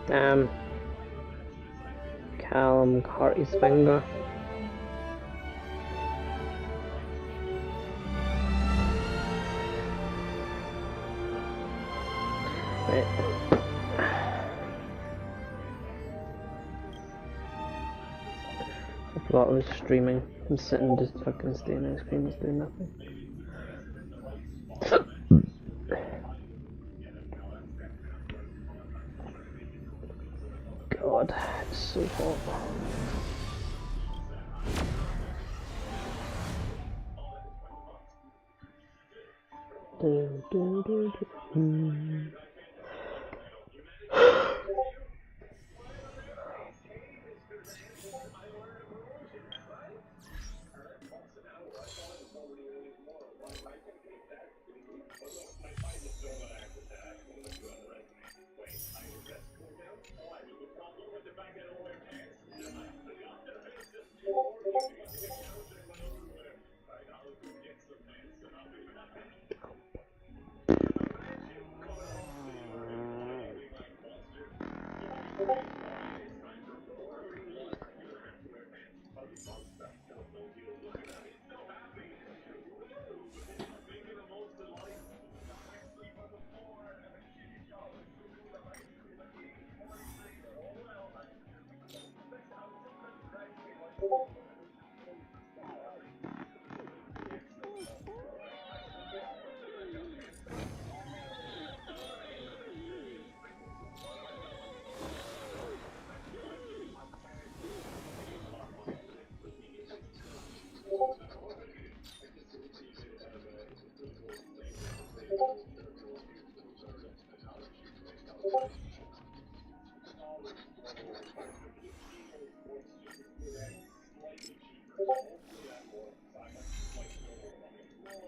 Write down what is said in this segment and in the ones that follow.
Damn. Callum caught his finger. Wait. I forgot I was streaming. I'm sitting just fucking staring at the screen, just doing nothing. God, it's so hot.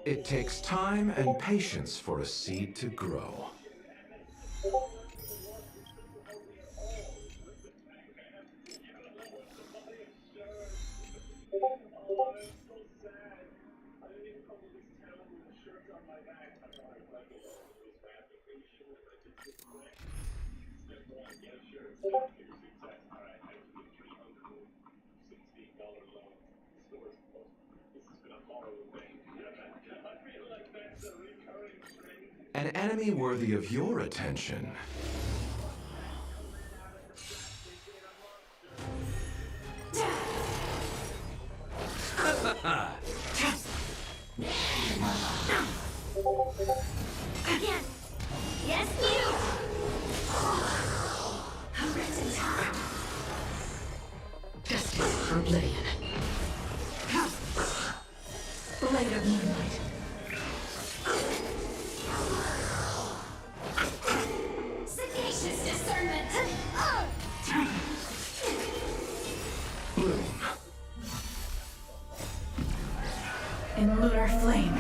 It takes time and patience for a seed to grow. An enemy worthy of your attention. Again! Yes, you! A written time. Justice for Oblivion. Blade of Moonlight. Sagacious discernment. Bloom. In lunar flame.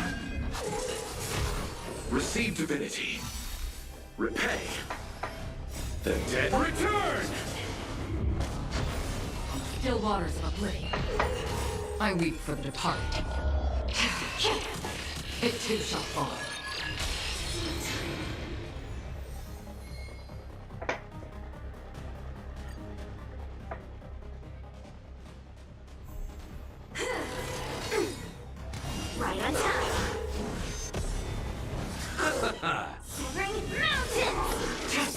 Receive divinity. Repay. The dead return! Still waters of Oblivion. I weep for the departed. It too shall fall. Right on time. Severing mountains.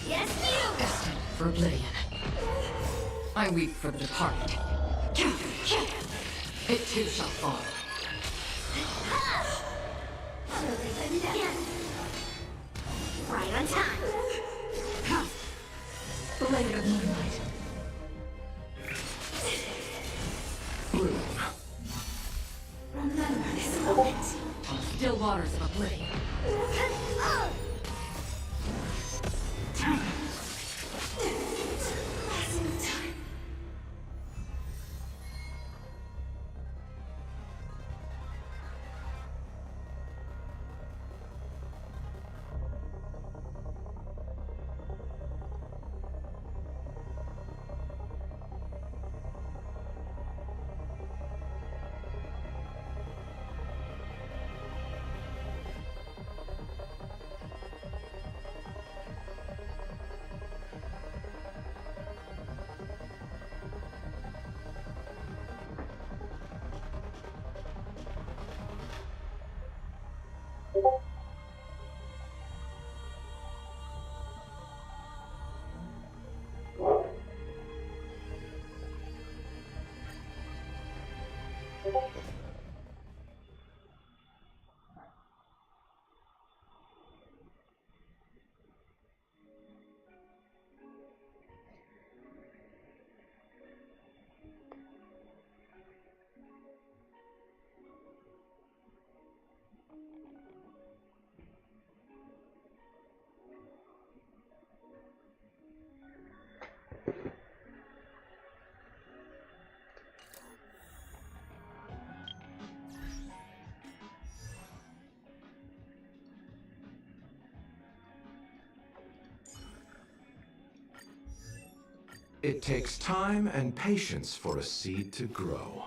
Yes, you. Destined for Oblivion. I weep for the departed. It too shall fall. Right on time. Blade of Moonlight. Bloom. Remember this moment. Still waters of Oblivion. It takes time and patience for a seed to grow.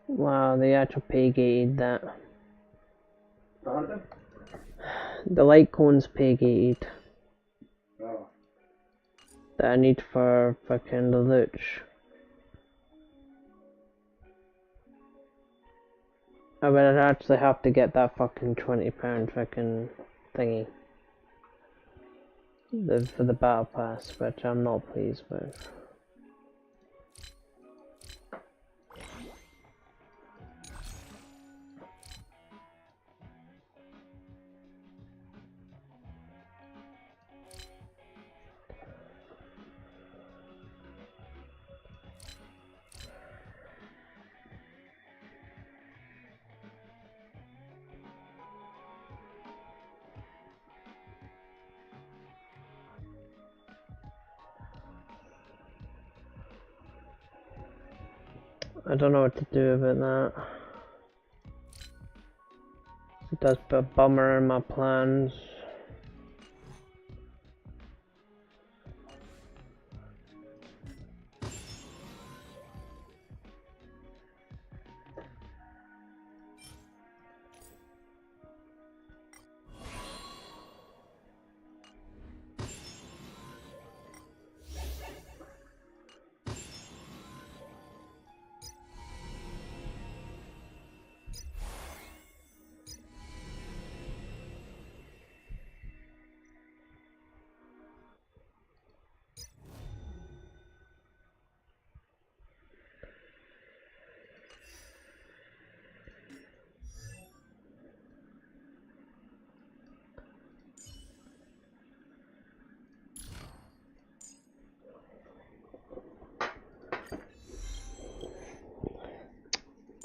Wow, they actually pay-gated that. Pardon? The light cone's pay-gated. Oh. That I need for fucking the Loucha. I would actually have to get that fucking £20 fucking thingy. For the battle pass, which I'm not pleased with. I don't know what to do about that. It does put a bummer in my plans.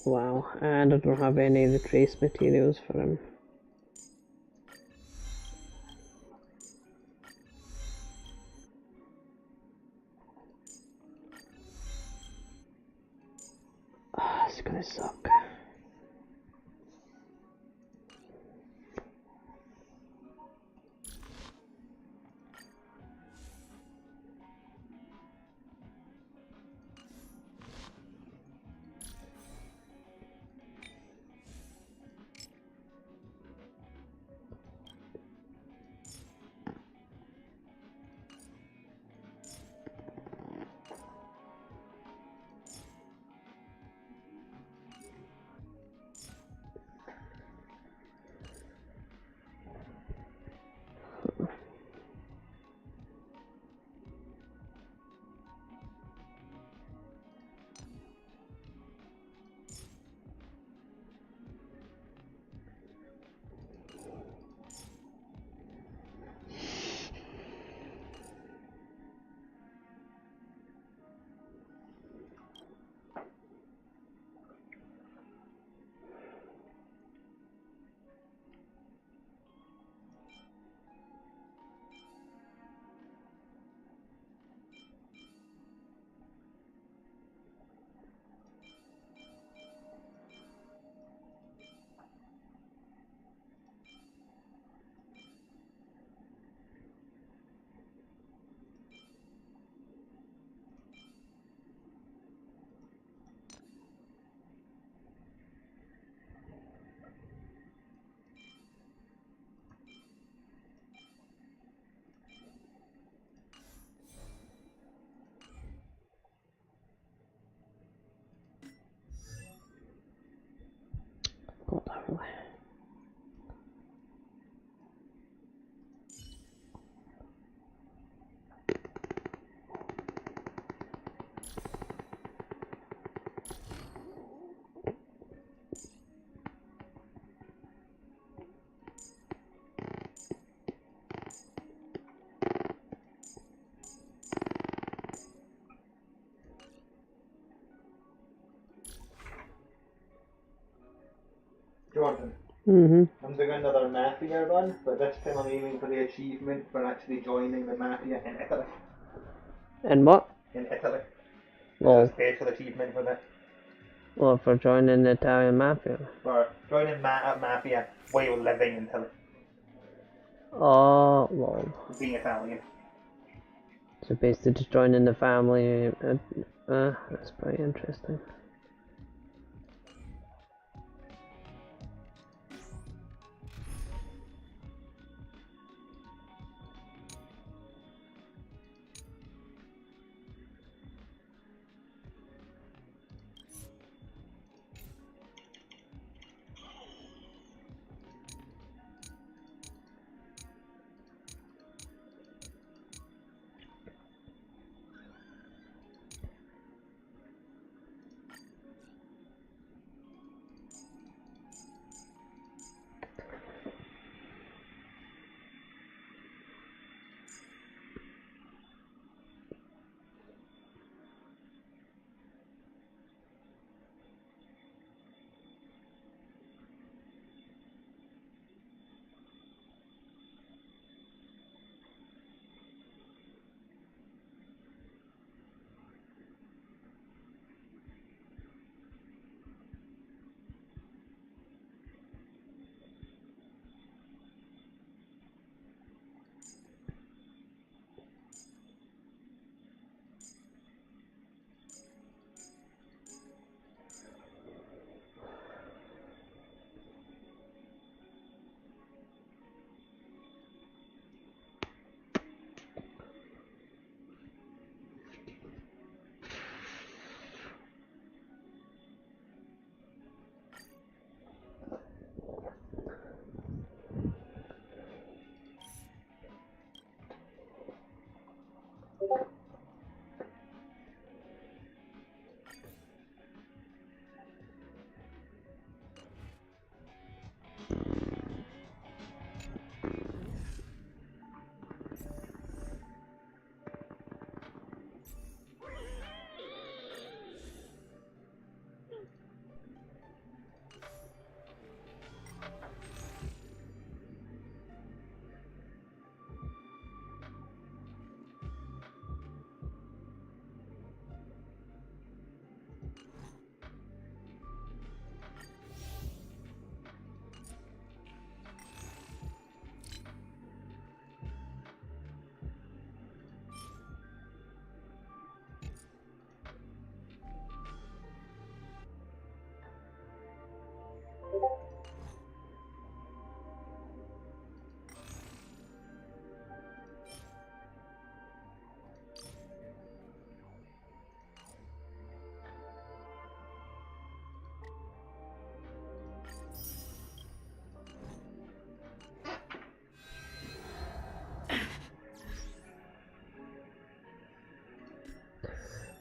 Wow, and I don't have any of the trace materials for him. Ah, it's gonna suck. Go that way. Jordan, I'm doing another Mafia run, but this time I'm aiming for the achievement for actually joining the Mafia in Italy. And what? In Italy. Well, There's a special achievement for that. well, for joining the Italian Mafia. For joining Mafia while living in Italy. Oh, well. Being Italian. So basically just joining the family. That's pretty interesting.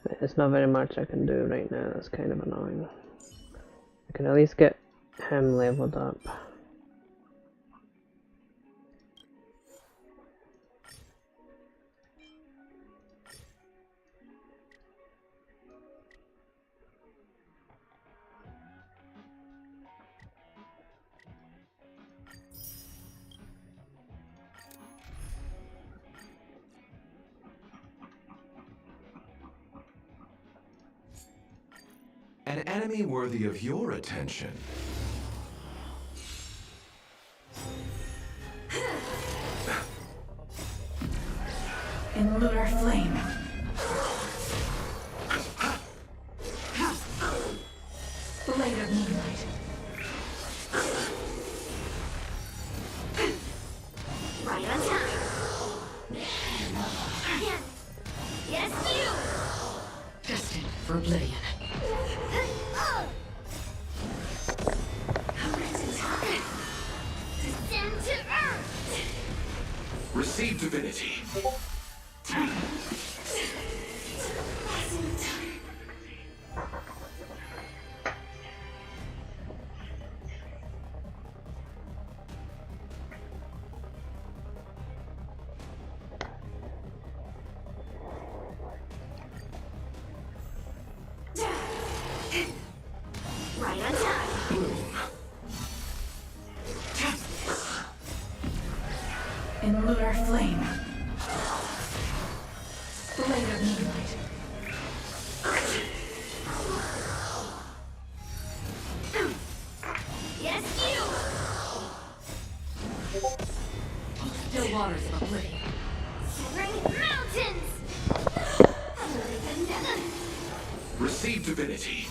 There's not very much I can do right now, that's kind of annoying. I can at least get him leveled up. An enemy worthy of your attention. In lunar flame. Blade of moonlight. Right on time. Yes, you! Destined for oblivion. Descend to earth! Receive divinity. Right on time. In lunar flame. Blade of moonlight. Yes, you! Still waters of oblivion. Severing mountains! Receive divinity.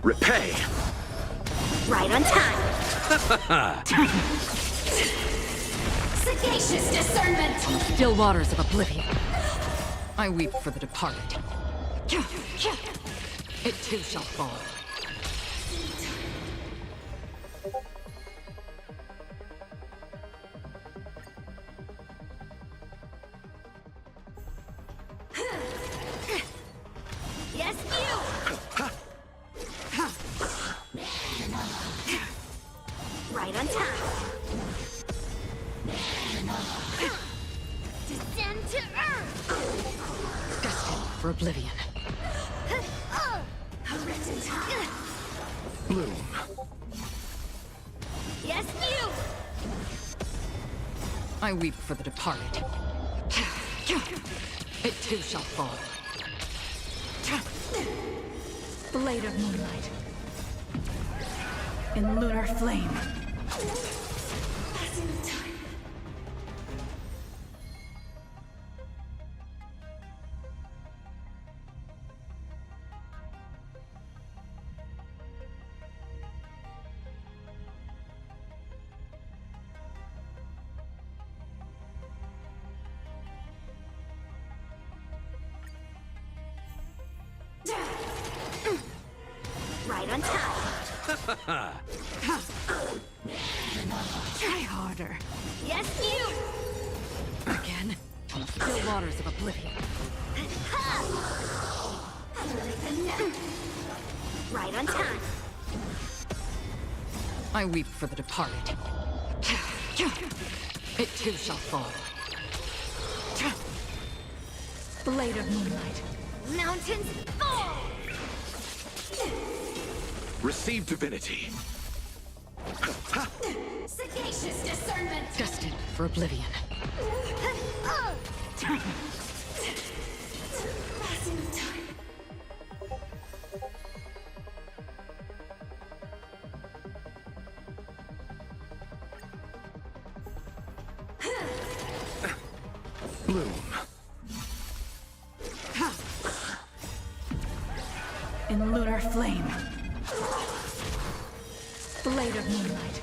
Repay! Right on time. Sagacious discernment. Still waters of oblivion. I weep for the departed. It too shall fall. Yes, you. Right on time. Descend to earth. Destined for oblivion. Bloom. Yes, you. I weep for the departed. It too shall fall. Blade of moonlight. In lunar flame. Passing the time. Right on time. Try harder. Yes, you. Again. On the still waters of oblivion. Right on time. I weep for the departed. It too shall fall. Blade of moonlight. Mountains fall. Receive divinity. Sagacious discernment. Destined for oblivion. Passing the time. Bloom. In lunar flame. Blade of moonlight.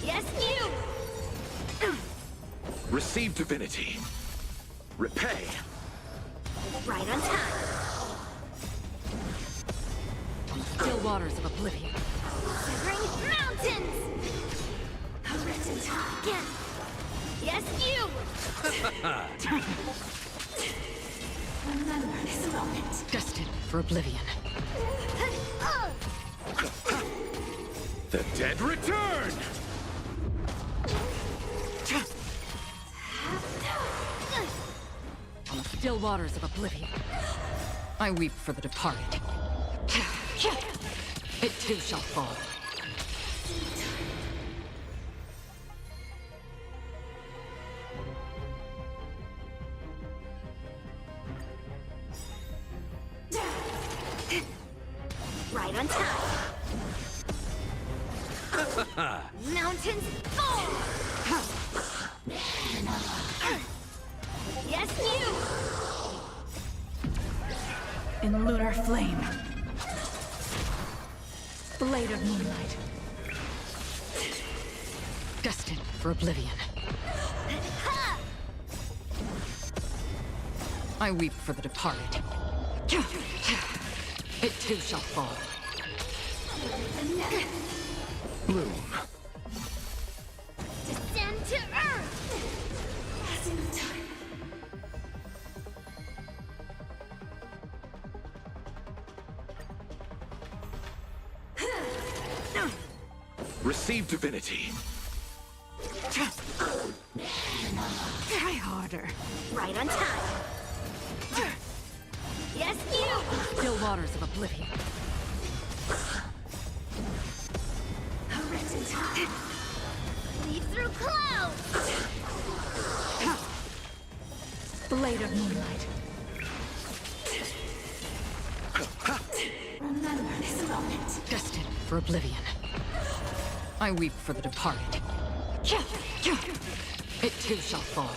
Yes, you. Receive divinity. Repay. Right on time. On the still waters of oblivion. Severing mountains. Written again. Yes, you. Remember this moment. Destined for oblivion. The dead return! On the still waters of oblivion. I weep for the departed. It too shall fall. Right on time. Mountains fall. Yes, you. In lunar flame. Blade of moonlight. Destined for oblivion. I weep for the departed. It too shall fall. Bloom. Descend to earth. Passing the time. Receive divinity. Try harder. Right on time. Yes, you! Still waters of oblivion. A written time. Leave through clouds! Blade of moonlight. Remember this moment. Destined for oblivion. I weep for the departed. It too shall fall.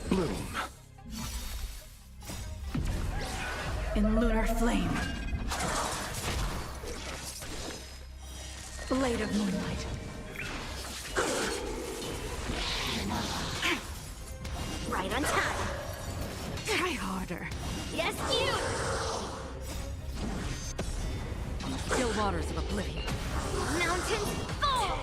Bloom. In lunar flame. Blade of moonlight. Right on time. Try harder. Yes, you! Still waters of oblivion. Mountains fall!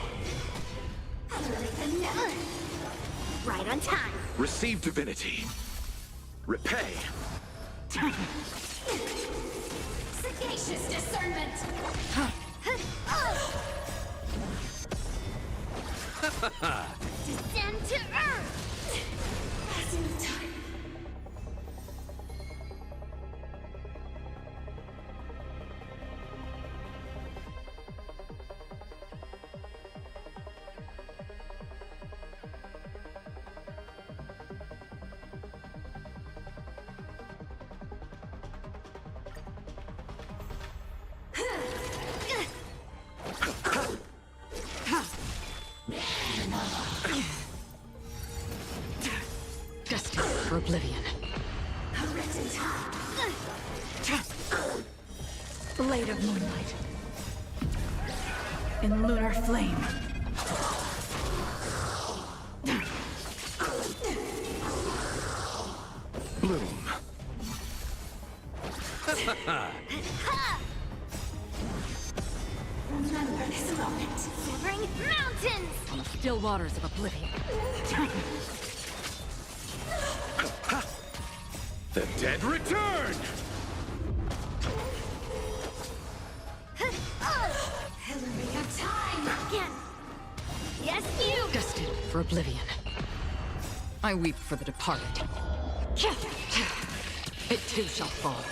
Right on time. Receive divinity. Repay. Sagacious discernment. Descend to earth. Passing time. Destined for oblivion. A written time. Blade of moonlight. In lunar flame. Bloom. Remember this moment. Severing mountains. Still waters of oblivion. The dead return! Hillary of time. Again. Yes, you! Destined for oblivion. I weep for the departed. It too shall fall.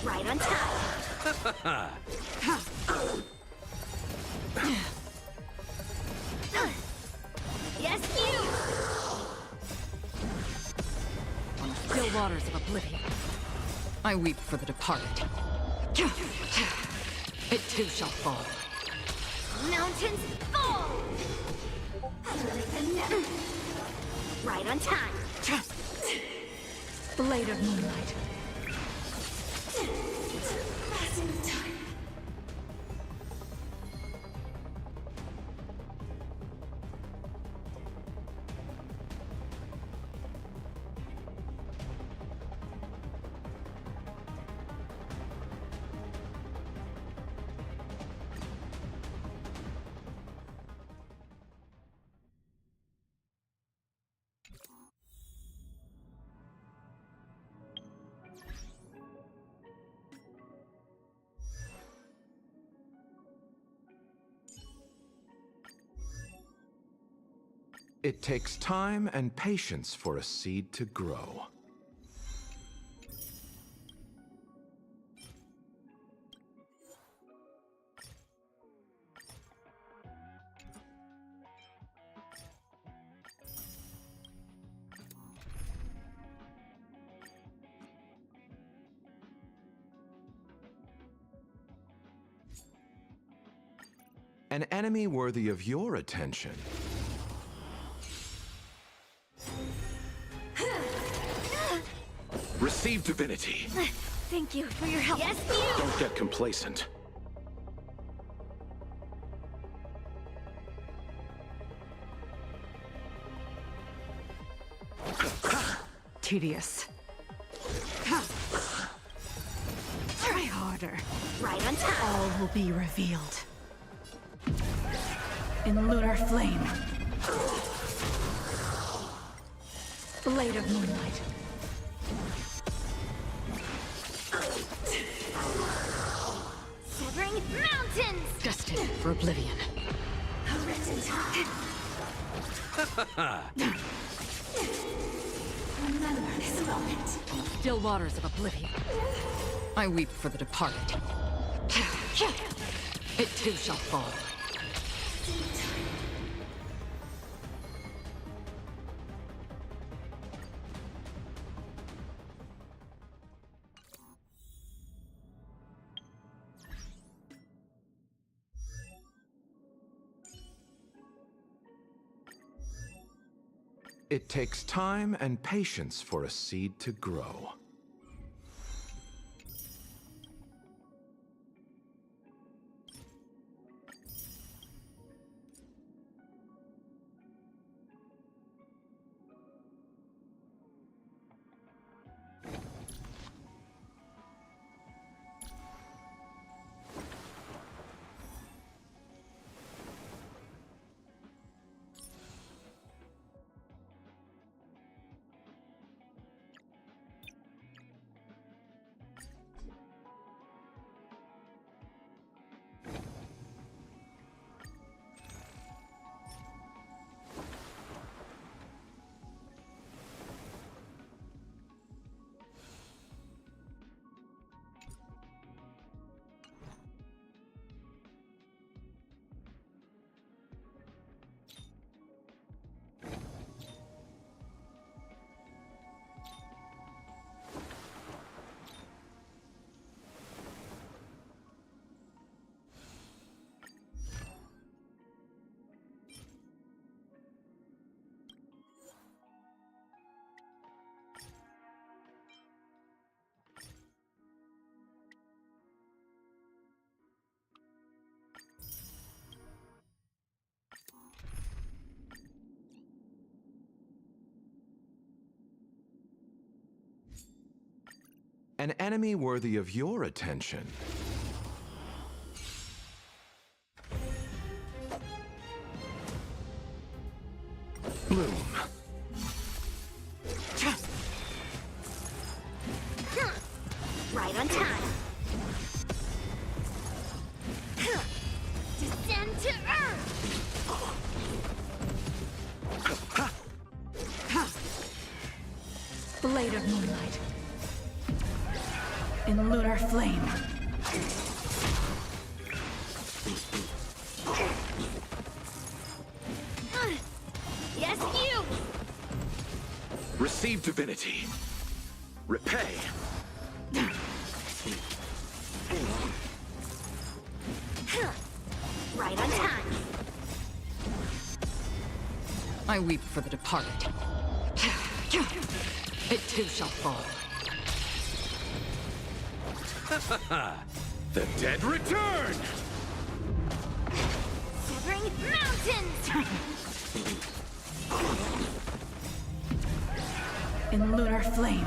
Right on time. Yes, you! Still waters of oblivion. I weep for the departed. It too shall fall. Mountains fall! Right on time. Blade of moonlight. Passing time. It takes time and patience for a seed to grow. An enemy worthy of your attention. Receive divinity. Thank you for your help. Yes, you! Don't get complacent. Tedious. Try harder. Right on time. All will be revealed. In lunar flame. Blade of moonlight. Severing mountains! Destined for oblivion. A written time. Remember this moment. Still waters of oblivion. I weep for the departed. It too shall fall. It takes time and patience for a seed to grow. An enemy worthy of your attention. Bloom. Right on time. Descend to earth! Blade of moonlight. In lunar flame. Yes, you! Receive divinity. Repay. Right on time. I weep for the departed. It too shall fall. The dead return! Severing mountains! In lunar flame.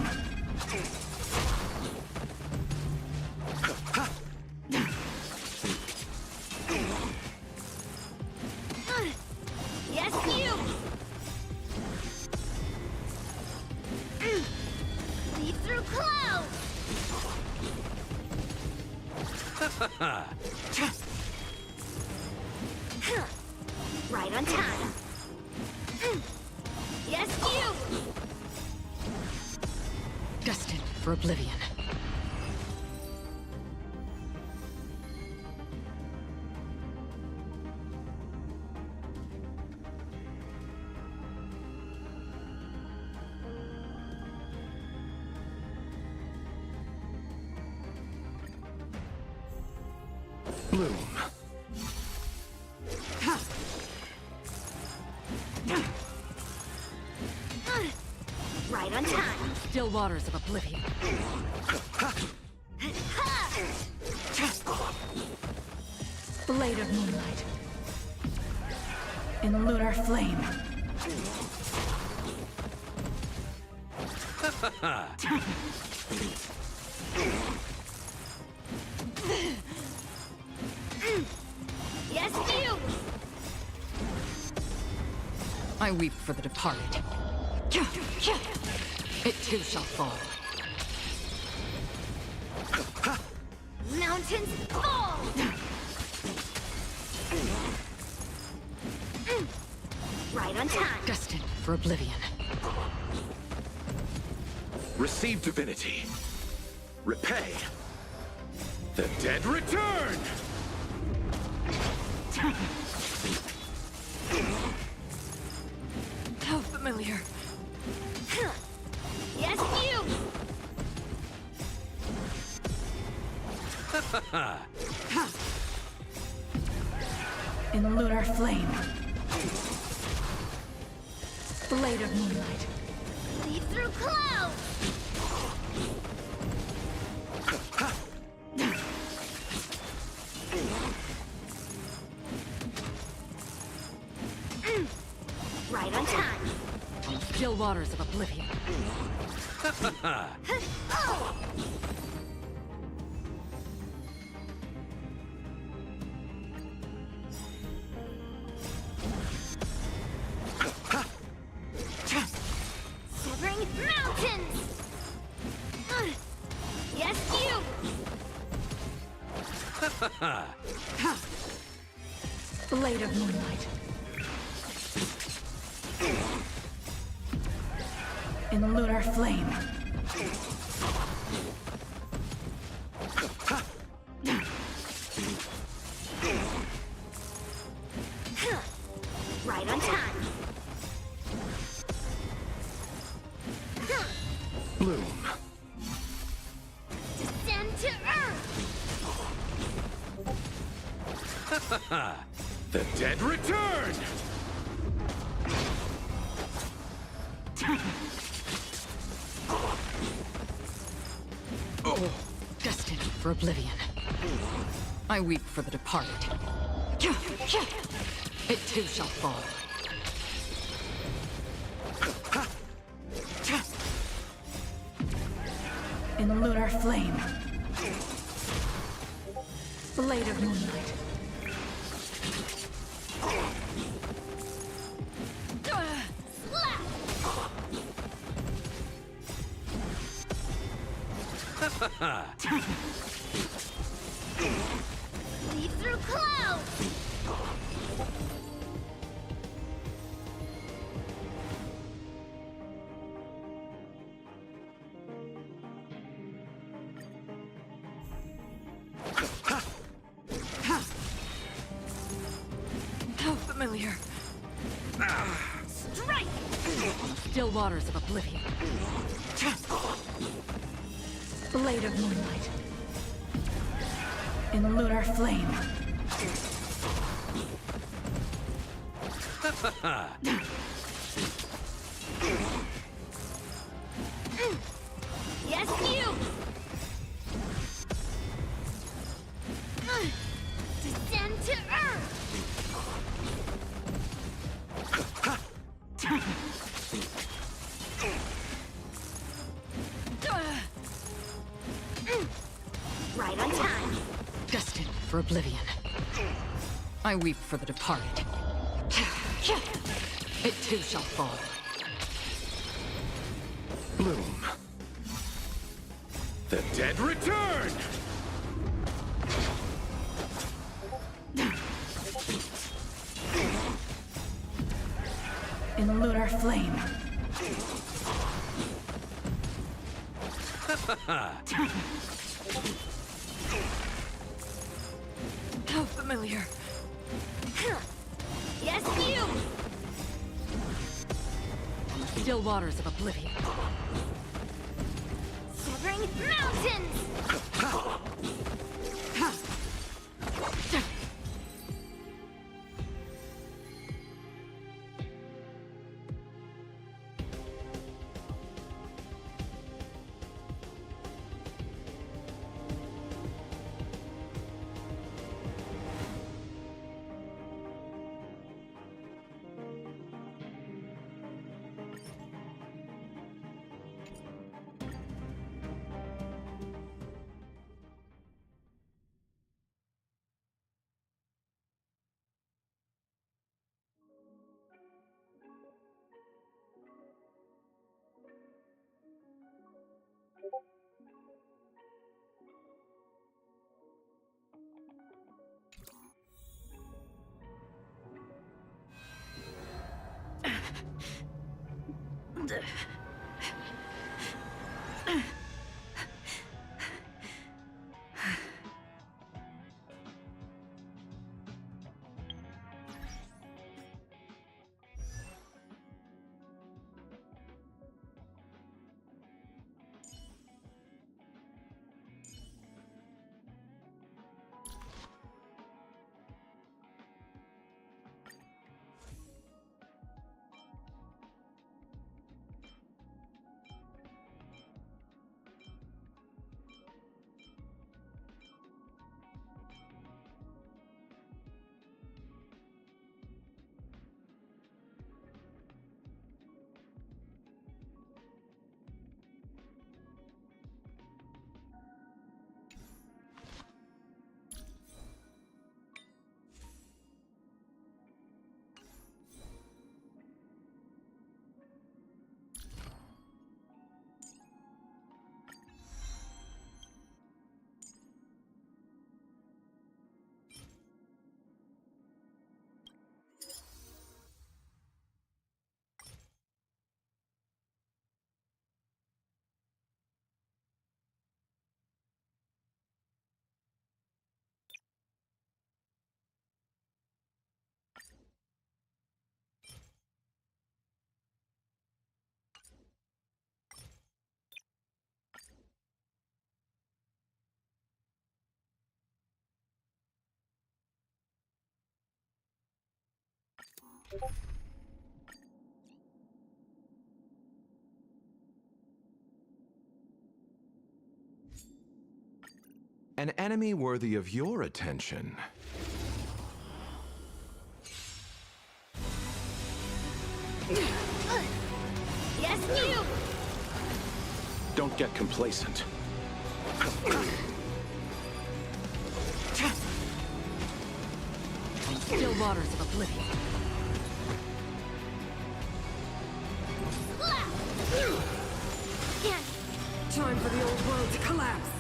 Yes, you! Leap through clouds! Right on time. Yes, you! Destined for oblivion. Bloom. on time. Still waters of oblivion. Blade of moonlight. In lunar flame. Yes, you! I weep for the departed. It too shall fall. Mountains fall! Right on time. Destined for oblivion. Receive divinity. Repay. The dead return! How familiar. Yes, you! In lunar flame. Blade of moonlight. Leap through clouds! Right on time. Still waters of oblivion. Severing mountains! Yes, you! Blade of moonlight. In lunar flame. Right on time. Bloom. Descend to earth! The dead return! Destined for oblivion. I weep for the departed. It too shall fall. In lunar flame. Blade of moonlight. Leap through clouds! How familiar. Strike! Still waters of oblivion. Blade of moonlight. In lunar flame. Yes, you! Descend to earth! Right on time. Destined for oblivion. I weep for the departed. It too shall fall. Bloom. The dead return! In lunar flame. How familiar. Yes, you! Still waters of oblivion. Severing mountains! An enemy worthy of your attention. Yes, you! Don't get complacent. Still waters of oblivion. Time for the old world to collapse.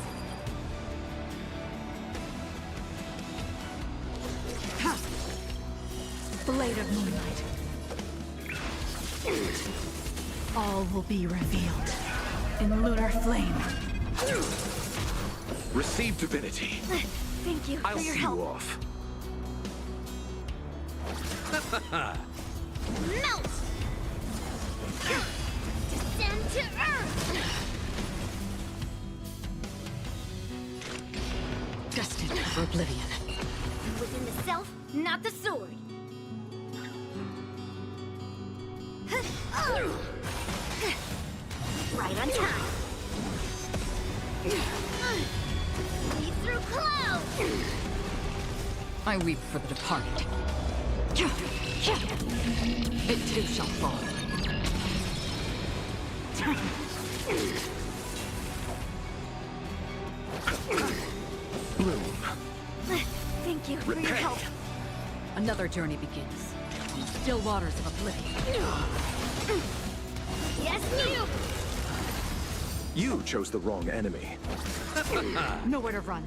Blade of moonlight. All will be revealed in lunar flame. Receive divinity. Thank you I'll for your see help. you off. Melt! Descend to Earth! Destined for oblivion. Within the self, not the sword. Right on time. Lead through clouds! I weep for the departed. It too shall fall. Bloom. Thank you for your help. Another journey begins. On still waters of oblivion. Yes, you! You chose the wrong enemy. Nowhere to run.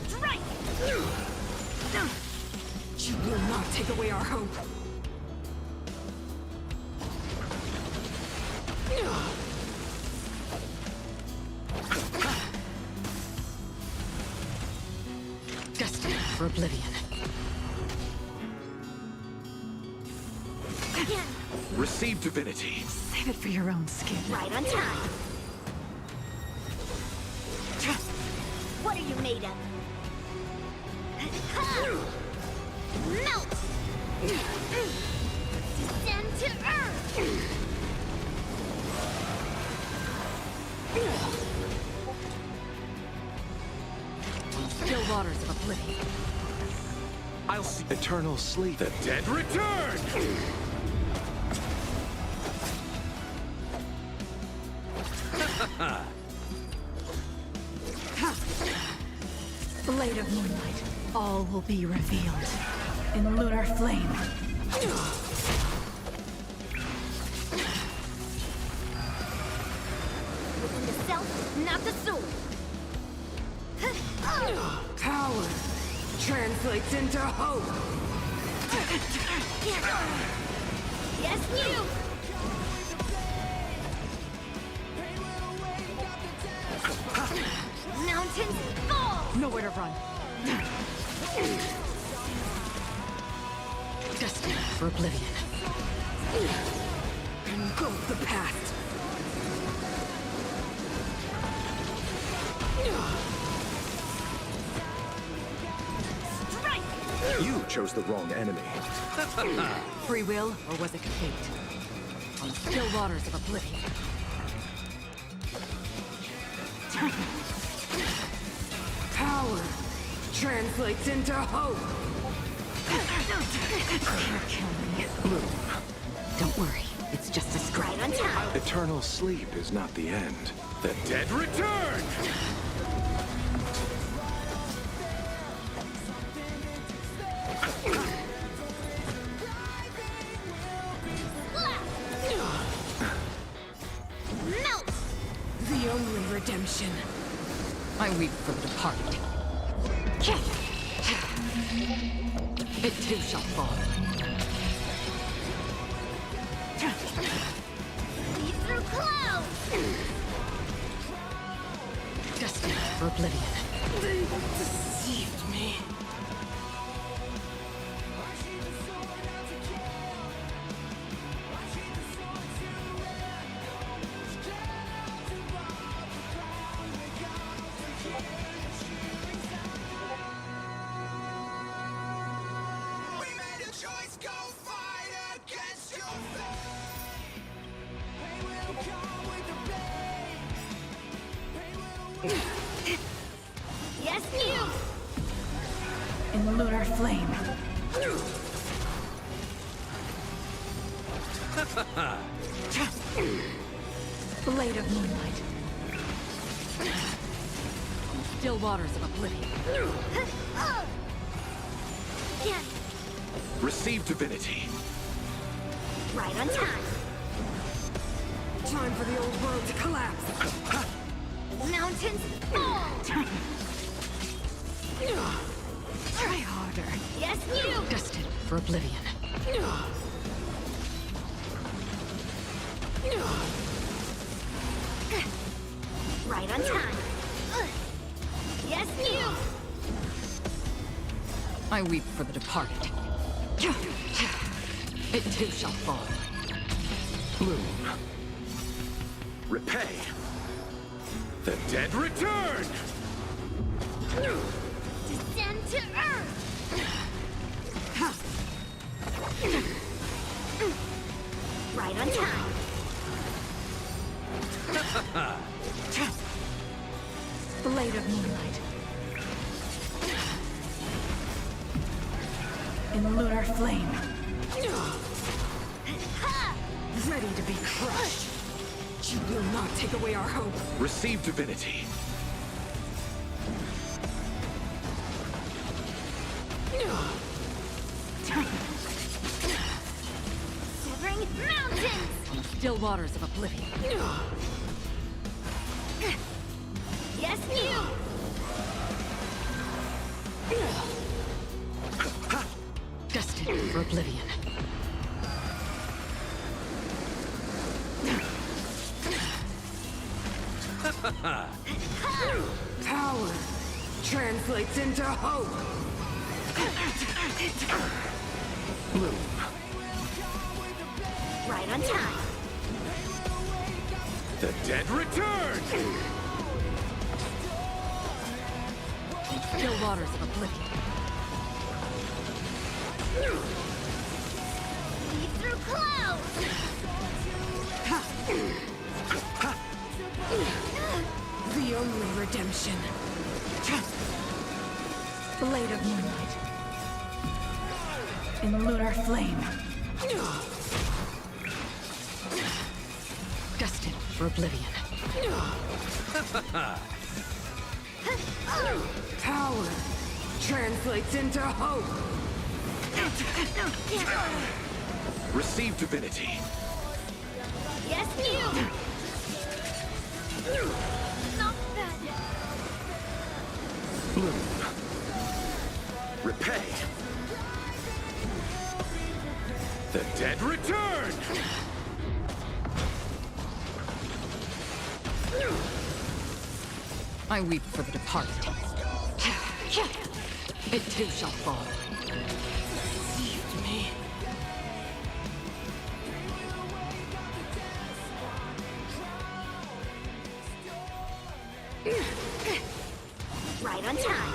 Strike! You will not take away our hope. Destined for oblivion. Again, Receive divinity. Save it for your own skin. right on time. What are you made of? Melt! Descend to Earth! Still waters of oblivion. I'll see eternal sleep. The dead return! Blade of moonlight. All will be revealed in lunar flame. Within the self, not the sword. Power translates into hope. Yes, you! Mountains fall! Nowhere to run. Destined for oblivion. Engulf the past. Strike! You chose the wrong enemy. Free will, or was it fate? On the still waters of oblivion. Power translates into hope. Kill me. Don't worry, it's just a scratch. Right on time! Eternal sleep is not the end. The dead return! Melt! The only redemption. I weep for the departed. It too shall fall. Lead through clouds! Destined for oblivion. They deceived me. Yes, you! In the lunar flame. Blade of moonlight. On the still waters of oblivion. Yes, Receive divinity. right on time! Time for the old world to collapse. Mountains fall! Try harder. Yes, you! Destined for oblivion. Right on time! Yes, you! I weep for the departed. It too shall fall. Bloom. Repay. The dead return! Descend to earth! Right on time! Blade of moonlight. In the lunar flame. Ready to be crushed. You will not take away our hope. Receive divinity. Severing mountains! On the still waters of oblivion. Yes, you! Destined for oblivion. Power translates into hope. Bloom. Right on time! The dead return! Still waters of oblivion. Lead through clouds! The only redemption. Blade of moonlight. In the lunar flame. Destined for oblivion. Power translates into hope. Receive divinity. Yes, you! Not bad! Bloom. Repay. The dead return! I weep for the departed. It too shall fall. Deceived me. Right on time.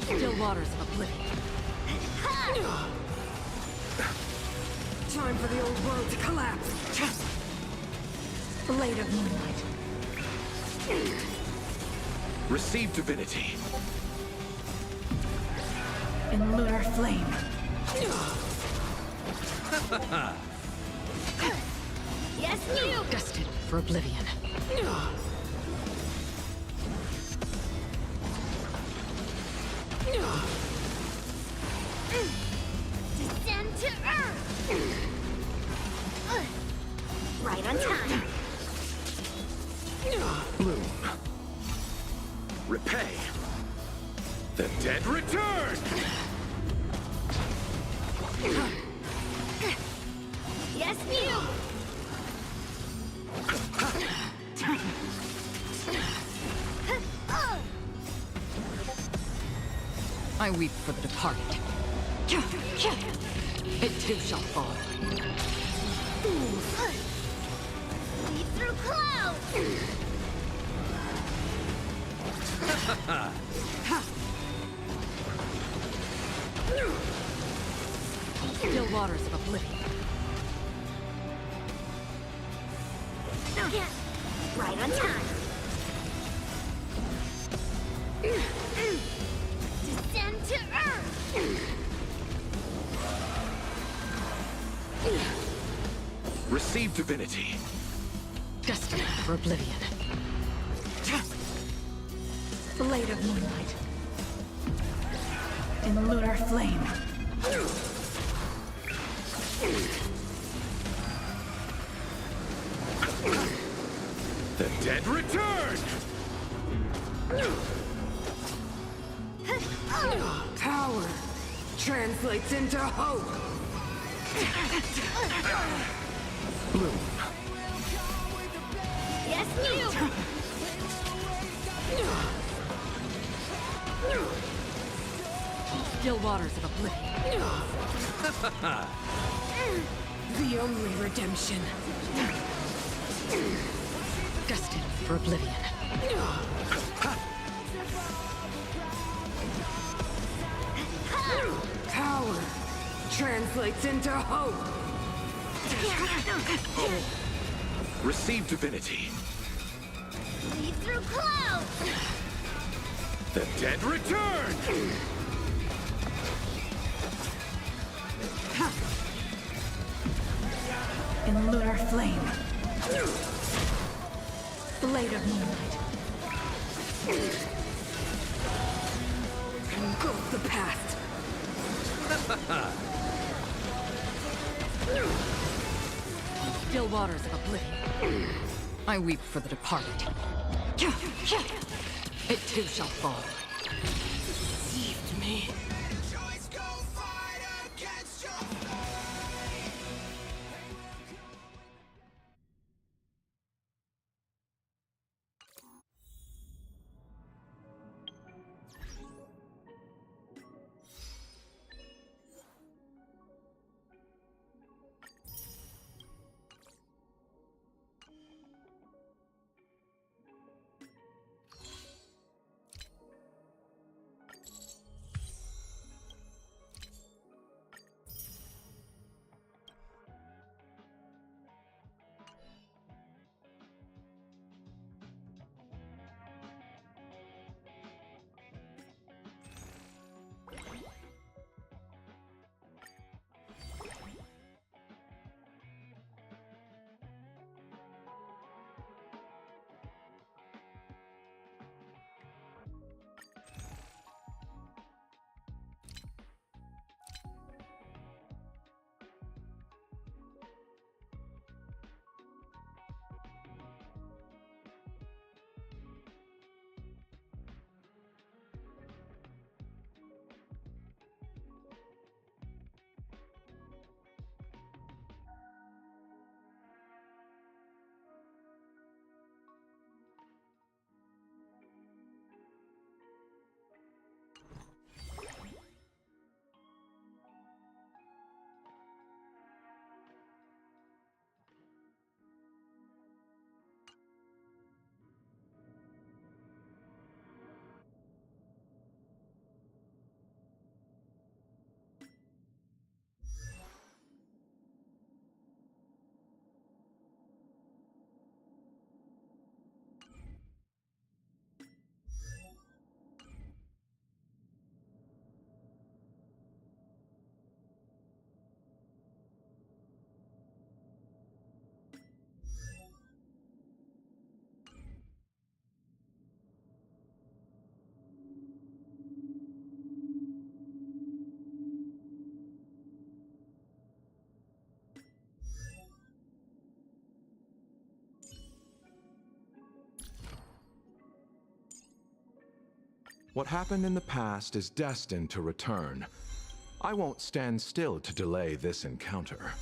Still waters of oblivion. Time for the old world to collapse. Blade of moonlight. Receive divinity. In lunar flame. Yes, you. Destined for oblivion. Descend to earth. Right on time. Bloom. Repay. The dead return! Yes, you. I weep for the departed. It too shall fall. Leap through clouds. Still waters of oblivion. Right on time. Descend to earth. Receive divinity. Destined for oblivion. Blade of moonlight. In lunar flame. The dead return! Power translates into hope. Bloom. Yes, you. Still waters of oblivion. The only redemption. Destined for oblivion. Power translates into hope. Receive divinity. Leap through clouds. The dead return! In lunar flame. Blade of moonlight. Engulf the past. Still waters of oblivion. I weep for the departed. It too shall fall. Deceived me. What happened in the past is destined to return. I won't stand still to delay this encounter.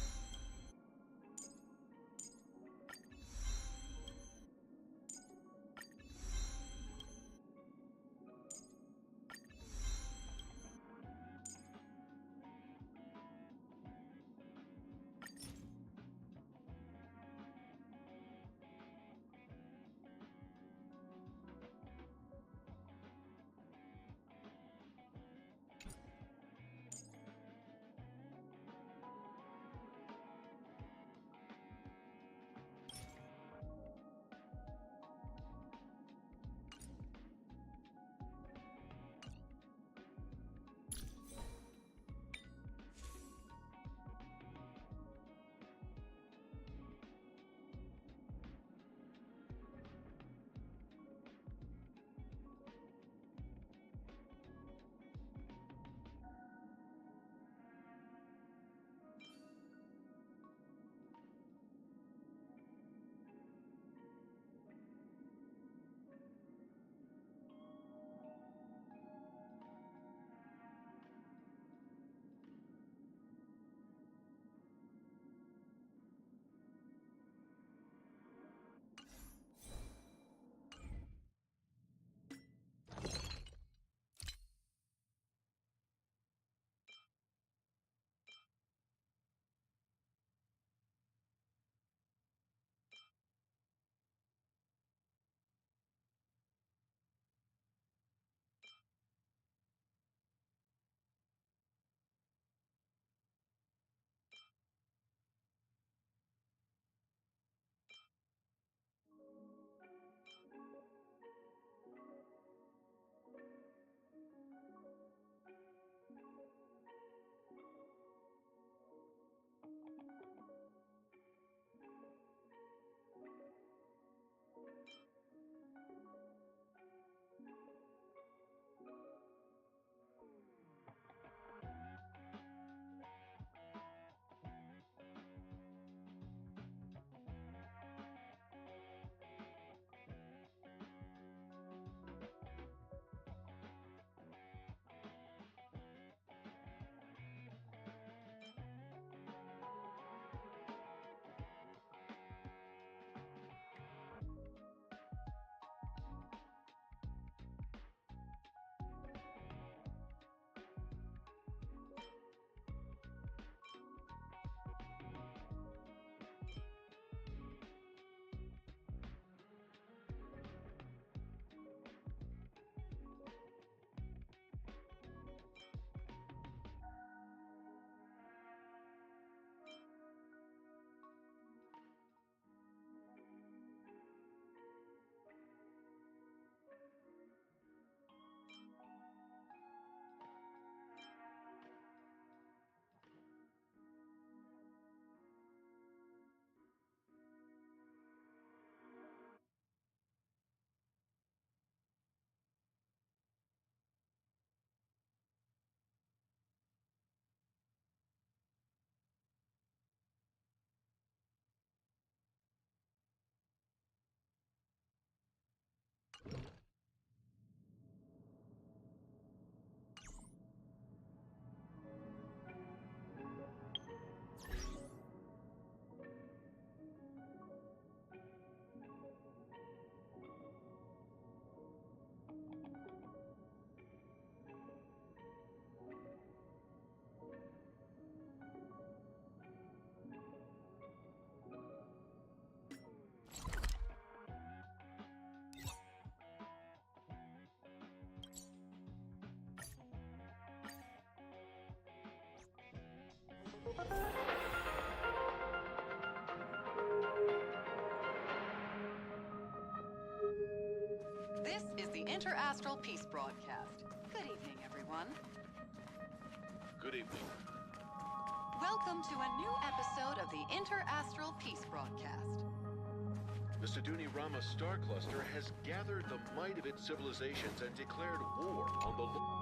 This is the Inter-Astral Peace Broadcast. Good evening, everyone. Good evening. Welcome to a new episode of the Inter-Astral Peace Broadcast. The Siduni Rama star cluster has gathered the might of its civilizations and declared war on the...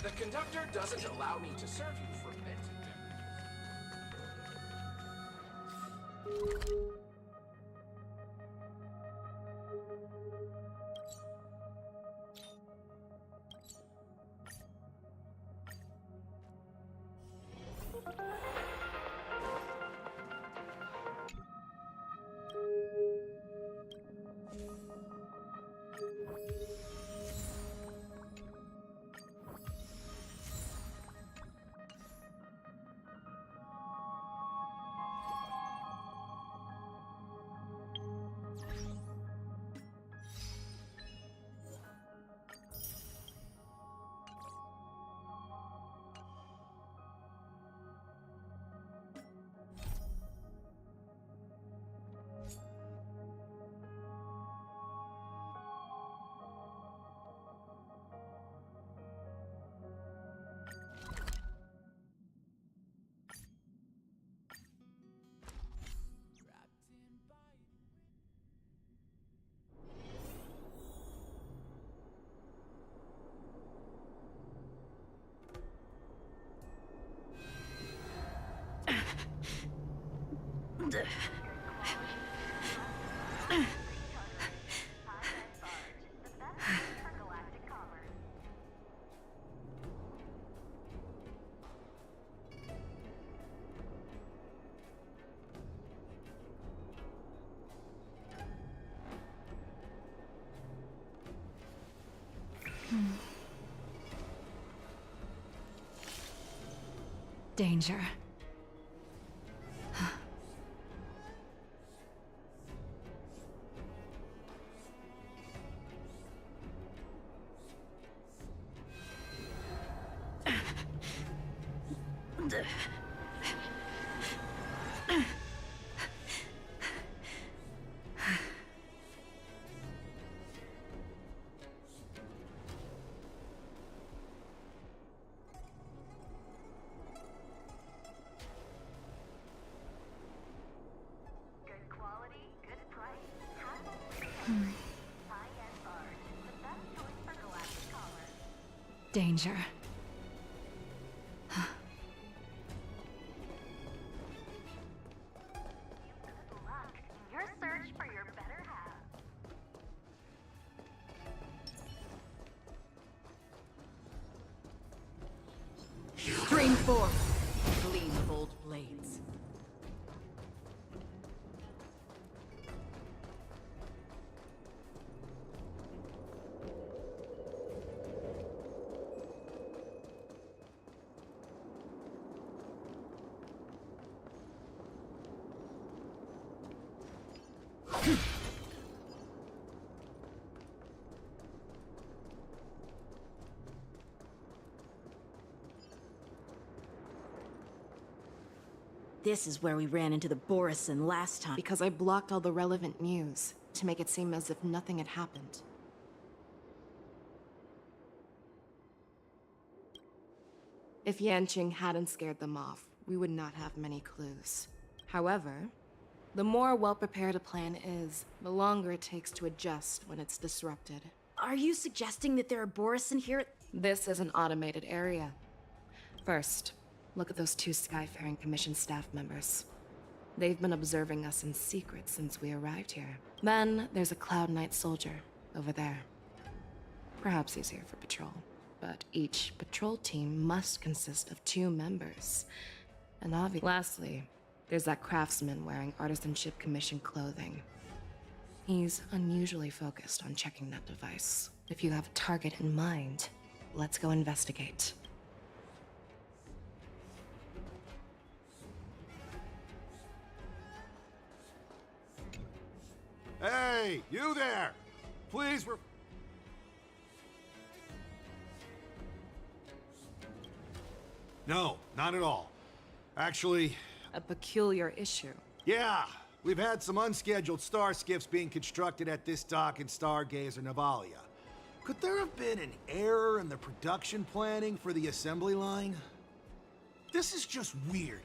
The conductor doesn't allow me to serve you for a bit. Danger. Danger. Your search for your better half. Stream forth. Gleam of old blades. This is where we ran into the Borison last time. Because I blocked all the relevant news, to make it seem as if nothing had happened. If Yanqing hadn't scared them off, we would not have many clues. However, the more well-prepared a plan is, the longer it takes to adjust when it's disrupted. Are you suggesting that there are Borison here? This is an automated area. First, look at those two Skyfaring Commission staff members. They've been observing us in secret since we arrived here. Then, there's a Cloud Knight soldier over there. Perhaps he's here for patrol, but each patrol team must consist of 2 members. And lastly, there's that craftsman wearing Artisanship Commission clothing. He's unusually focused on checking that device. If you have a target in mind, let's go investigate. Hey, you there! Please No, not at all. Actually... A peculiar issue. Yeah, we've had some unscheduled star skiffs being constructed at this dock in Stargazer, Navalia. Could there have been an error in the production planning for the assembly line? This is just weird.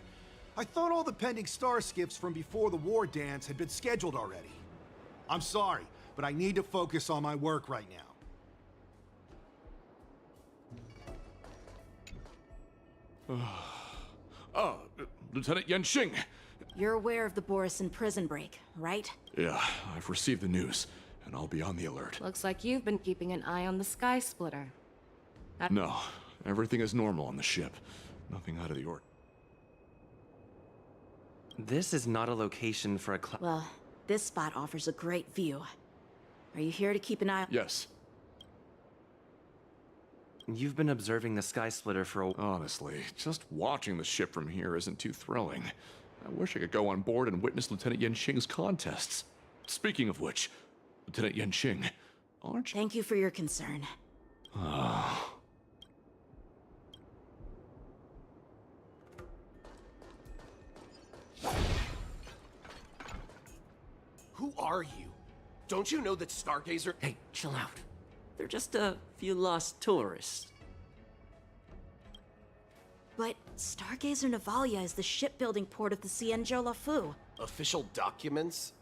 I thought all the pending star skiffs from before the war dance had been scheduled already. I'm sorry, but I need to focus on my work right now. Lieutenant Yenxing! You're aware of the Borison prison break, right? Yeah, I've received the news, and I'll be on the alert. Looks like you've been keeping an eye on the Sky Splitter. No, everything is normal on the ship. Nothing out of the ordinary. This is not a location for a Well, this spot offers a great view. Are you here to keep an eye on— Yes. You've been observing the Sky Splitter for a— Honestly, just watching the ship from here isn't too thrilling. I wish I could go on board and witness Lieutenant Yenxing's contests. Speaking of which, Lieutenant Yenxing, aren't you— Thank you for your concern. Who are you? Don't you know that Stargazer— Hey, chill out. They're just a few lost tourists. But Stargazer Navalia is the shipbuilding port of the Cienjo Lafu. Official documents?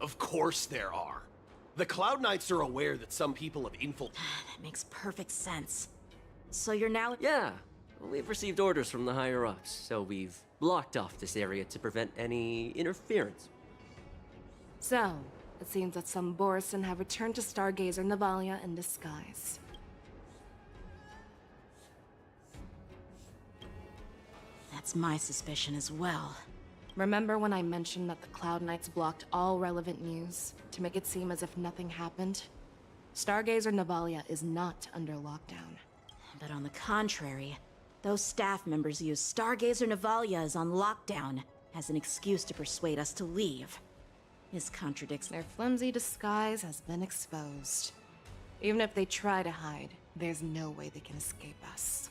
Of course there are. The Cloud Knights are aware that some people have infiltrated. That makes perfect sense. So you're now— Yeah, we've received orders from the higher-ups, so we've blocked off this area to prevent any interference. So, it seems that some Borison have returned to Stargazer Navalia in disguise. That's my suspicion as well. Remember when I mentioned that the Cloud Knights blocked all relevant news to make it seem as if nothing happened? Stargazer Navalia is not under lockdown. But on the contrary, those staff members use Stargazer Navalia is on lockdown as an excuse to persuade us to leave. This contradicts— Their flimsy disguise has been exposed. Even if they try to hide, there's no way they can escape us.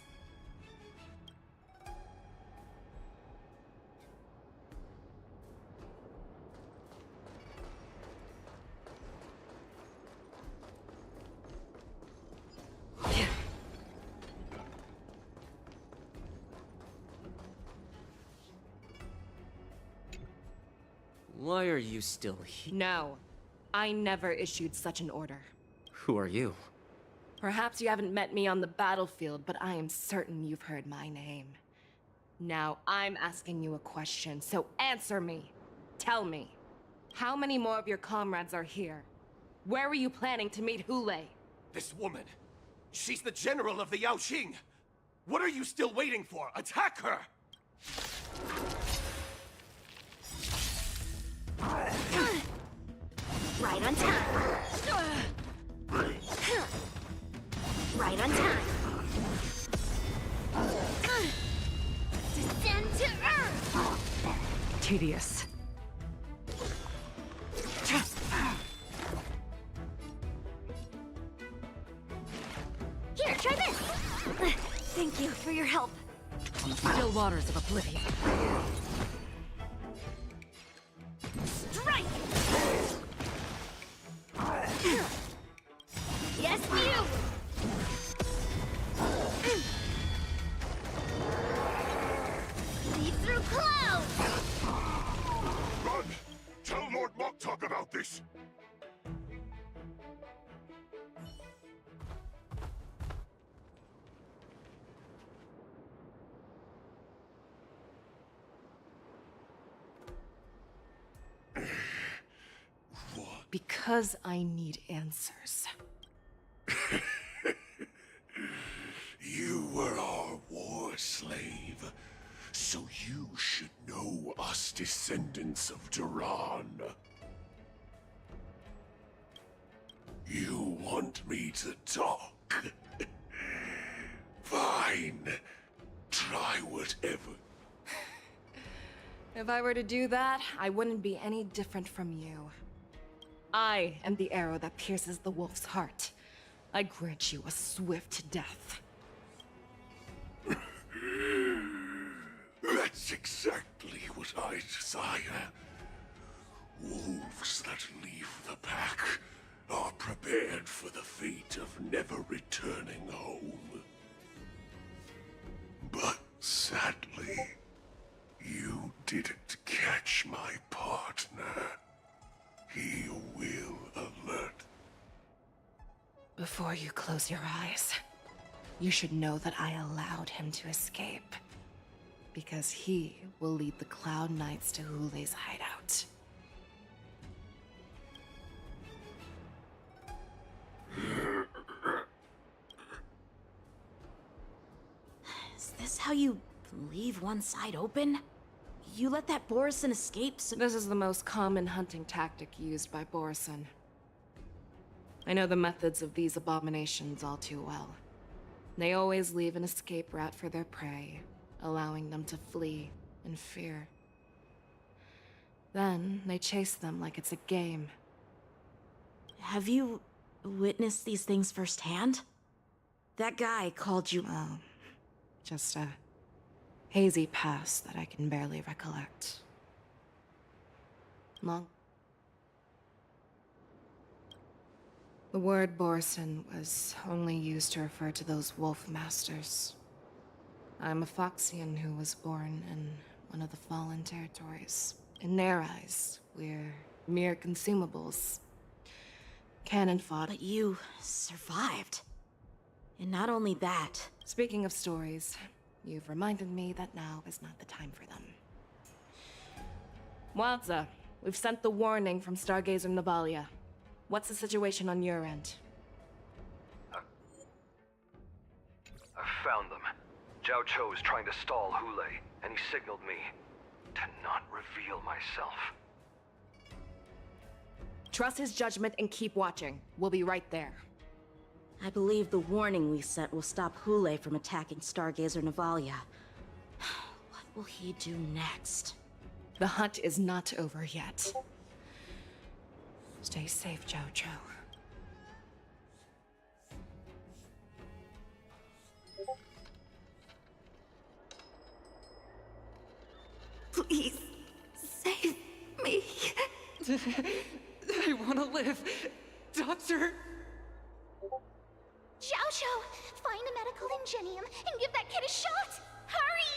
Why are you still here? No, I never issued such an order. Who are you? Perhaps you haven't met me on the battlefield, but I am certain you've heard my name. Now I'm asking you a question, so answer me. Tell me, how many more of your comrades are here? Where were you planning to meet Hule? This woman, she's the general of the Yaoxing. What are you still waiting for? Attack her! Right on time. Right on time. Descend to Earth! Tedious. Here, try this! Thank you for your help. On the still waters of oblivion. Strike! Yes, you! Lead through clouds! Run! Tell Lord Moktok about this! Because I need answers. You were our war slave, so you should know us descendants of Duran. You want me to talk? Fine. Try whatever. If I were to do that, I wouldn't be any different from you. I am the arrow that pierces the wolf's heart. I grant you a swift death. That's exactly what I desire. Wolves that leave the pack are prepared for the fate of never returning home. But sadly, you didn't catch my partner. He will alert. Before you close your eyes, you should know that I allowed him to escape. because he will lead the Cloud Knights to Hule's hideout. Is this how you leave one side open? You let that Borison escape so— This is the most common hunting tactic used by Borison. I know the methods of these abominations all too well. They always leave an escape route for their prey, allowing them to flee in fear. Then they chase them like it's a game. Have you witnessed these things firsthand? That guy called you— Well, just a hazy past that I can barely recollect. Long. The word Borison was only used to refer to those wolf masters. I'm a Foxian who was born in one of the fallen territories. In their eyes, we're mere consumables. Cannon fodder. But you survived. And not only that— Speaking of stories, you've reminded me that now is not the time for them. Wadza, we've sent the warning from Stargazer Navalia. What's the situation on your end? I found them. Zhao Cho is trying to stall Hule, and he signaled me to not reveal myself. Trust his judgment and keep watching. We'll be right there. I believe the warning we sent will stop Hule from attacking Stargazer Navalia. What will he do next? The hunt is not over yet. Stay safe, Zhao Cho. Please, save me. I want to live. Doctor? Xiao, find a medical ingenium and give that kid a shot! Hurry!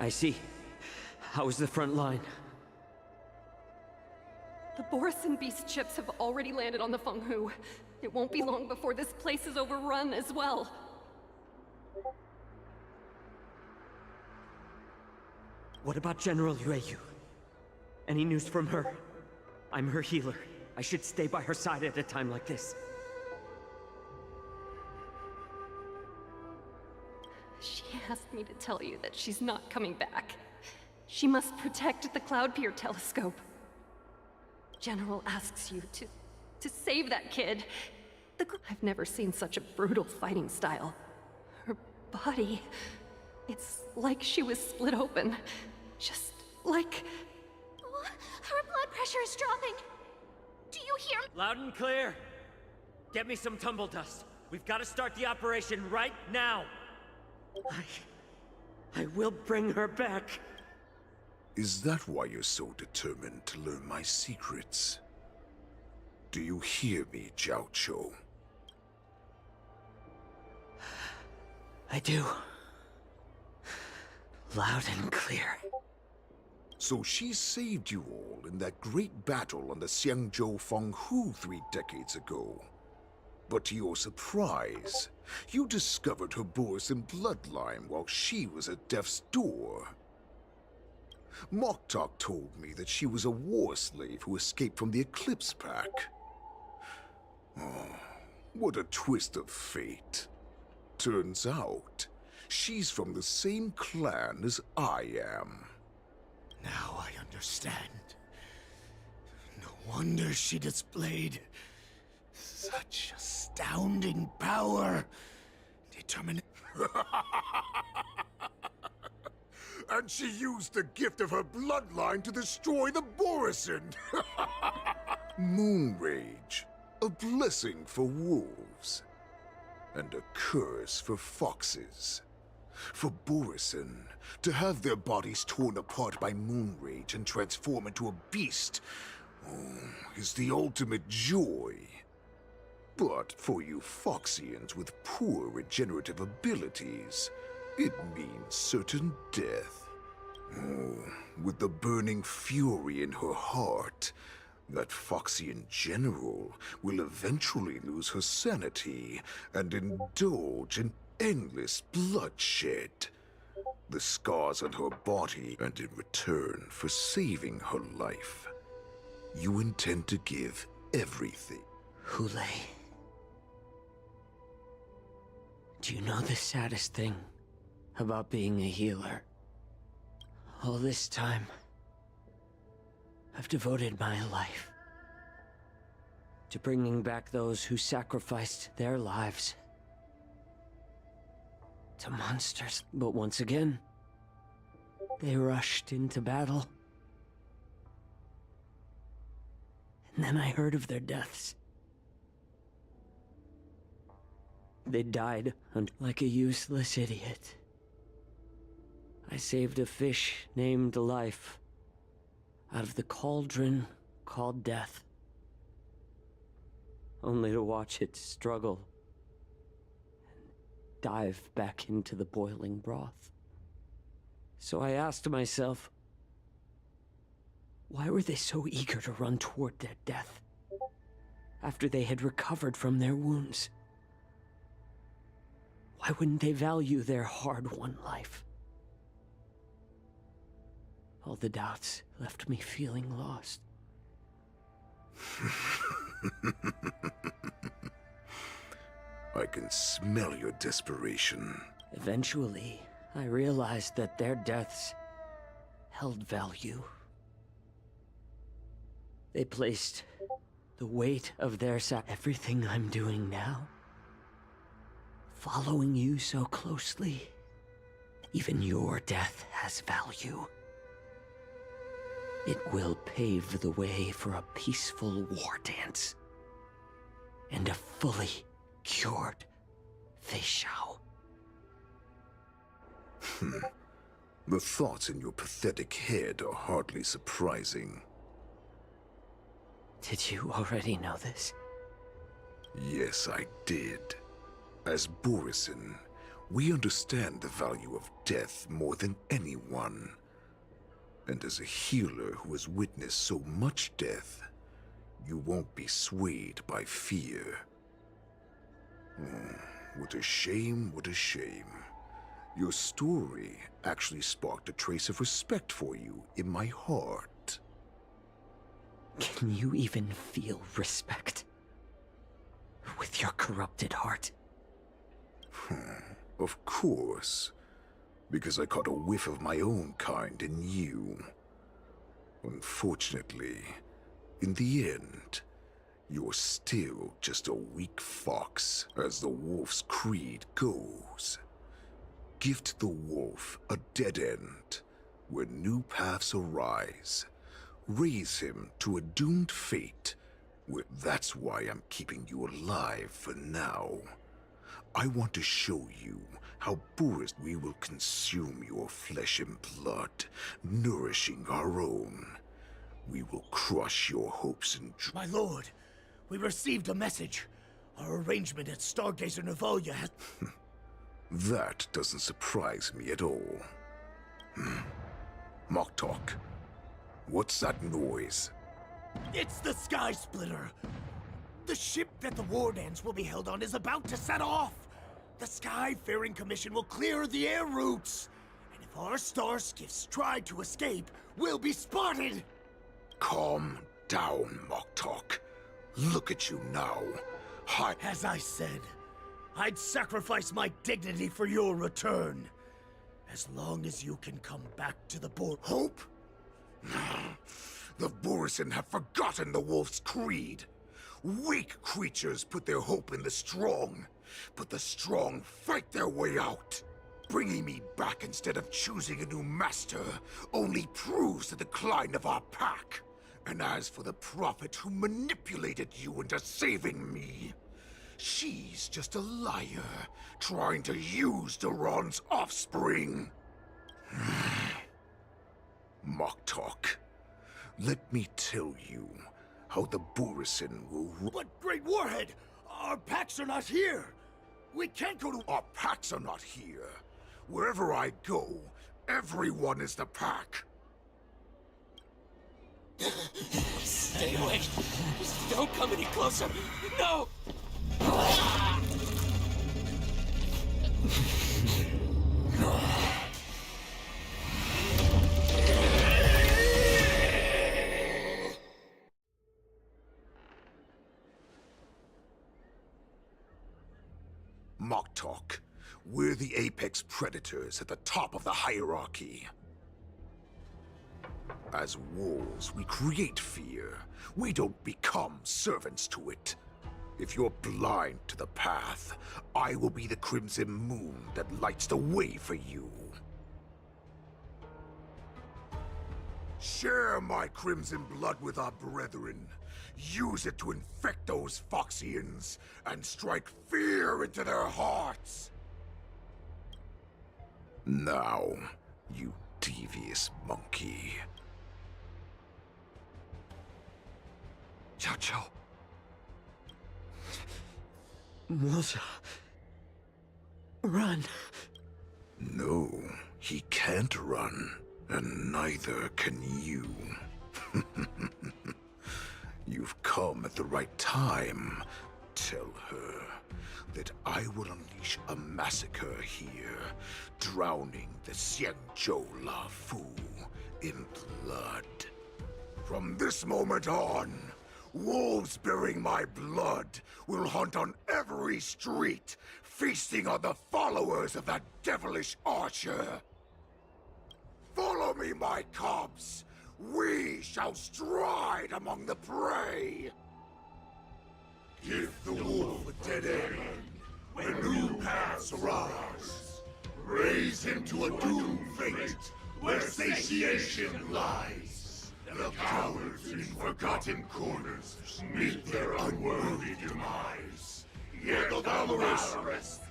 I see. How's the front line? The Borison beast chips have already landed on the Fenghu. It won't be long before this place is overrun as well. What about General Yueyu? Any news from her? I'm her healer. I should stay by her side at a time like this. She asked me to tell you that she's not coming back. She must protect the Cloudpeer telescope. General asks you to save that kid. I've never seen such a brutal fighting style. Her body, it's like she was split open. Just like... Her blood pressure is dropping. Do you hear me? Loud and clear. Get me some tumble dust. We've got to start the operation right now. I will bring her back. Is that why you're so determined to learn my secrets? Do you hear me, Zhao Cho? I do. Loud and clear. So she saved you all in that great battle on the Xiangzhou Fenghu 3 decades ago. But to your surprise, you discovered her Borison bloodline while she was at death's door. Moktok told me that she was a war slave who escaped from the Eclipse Pack. Oh, what a twist of fate. Turns out, she's from the same clan as I am. Now I understand. No wonder she displayed such astounding power. Determination. And she used the gift of her bloodline to destroy the Borison. Moon Rage, a blessing for wolves, and a curse for foxes. For Borison, to have their bodies torn apart by Moon Rage and transform into a beast, is the ultimate joy. But for you Foxians with poor regenerative abilities, it means certain death. Oh, with the burning fury in her heart, that Foxy in general will eventually lose her sanity and indulge in endless bloodshed. The scars on her body, and in return for saving her life, you intend to give everything. Hule. Do you know the saddest thing about being a healer? All this time, I've devoted my life to bringing back those who sacrificed their lives to monsters. But once again, they rushed into battle. And then I heard of their deaths. They died like a useless idiot. I saved a fish named Life out of the cauldron called Death, only to watch it struggle and dive back into the boiling broth. So I asked myself, why were they so eager to run toward their death after they had recovered from their wounds? Why wouldn't they value their hard-won life? All the doubts left me feeling lost. I can smell your desperation. Eventually, I realized that their deaths held value. They placed the weight of their everything I'm doing now. Following you so closely, even your death has value. It will pave the way for a peaceful war dance and a fully cured Feishao. The thoughts in your pathetic head are hardly surprising. Did you already know this? Yes, I did. As Borisin, we understand the value of death more than anyone. And as a healer who has witnessed so much death, you won't be swayed by fear. What a shame, what a shame. Your story actually sparked a trace of respect for you in my heart. Can you even feel respect with your corrupted heart? Of course. Because I caught a whiff of my own kind in you. Unfortunately, in the end, you're still just a weak fox, as the wolf's creed goes. Gift the wolf a dead end, where new paths arise. Raise him to a doomed fate, where that's why I'm keeping you alive for now. I want to show you how we will consume your flesh and blood, nourishing our own. We will crush your hopes and dreams. My lord, we received a message. Our arrangement at Stargazer Navalia has... That doesn't surprise me at all. Moktok, what's that noise? It's the Sky Splitter. The ship that the war dance will be held on is about to set off. The Skyfaring Commission will clear the air routes. And if our star skiffs try to escape, we'll be spotted. Calm down, Moktok. Look at you now. As I said, I'd sacrifice my dignity for your return. As long as you can come back to the board. Hope? The Borisin have forgotten the wolf's creed. Weak creatures put their hope in the strong, but the strong fight their way out. Bringing me back instead of choosing a new master only proves the decline of our pack. And as for the prophet who manipulated you into saving me, she's just a liar, trying to use Duran's offspring. Moktok, let me tell you how the Borisin will... But Great Warhead, our packs are not here. We can't go to... Our packs are not here. Wherever I go, everyone is the pack. Stay away. Don't come any closer. No! Mock talk. We're the apex predators at the top of the hierarchy. As wolves, we create fear. We don't become servants to it. If you're blind to the path, I will be the crimson moon that lights the way for you. Share my crimson blood with our brethren. Use it to infect those Foxians and strike fear into their hearts. Now, you devious monkey. Xiao Qiu. Loucha. Run. No, he can't run, and neither can you. You've come at the right time. Tell her that I will unleash a massacre here, drowning the Xianzhou La Fu in blood. From this moment on, wolves bearing my blood will hunt on every street, feasting on the followers of that devilish archer. Follow me, my cubs. We shall stride among the prey. Give the wolf a dead end when new paths arise. Raise him to a doomed fate where satiation lies. The cowards in forgotten corners meet their unworthy demise. Yet the valorous,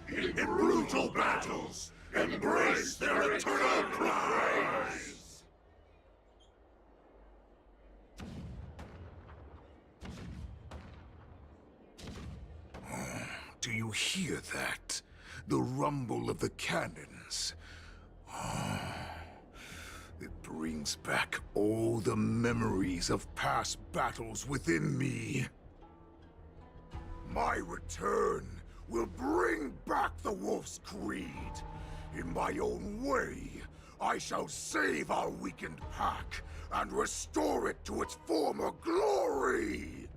in brutal battles, embrace their eternal prize. Do you hear that? The rumble of the cannons. It brings back all the memories of past battles within me. My return will bring back the Wolf's Creed. In my own way, I shall save our weakened pack and restore it to its former glory!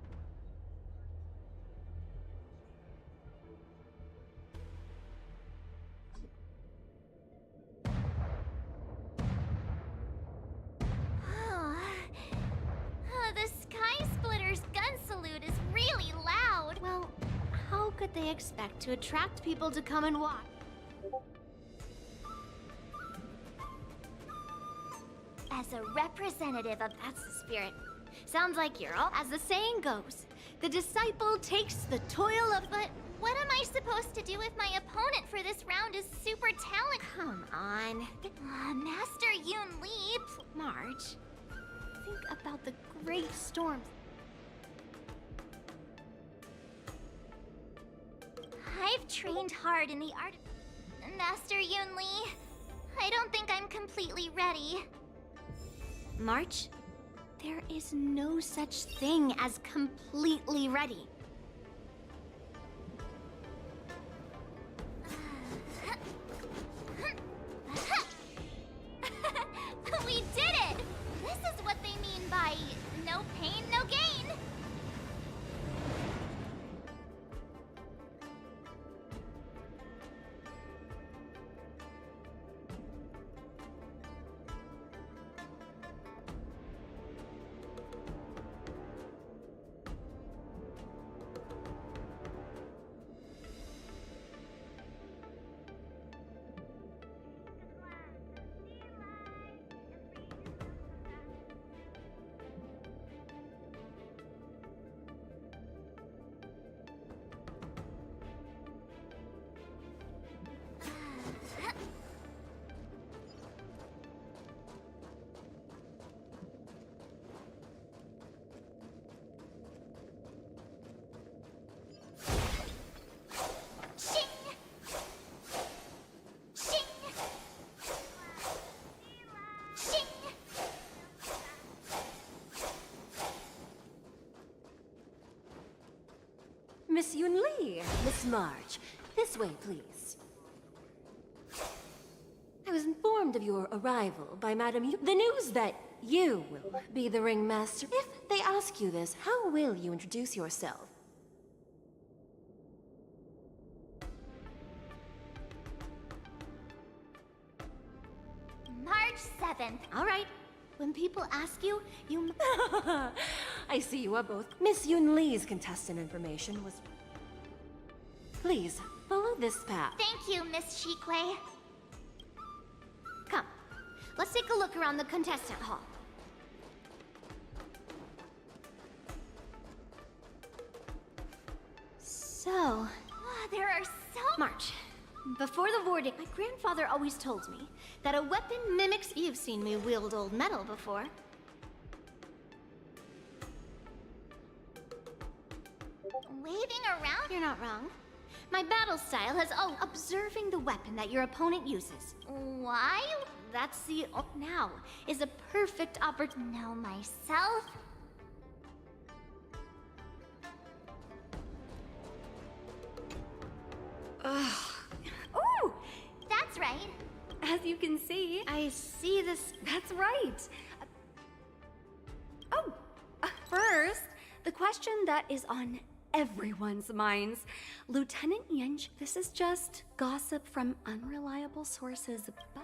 The Sky Splitter's gun salute is really loud. Well, how could they expect to attract people to come and watch? As a representative of that's the spirit. Sounds like you're all, as the saying goes, the disciple takes the toil of. But what am I supposed to do if my opponent for this round is super talented? Come on. Master Yun Li, March. Think about the great storms. I've trained hard in the art. Master Yun Li, I don't think I'm completely ready. March, there is no such thing as completely ready. We did it! This is what they mean by no pain, no gain! Miss Yun Li. Miss March, this way, please. I was informed of your arrival by Madame Yu. The news that you will be the ringmaster. If they ask you this, how will you introduce yourself? March 7th. All right. When people ask you, you... I see you are both. Miss Yun Li's contestant information was... Please, follow this path. Thank you, Miss Shikwe. Come, let's take a look around the contestant hall. So, there are so... March. Before the boarding, my grandfather always told me that a weapon mimics... You've seen me wield old metal before. Waving around? You're not wrong. My battle style has observing the weapon that your opponent uses. Why? That's the... now is a perfect opportunity. Know myself? Ugh. Ooh! That's right. As you can see, I see this... That's right. First, the question that is on everyone's minds. Lieutenant Yinch, this is just gossip from unreliable sources, but...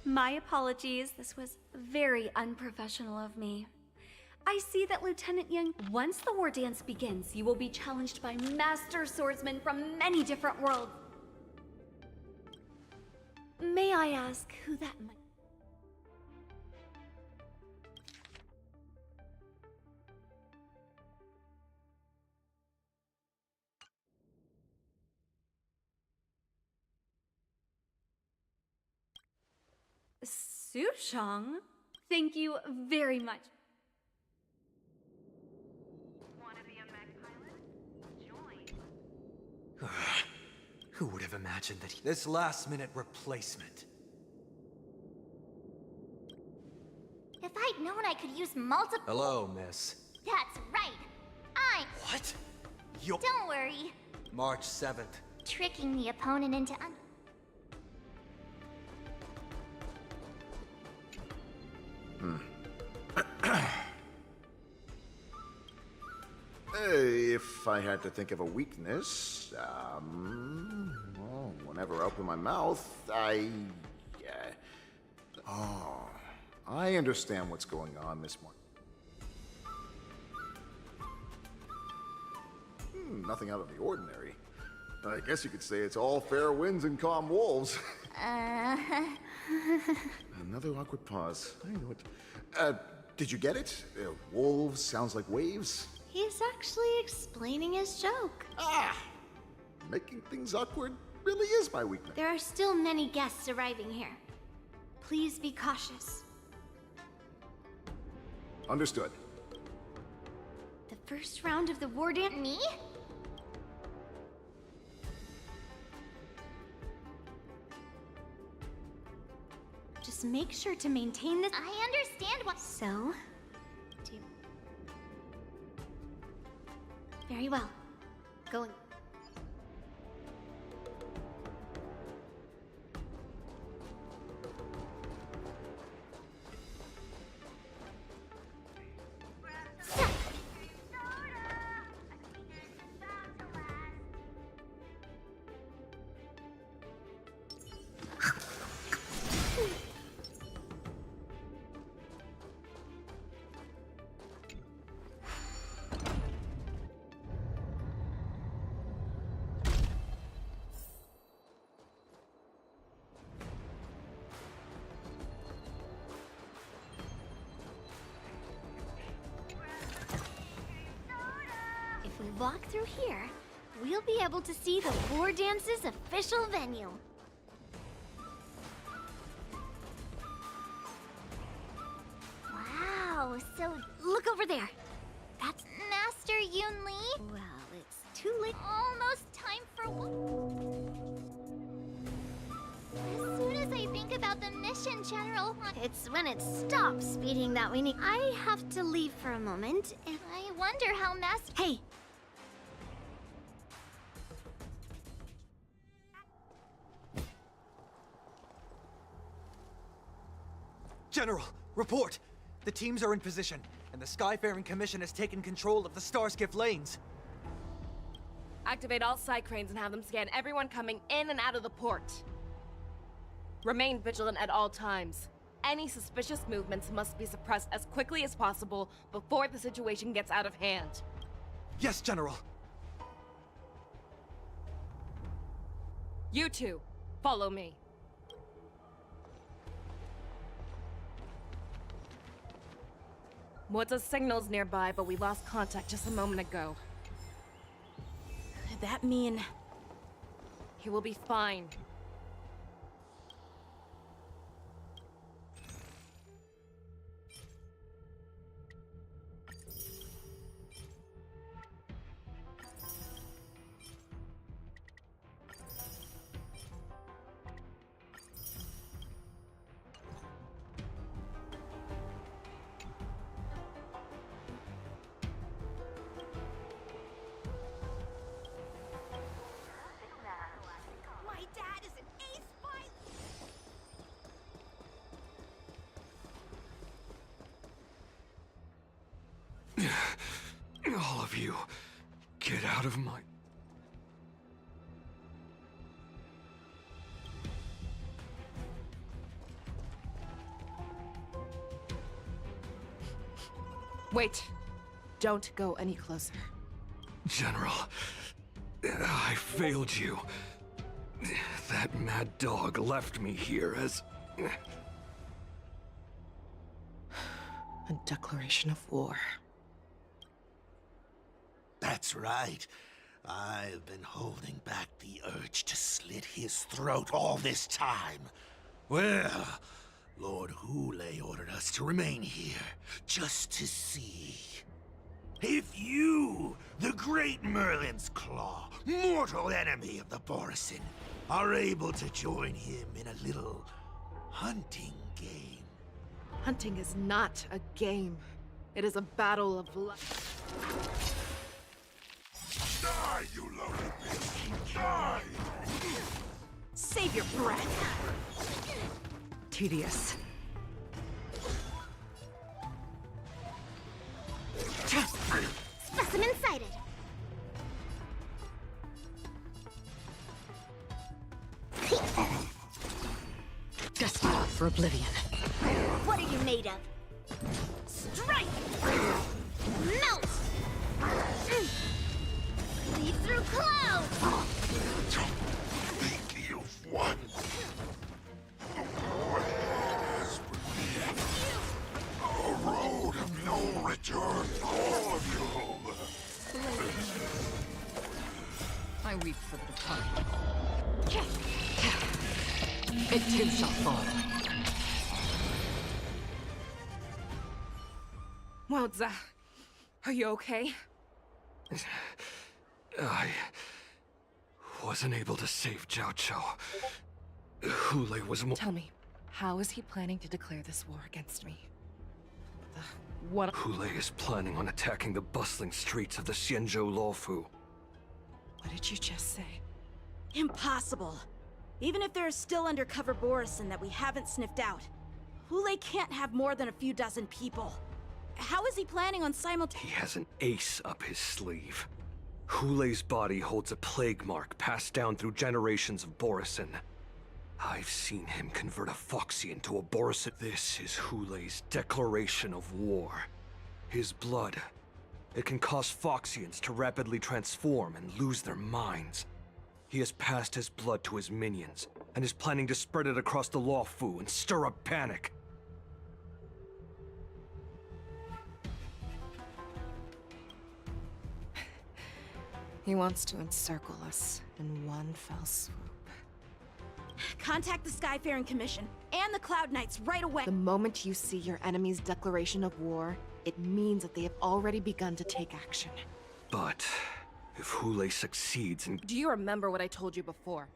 My apologies, this was very unprofessional of me. I see that Lieutenant Young, once the war dance begins, you will be challenged by master swordsmen from many different worlds. May I ask who that might... Sushang? Thank you very much. Who would have imagined that this last-minute replacement? If I'd known I could use multiple... Hello, miss. That's right. What? You're... Don't worry. March 7th. Tricking the opponent into... If I had to think of a weakness, well, whenever I open my mouth, oh, I understand what's going on this morning. Nothing out of the ordinary. I guess you could say it's all fair winds and calm wolves. Another awkward pause. I know it. Did you get it? Wolves sounds like waves. He's actually explaining his joke. Making things awkward really is my weakness. There are still many guests arriving here. Please be cautious. Understood. The first round of the war dance... Me? Just make sure to maintain this... I understand what... So... Very well. Going... If we walk through here, we'll be able to see the war dance's official venue. Wow, so look over there. That's Master Yun Li? Well, it's too late. Almost time for... As soon as I think about about the mission, General. It's when it stops speeding that we need. I have to leave for a moment, and I wonder how Hey! General, report! The teams are in position, and the Skyfaring Commission has taken control of the Starskiff lanes. Activate all side cranes and have them scan everyone coming in and out of the port. Remain vigilant at all times. Any suspicious movements must be suppressed as quickly as possible before the situation gets out of hand. Yes, General. You two, follow me. Moza's signal's nearby, but we lost contact just a moment ago. Could that mean... He will be fine. All of you, get out of my... Wait. Don't go any closer. General, I failed you. That mad dog left me here as... A declaration of war. That's right. I've been holding back the urge to slit his throat all this time. Well, Lord Hule ordered us to remain here, just to see. If you, the great Merlin's Claw, mortal enemy of the Borisin, are able to join him in a little hunting game. Hunting is not a game. It is a battle of life. Die, you load of bitch! Die! Save your breath! Tedious. Specimen sighted. Destined for oblivion. What are you made of? Strike! Melt! Lead through clouds! Think you've won. The war has begun. A road of no return for all of you. I weep for the departed. It too shall fall. Moza, are you okay? I wasn't able to save Jiao Chou. Hule was more... Tell me, how is he planning to declare this war against me? What... Hule is planning on attacking the bustling streets of the Xianzhou Luofu. What did you just say? Impossible. Even if there are still undercover Borisin that we haven't sniffed out, Hule can't have more than a few dozen people. How is he planning on He has an ace up his sleeve. Hule's body holds a plague mark passed down through generations of Borisin. I've seen him convert a Foxy into a Borisin. This is Hule's declaration of war. His blood. It can cause Foxians to rapidly transform and lose their minds. He has passed his blood to his minions, and is planning to spread it across the Luofu and stir up panic. He wants to encircle us in one fell swoop. Contact the Skyfaring Commission and the Cloud Knights right away. The moment you see your enemy's declaration of war, it means that they have already begun to take action. But if Hule succeeds in... Do you remember what I told you before?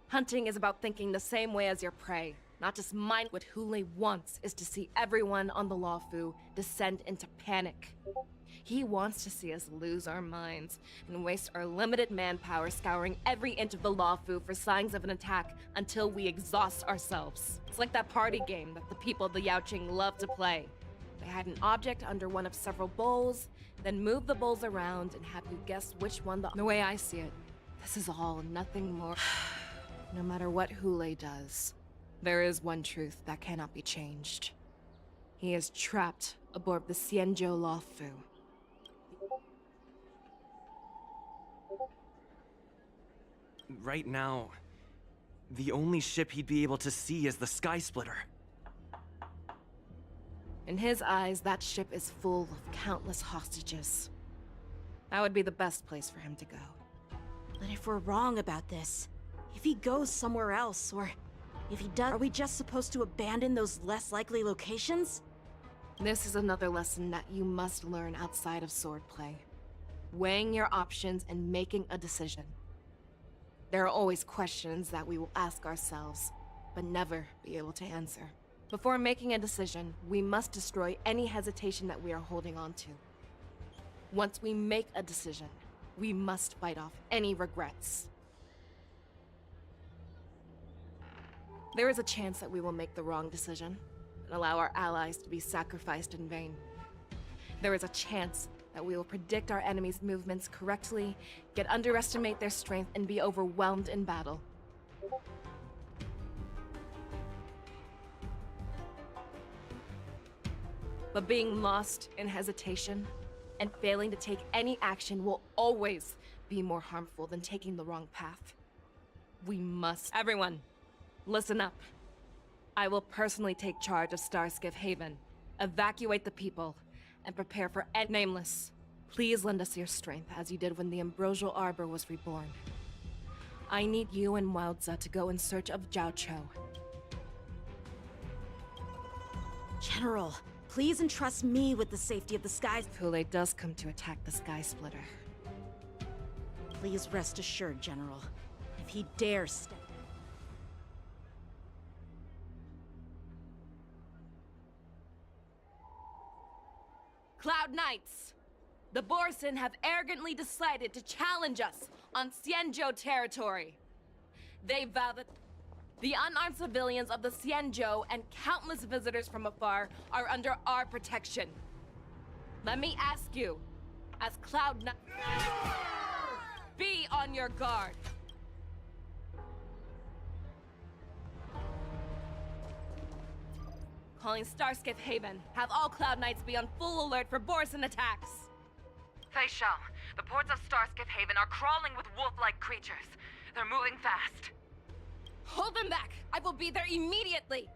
Hunting is about thinking the same way as your prey. Not just mine. What Hule wants is to see everyone on the Lawfu descend into panic. He wants to see us lose our minds and waste our limited manpower scouring every inch of the Lawfu for signs of an attack until we exhaust ourselves. It's like that party game that the people of the Yaoqing love to play. They hide an object under one of several bowls, then move the bowls around and have you guess which one the way I see it, this is all nothing more. No matter what Hule does, there is one truth that cannot be changed. He is trapped aboard the Xianzhou Lawfu. Right now, the only ship he'd be able to see is the Sky Splitter. In his eyes, that ship is full of countless hostages. That would be the best place for him to go. But if we're wrong about this, if he goes somewhere else, or if he does, are we just supposed to abandon those less likely locations? This is another lesson that you must learn outside of swordplay. Weighing your options and making a decision. There are always questions that we will ask ourselves, but never be able to answer. Before making a decision, we must destroy any hesitation that we are holding on to. Once we make a decision, we must fight off any regrets. There is a chance that we will make the wrong decision and allow our allies to be sacrificed in vain. There is a chance that we will predict our enemies' movements correctly, underestimate their strength, and be overwhelmed in battle. But being lost in hesitation and failing to take any action will always be more harmful than taking the wrong path. We must. Everyone, listen up. I will personally take charge of Starskiff Haven, evacuate the people, and prepare for Nameless. Please lend us your strength as you did when the Ambrosial Arbor was reborn. I need you and Wildza to go in search of Zhao Cho. General, please entrust me with the safety of the skies. If Hule does come to attack the Sky Splitter. Please rest assured, General. If he dares step... Cloud Knights! The Borson have arrogantly decided to challenge us on Xianzhou territory. They vow that the unarmed civilians of the Xianzhou and countless visitors from afar are under our protection. Let me ask you, as Cloud Knights, be on your guard. Calling Starskiff Haven. Have all Cloud Knights be on full alert for Borson attacks. Fei Shao, the ports of Starskiff Haven are crawling with wolf-like creatures. They're moving fast. Hold them back! I will be there immediately!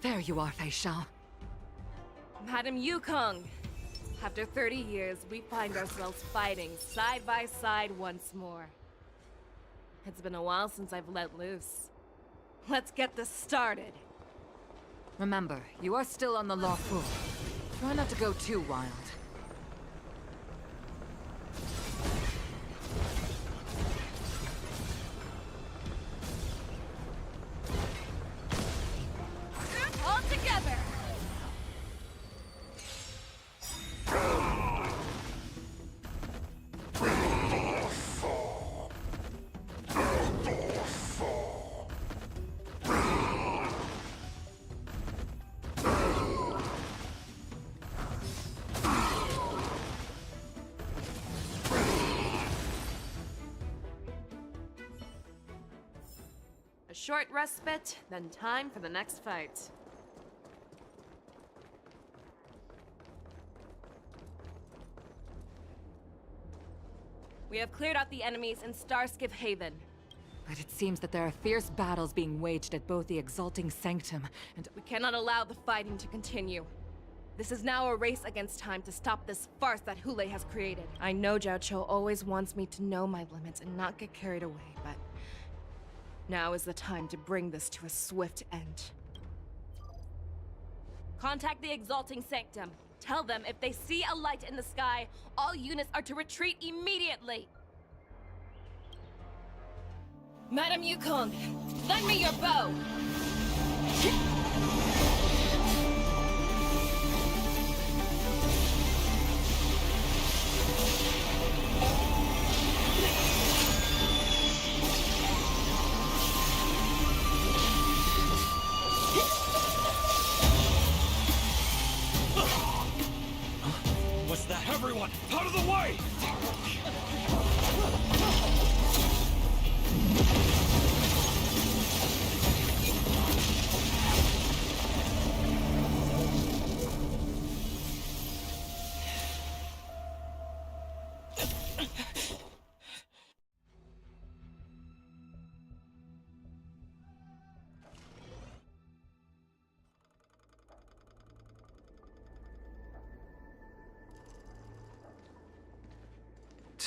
There you are, Fei Shao. Madam Yukong, after 30 years, we find ourselves fighting side by side once more. It's been a while since I've let loose. Let's get this started. Remember, you are still on the Lawfu. Try not to go too wild. All together! A short respite, then time for the next fight. We have cleared out the enemies in Starskiff Haven. But it seems that there are fierce battles being waged at both the Exalting Sanctum and... We cannot allow the fighting to continue. This is now a race against time to stop this farce that Hule has created. I know Zhao Cho always wants me to know my limits and not get carried away, but... now is the time to bring this to a swift end. Contact the Exalting Sanctum. Tell them if they see a light in the sky, all units are to retreat immediately. Madam Yukong, lend me your bow! What's that? Everyone, out of the way!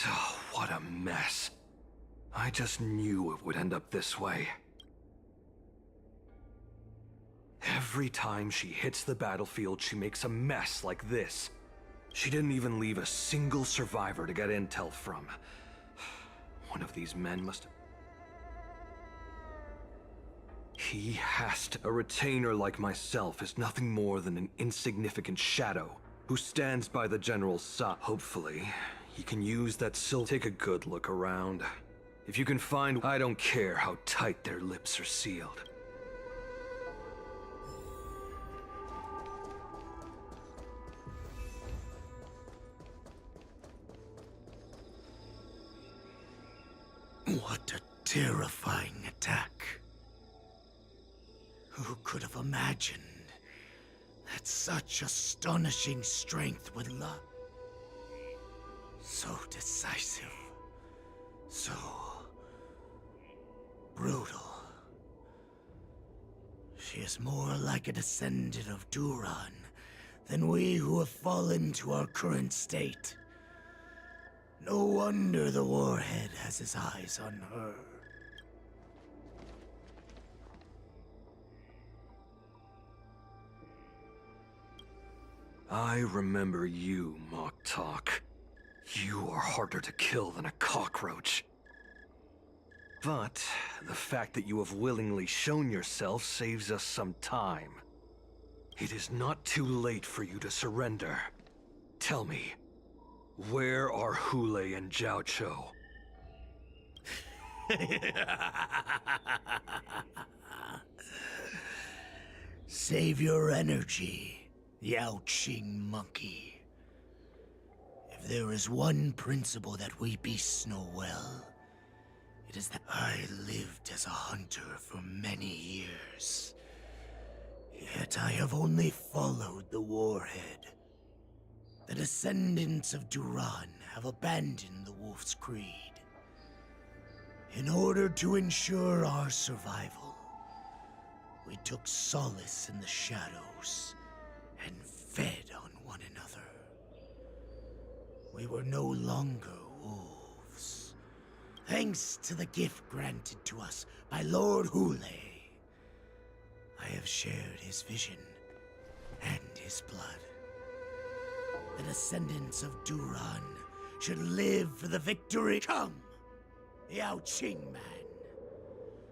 Oh, what a mess. I just knew it would end up this way. Every time she hits the battlefield, she makes a mess like this. She didn't even leave a single survivor to get intel from. One of these men must have... He has to... A retainer like myself is nothing more than an insignificant shadow who stands by the general's side. Hopefully, he can use that Take a good look around. If you can find... I don't care how tight their lips are sealed. What a terrifying attack. Who could have imagined that such astonishing strength would lie? So decisive. So brutal. She is more like a descendant of Duran than we who have fallen to our current state. No wonder the Warhead has his eyes on her. I remember you, Mock Talk. You are harder to kill than a cockroach. But the fact that you have willingly shown yourself saves us some time. It is not too late for you to surrender. Tell me, where are Hule and Zhao Cho? Save your energy, Yao Qing monkey. If there is one principle that we beasts know well, it is that I lived as a hunter for many years. Yet I have only followed the Warhead. The descendants of Duran have abandoned the Wolf's Creed. In order to ensure our survival, we took solace in the shadows and fed on one another. We were no longer wolves, thanks to the gift granted to us by Lord Hule. I have shared his vision and his blood. The descendants of Duran should live for the victory. Come, Yao Qing man.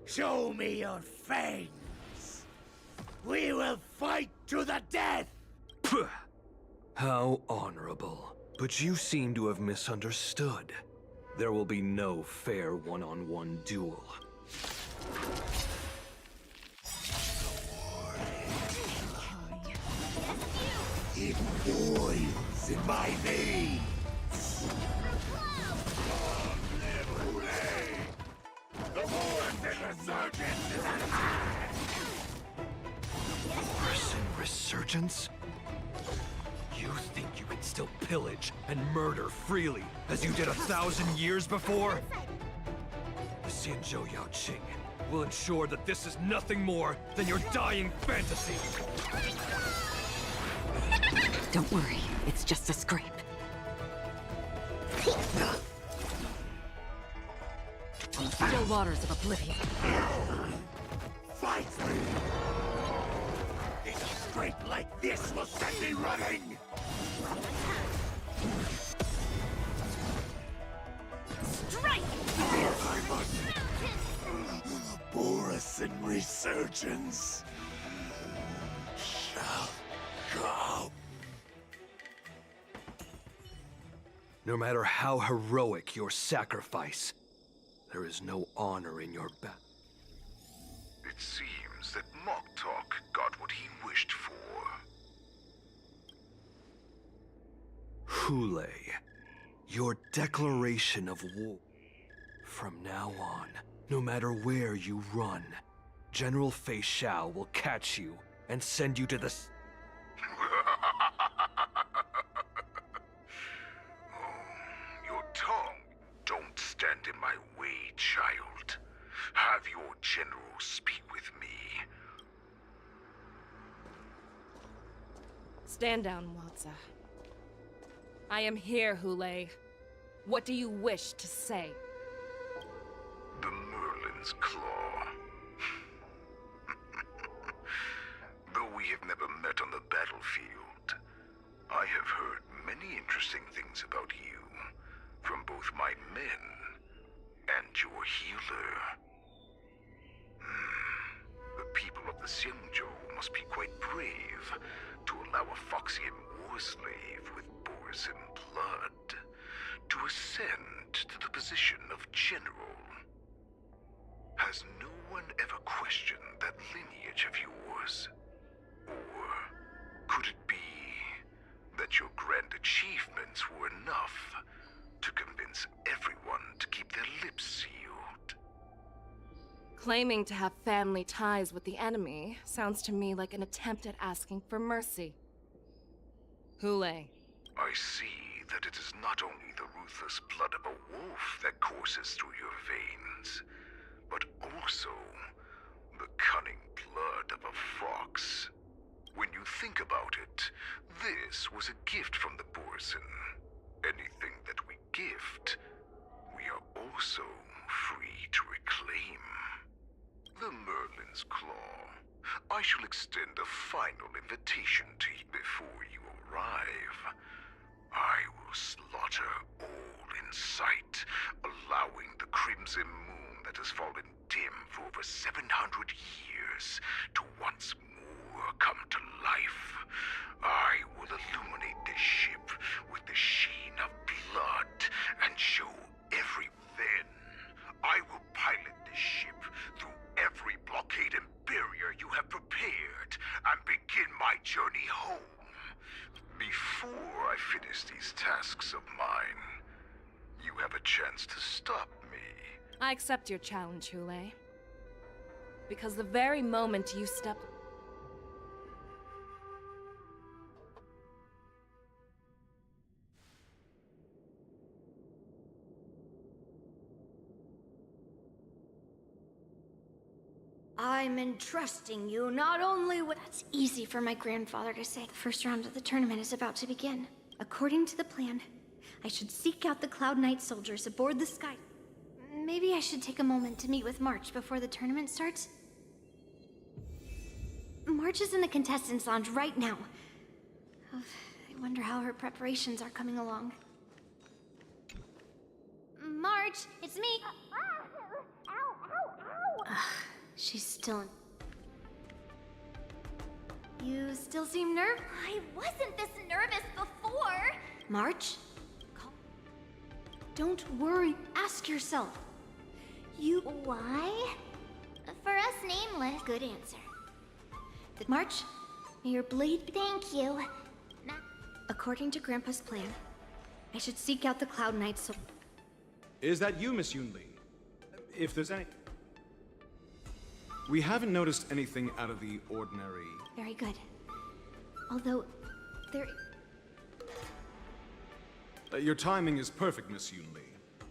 Show me your fangs. We will fight to the death! Puh. How honorable. But you seem to have misunderstood. There will be no fair one-on-one duel. It boils in my veins. The Morrison Resurgence is at hand! Morrison Resurgence? You think you can still pillage and murder freely, as you did 1,000 years before? The Cassian Zhou Yaoqing will ensure that this is nothing more than your dying fantasy. Don't worry, it's just a scrape. On the still waters of oblivion. Fight me! A scrape like this will set me running! Strike! I must... Borussen resurgence shall come. No matter how heroic your sacrifice, there is no honor in your back. It seems that Moktok got what he wished for. Hule, your declaration of war. From now on, no matter where you run, General Fei Xiao will catch you and send you to the... Your tongue. Don't stand in my way, child. Have your general speak with me. Stand down, Watsa. I am here, Hule. What do you wish to say? The Merlin's Claw. Though we have never met on the battlefield, I have heard many interesting things about you from both my men and your healer. The people of the Xianzhou must be quite brave to allow a Foxian war slave with Borussen blood to ascend to the position of general. Has no one ever questioned that lineage of yours? Or could it be that your grand achievements were enough to convince everyone to keep their lips sealed? Claiming to have family ties with the enemy sounds to me like an attempt at asking for mercy. Hule. I see that it is not only the ruthless blood of a wolf that courses through your veins, but also the cunning blood of a fox. When you think about it, this was a gift from the Borussen. Anything that we gift, we are also free to reclaim. The Merlin's Claw. I shall extend a final invitation to you before you arrive. I will slaughter all in sight, allowing the crimson moon that has fallen dim for over 700 years to once more come to life. I will illuminate this ship with the sheen of blood and show every... Then I will pilot this ship through every blockade and barrier you have prepared and begin my journey home. Before I finish these tasks of mine, you have a chance to stop me. I accept your challenge, Hule. Because the very moment you step... I'm entrusting you not only with... That's easy for my grandfather to say. The first round of the tournament is about to begin. According to the plan, I should seek out the Cloud Knight soldiers aboard the Sky. Maybe I should take a moment to meet with March before the tournament starts? March is in the contestants' lounge right now. Oh, I wonder how her preparations are coming along. March, it's me! She's still in... You still seem nervous? I wasn't this nervous before! March? Don't worry. Ask yourself. Why? For us nameless. Good answer. March, may your blade... Thank you. According to Grandpa's plan, I should seek out the Cloud Knights. Is that you, Miss Yunli? If there's any... We haven't noticed anything out of the ordinary. Very good. Although, there... Your timing is perfect, Miss Yunli.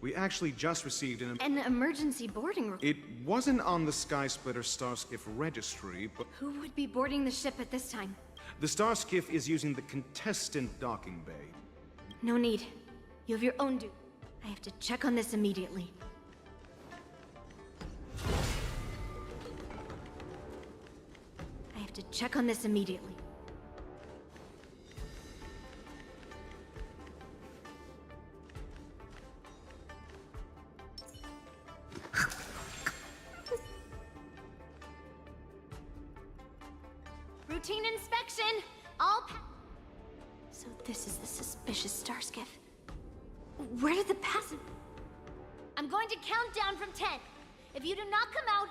We actually just received An emergency boarding report. It wasn't on the Skysplitter Starskiff registry, but Who would be boarding the ship at this time? the Starskiff is using the contestant docking bay. No need. You have your own duty. I have to check on this immediately. I have to check on this immediately. Routine inspection! All So this is the suspicious Starskiff. Where did the passengers... I'm going to count down from 10. If you do not come out,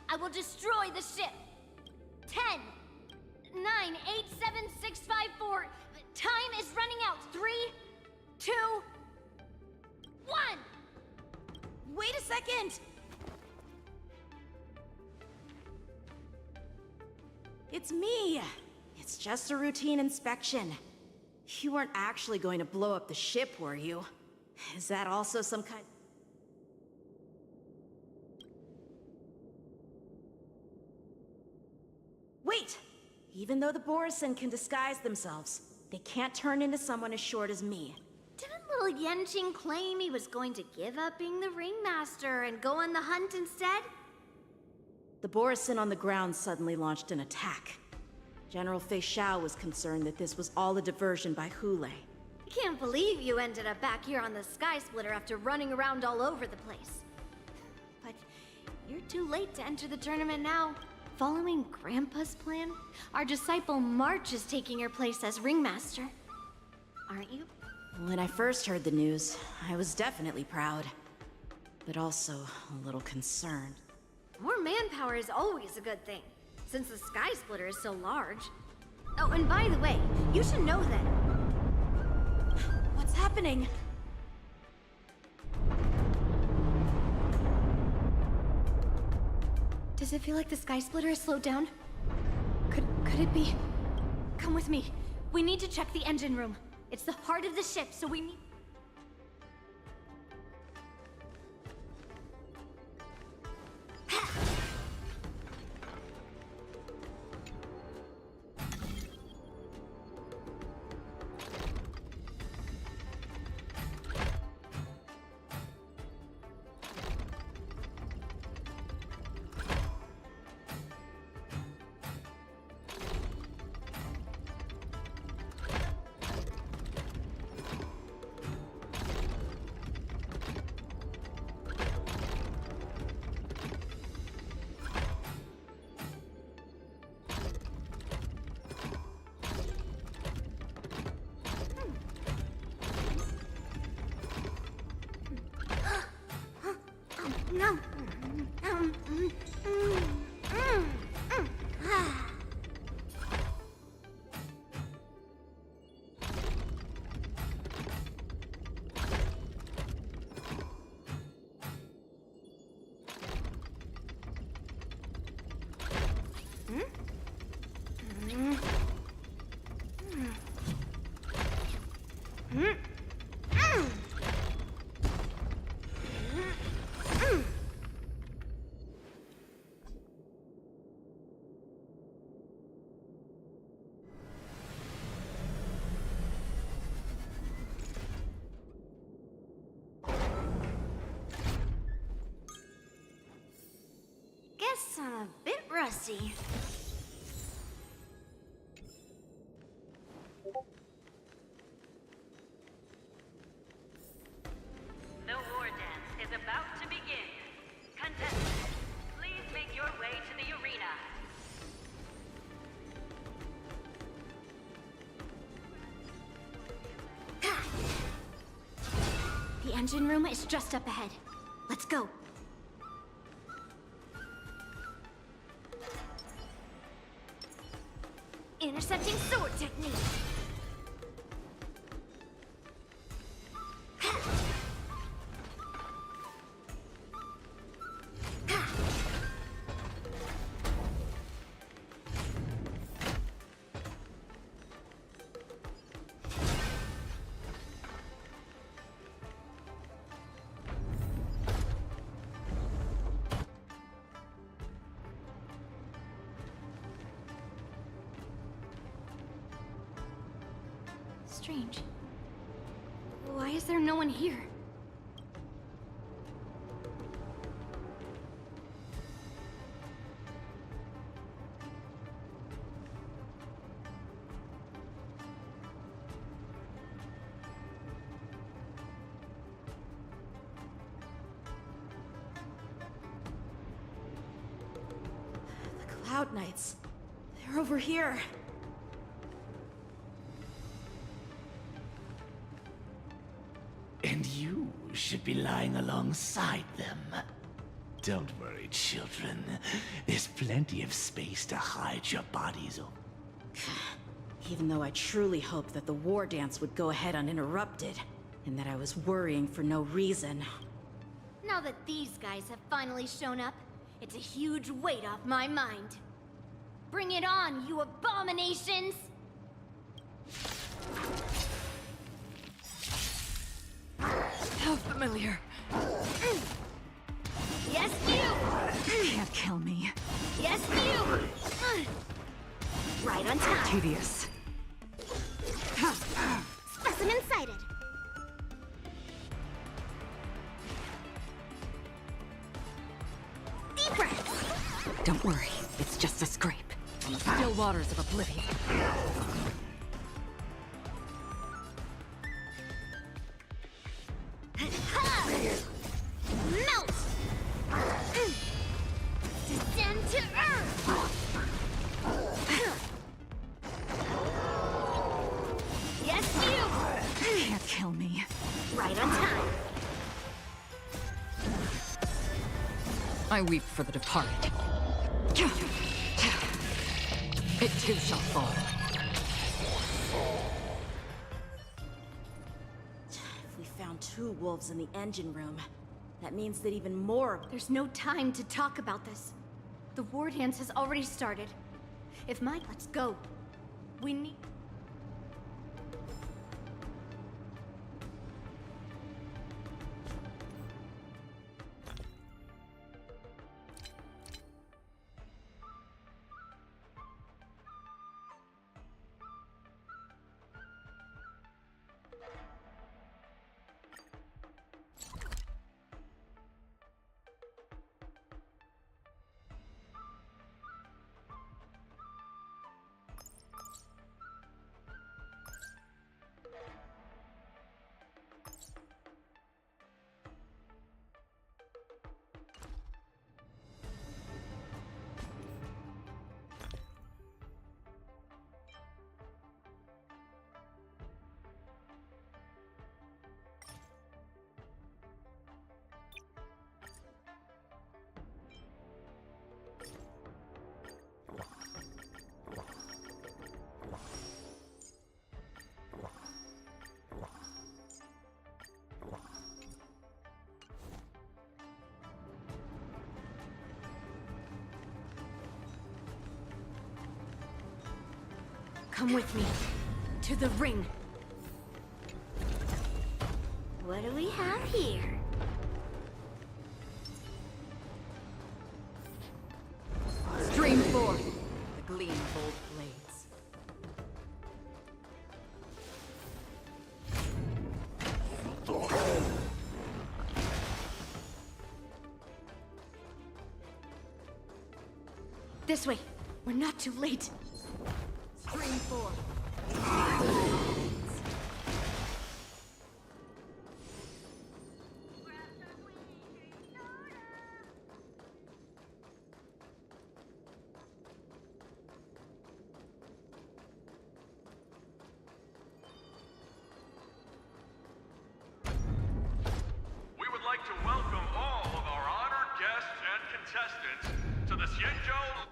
I will destroy the ship. 10, 9, 8, 7, 6, 5, 4. Time is running out. 3, 2, 1. Wait a second! It's me! It's just a routine inspection. You weren't actually going to blow up the ship, were you? Is that also some kind... Wait! Even though the Borison can disguise themselves, they can't turn into someone as short as me. Didn't little Yenching claim he was going to give up being the ringmaster and go on the hunt instead? The Borison on the ground suddenly launched an attack. General Fei Xiao was concerned that this was all a diversion by Hule. I can't believe you ended up back here on the Skysplitter after running around all over the place. But you're too late to enter the tournament now. Following Grandpa's plan, our disciple March is taking your place as ringmaster. Aren't you? When I first heard the news, I was definitely proud. But also a little concerned. More manpower is always a good thing, since the Skysplitter is so large. Oh, and by the way, you should know that... What's happening? Does it feel like the Skysplitter has slowed down? Could it be? Come with me. We need to check the engine room. It's the heart of the ship, so we need... No. Guess I'm a bit rusty. The war dance is about to begin. Contestants, please make your way to the arena. The engine room is just up ahead. Let's go. Intercepting sword technique. strange. Why is there no one here? Cloud Knights. They're over here. And you should be lying alongside them. Don't worry, children. There's plenty of space to hide your bodies. Even though I truly hoped that the war dance would go ahead uninterrupted, and that I was worrying for no reason. Now that these guys have finally shown up, it's a huge weight off my mind. Bring it on, you abominations! How familiar. Yes, you! Can't kill me. Yes, you! Right on time. Tedious. Specimen sighted. Deep breath. Don't worry, it's just a scrape on the still waters of oblivion. Melt! Descend to earth! Yes, you! Can't kill me. Right on time. I weep for the departed. It too shall fall. If we found 2 wolves in the engine room, that means that even more... There's no time to talk about this. The war dance has already started. If Mike lets go, we need... Come with me. To the ring. What do we have here? Stream forth the gleam of old blades. This way. We're not too late. Stream forth. We would like to welcome all of our honored guests and contestants to the Xianzhou.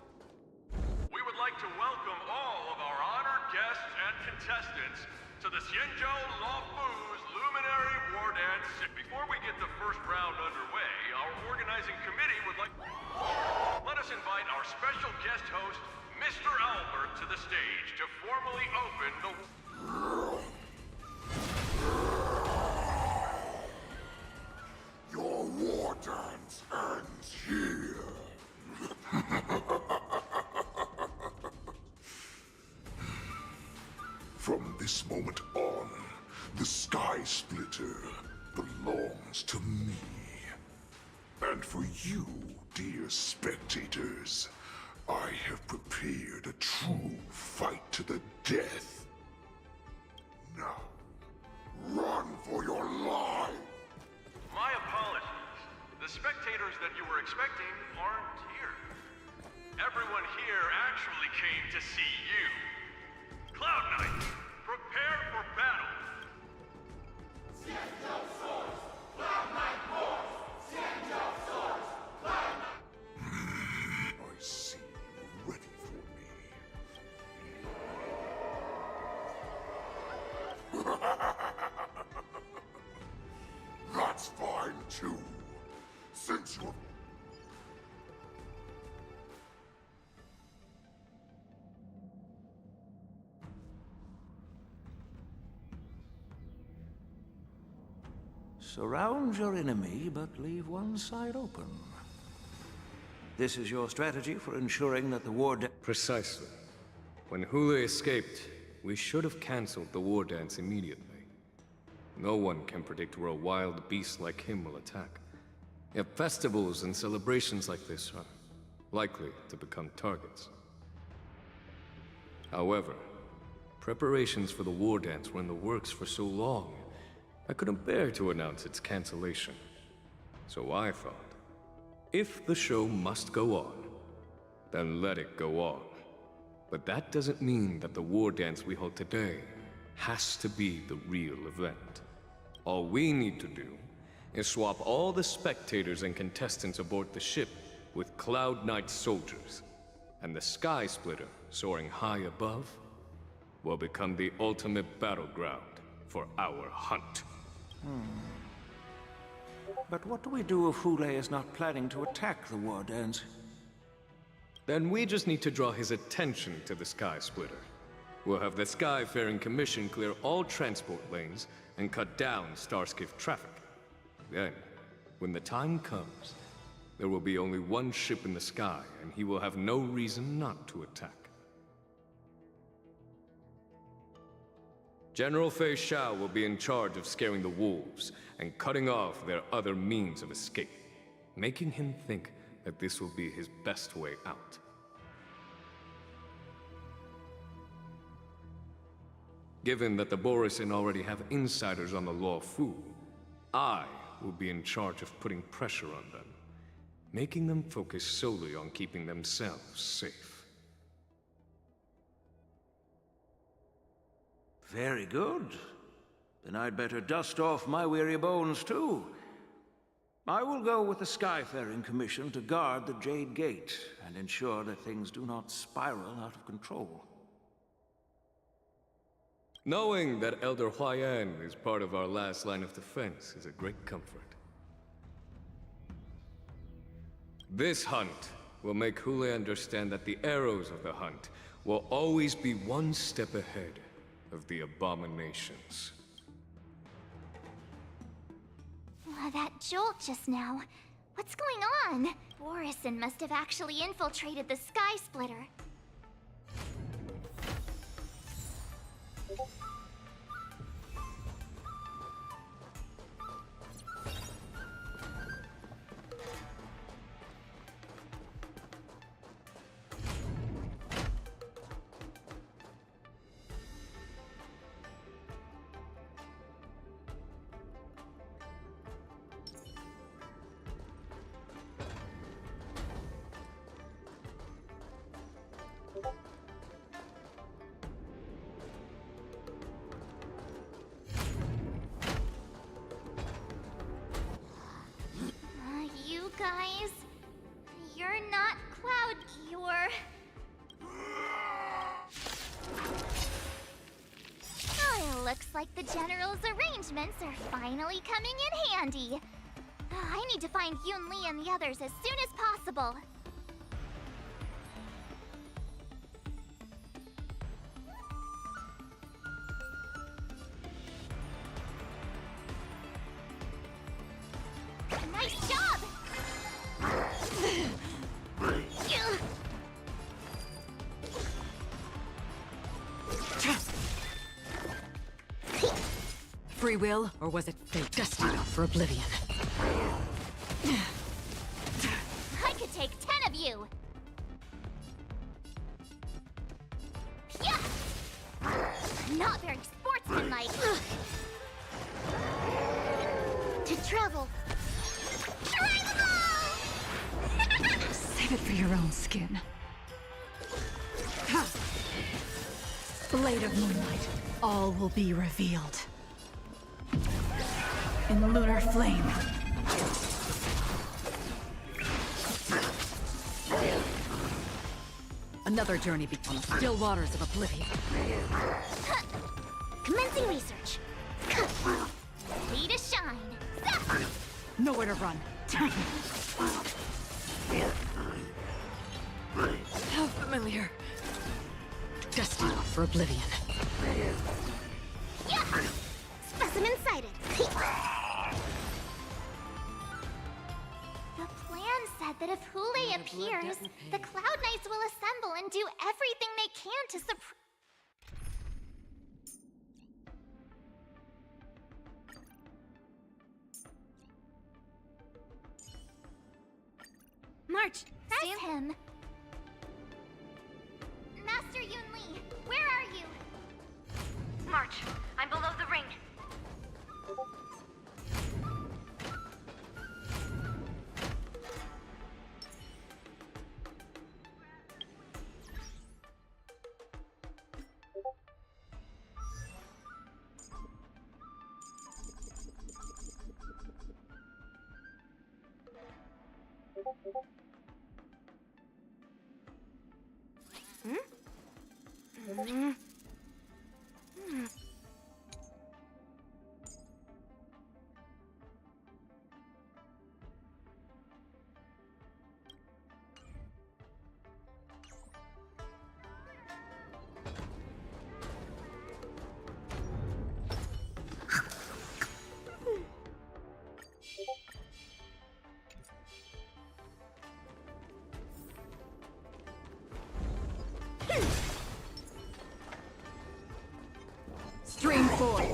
We would like to welcome all of our honored guests and contestants to the Xianzhou Luofu's Luminary War Dance. Before we get the first round underway, our organizing committee would like... Let us invite our special guest host, Mr. Albert, to the stage to formally open the... Your war dance ends here. From this moment on, The Sky Splitter belongs to me. And for you, dear spectators, I have prepared a true fight to the death. Now, run for your life! My apologies. The spectators that you were expecting aren't here. Everyone here actually came to see you. Cloud Knight, prepare for battle! Stand up, swords! Cloud Knight wars! Stand up, swords! Cloud Knight! I see you ready for me. That's fine too. Since you're... Surround your enemy, but leave one side open. This is your strategy for ensuring that the war... Precisely. When Hule escaped, we should have cancelled the war dance immediately. No one can predict where a wild beast like him will attack. Yet festivals and celebrations like this are likely to become targets. However, preparations for the war dance were in the works for so long, I couldn't bear to announce its cancellation. So I thought, if the show must go on, then let it go on. But that doesn't mean that the war dance we hold today has to be the real event. All we need to do is swap all the spectators and contestants aboard the ship with Cloud Knight soldiers, and the Sky Splitter, soaring high above, will become the ultimate battleground for our hunt. But what do we do if Hule is not planning to attack the war dance? Then we just need to draw his attention to the Sky Splitter. We'll have the Skyfaring Commission clear all transport lanes and cut down Starskiff traffic. Then, when the time comes, there will be only one ship in the sky, and he will have no reason not to attack. General Fei Shao will be in charge of scaring the wolves and cutting off their other means of escape, making him think that this will be his best way out. Given that the Borisin already have insiders on the Law Fu, I will be in charge of putting pressure on them, making them focus solely on keeping themselves safe. Very good. Then I'd better dust off my weary bones too. I will go with the Skyfaring Commission to guard the Jade Gate and ensure that things do not spiral out of control. Knowing that Elder Huayan is part of our last line of defense is a great comfort. This hunt will make Hule understand that the arrows of the hunt will always be one step ahead of the abominations. That jolt just now. What's going on? Borisin must have actually infiltrated the Sky Splitter. You guys, you're not Cloud, you're... Oh, it looks like the General's arrangements are finally coming in handy. I need to find Yun Li and the others as soon as possible. Nice job! free will, or was it fate destined for oblivion? I could take 10 of you! Yeah! Not very sportsmanlike. To travel. Try them all! Save it for your own skin. Ha! Blade of Moonlight, all will be revealed. In the lunar flame. Another journey beyond the still waters of oblivion. Commencing research. Ready to shine. Nowhere to run. How familiar. Destined for oblivion. Yeah! Specimen sighted. The plan said that if Hule appears, the Cloud Knights will assemble and do everything they can to March, that's him. Master Yunli, where are you? March, I'm below the ring. Stream forth.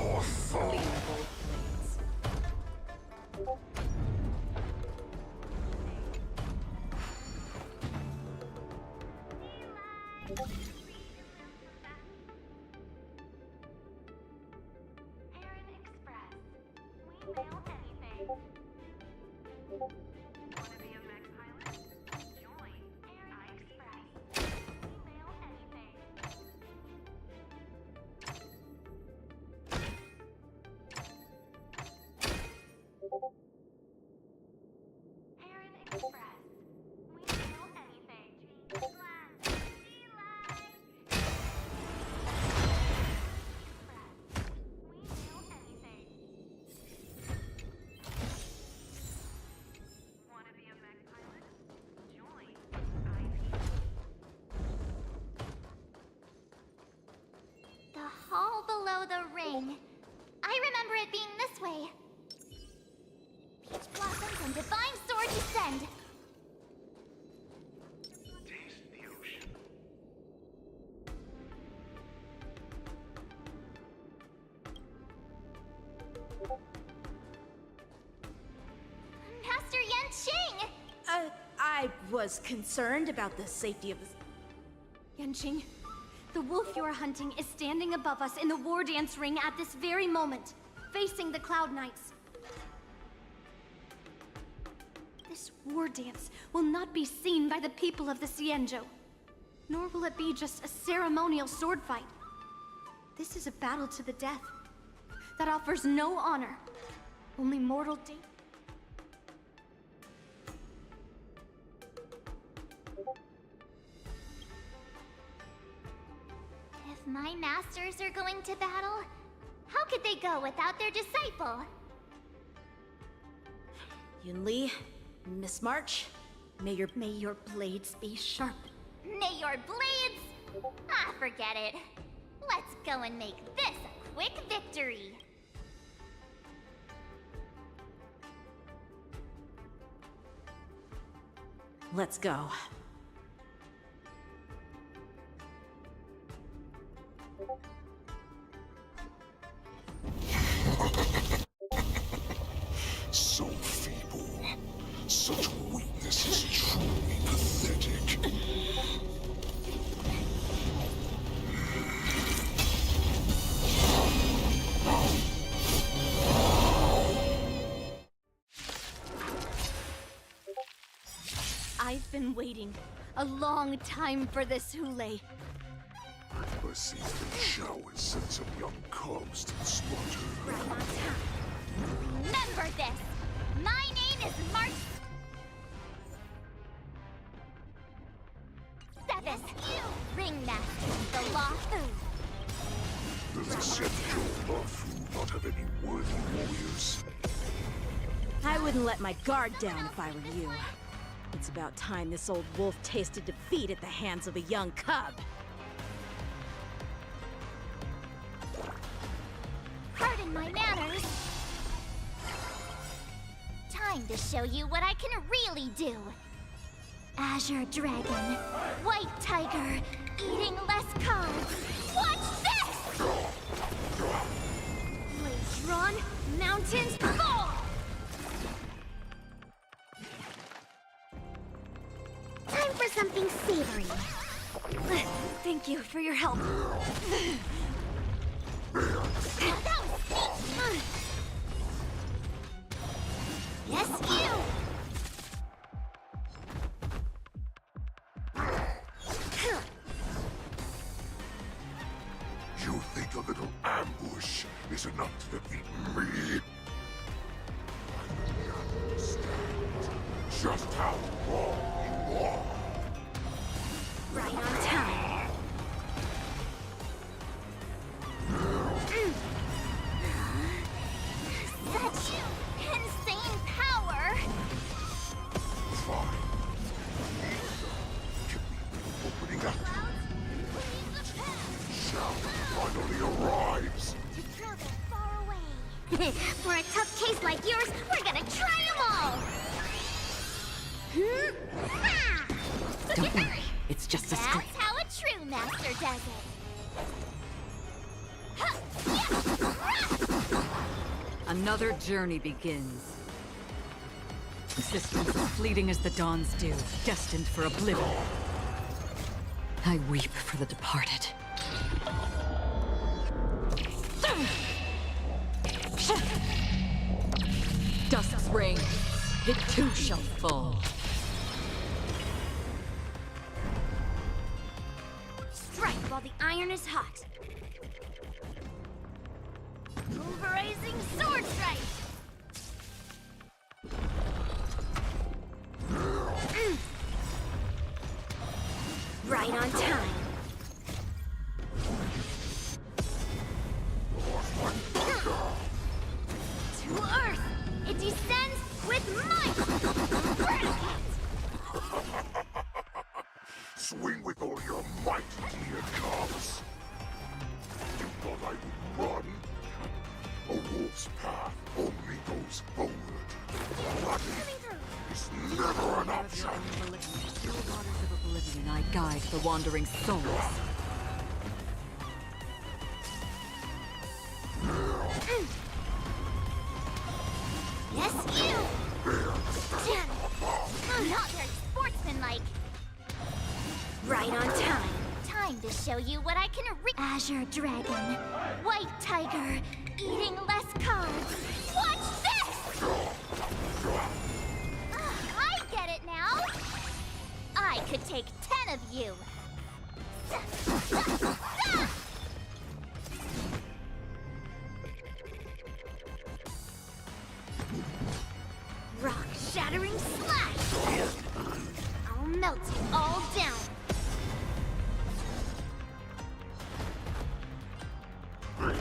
The hall below the ring. I remember it being this way. Peach blossoms and divine sword descend. Taste the ocean. Master Yanqing! I was concerned about the safety of the... Yanqing, the wolf you are hunting is standing above us in the war dance ring at this very moment, facing the Cloud Knights. This war dance will not be seen by the people of the Xianzhou, nor will it be just a ceremonial sword fight. This is a battle to the death that offers no honor, only mortal danger. If my masters are going to battle, how could they go without their disciple? Yunli, Miss March, may your blades be sharp. May your blades... Ah, forget it. Let's go and make this a quick victory. Let's go. waiting a long time for this, Hule. I see the showers sent some young cubs to the slaughter. Right on time. Remember this! My name is Mark... Seven, Ringmaster of the Law Food. Does the Central Law not have any worthy warriors? I wouldn't let my guard down if I were you. It's about time this old wolf tasted defeat at the hands of a young cub. Pardon my manners. Time to show you what I can really do. Azure Dragon, White Tiger, eating less carbs. Watch this! Blades drawn, mountains fall! Time for something savory. Thank you for your help. That was sneaky. Yes, you! You think a little ambush is enough to defeat me? I really understand just how wrong you are. Right on time. Such insane power! Fine. Opening up. Shout finally arrives. Together, far away. For a tough case like yours, we're gonna try them all! Don't worry, it's just a scrape. That's how a true master does it. Another journey begins. Existence as fleeting as the dawn's dew, destined for oblivion. I weep for the departed. Dusk's reign, it too shall fall. Strike while the iron is hot. Pulverizing sword strike! Right on time. To Earth! It descends with might! Swing with all your might, dear cubs. You thought I would run? A wolf's path only goes forward. Running is never an option. Still waters of oblivion, I guide the wandering souls. Yes, you! Damn it! Not very sportsmanlike. Right on time. Time to show you what I can Azure Dragon, White Tiger, eating less carbs. Watch this! I get it now. I could take 10 of you. Rock shattering slash! I'll melt it all down. Through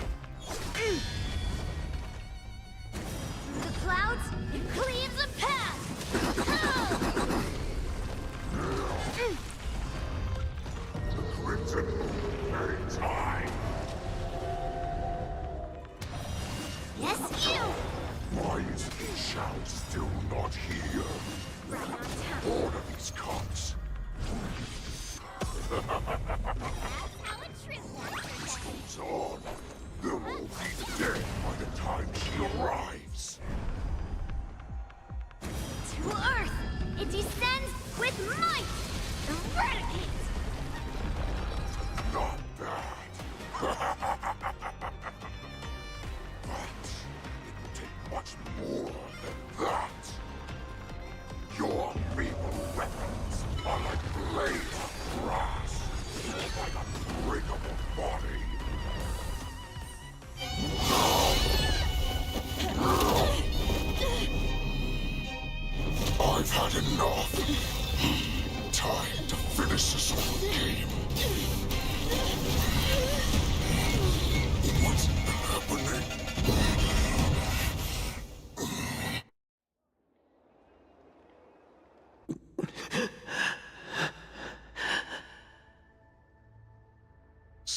the clouds, it cleaves a path! The Crimson Moon hangs high. Yes, you! Why is Loucha still not here? Right on time. Order these cops. That's how a true This goes on. They'll all be dead by the time she arrives. To Earth! It descends with might! Eradicate! Not bad. But it will take much more than that. Your feeble weapons are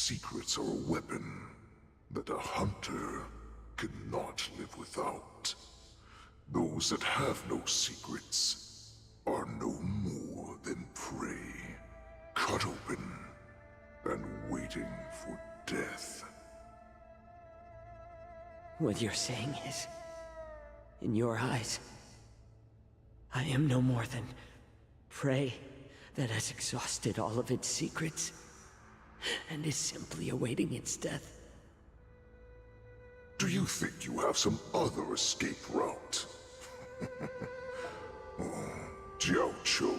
Secrets are a weapon that a hunter cannot live without. Those that have no secrets are no more than prey, cut open and waiting for death. What you're saying is, in your eyes, I am no more than prey that has exhausted all of its secrets and is simply awaiting its death. Do you think you have some other escape route? Oh, Jiao Cho,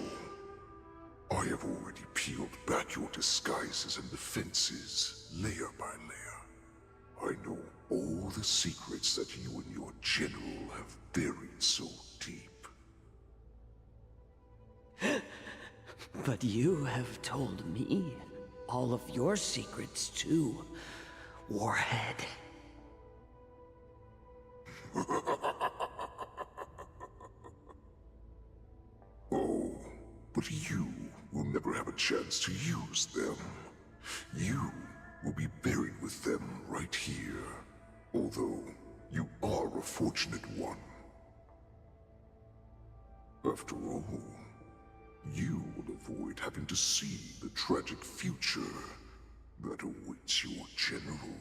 I have already peeled back your disguises and defenses, layer by layer. I know all the secrets that you and your general have buried so deep. But you have told me all of your secrets too, Warhead. Oh, but you will never have a chance to use them. You will be buried with them right here. Although, you are a fortunate one. After all, you will avoid having to see the tragic future that awaits your general.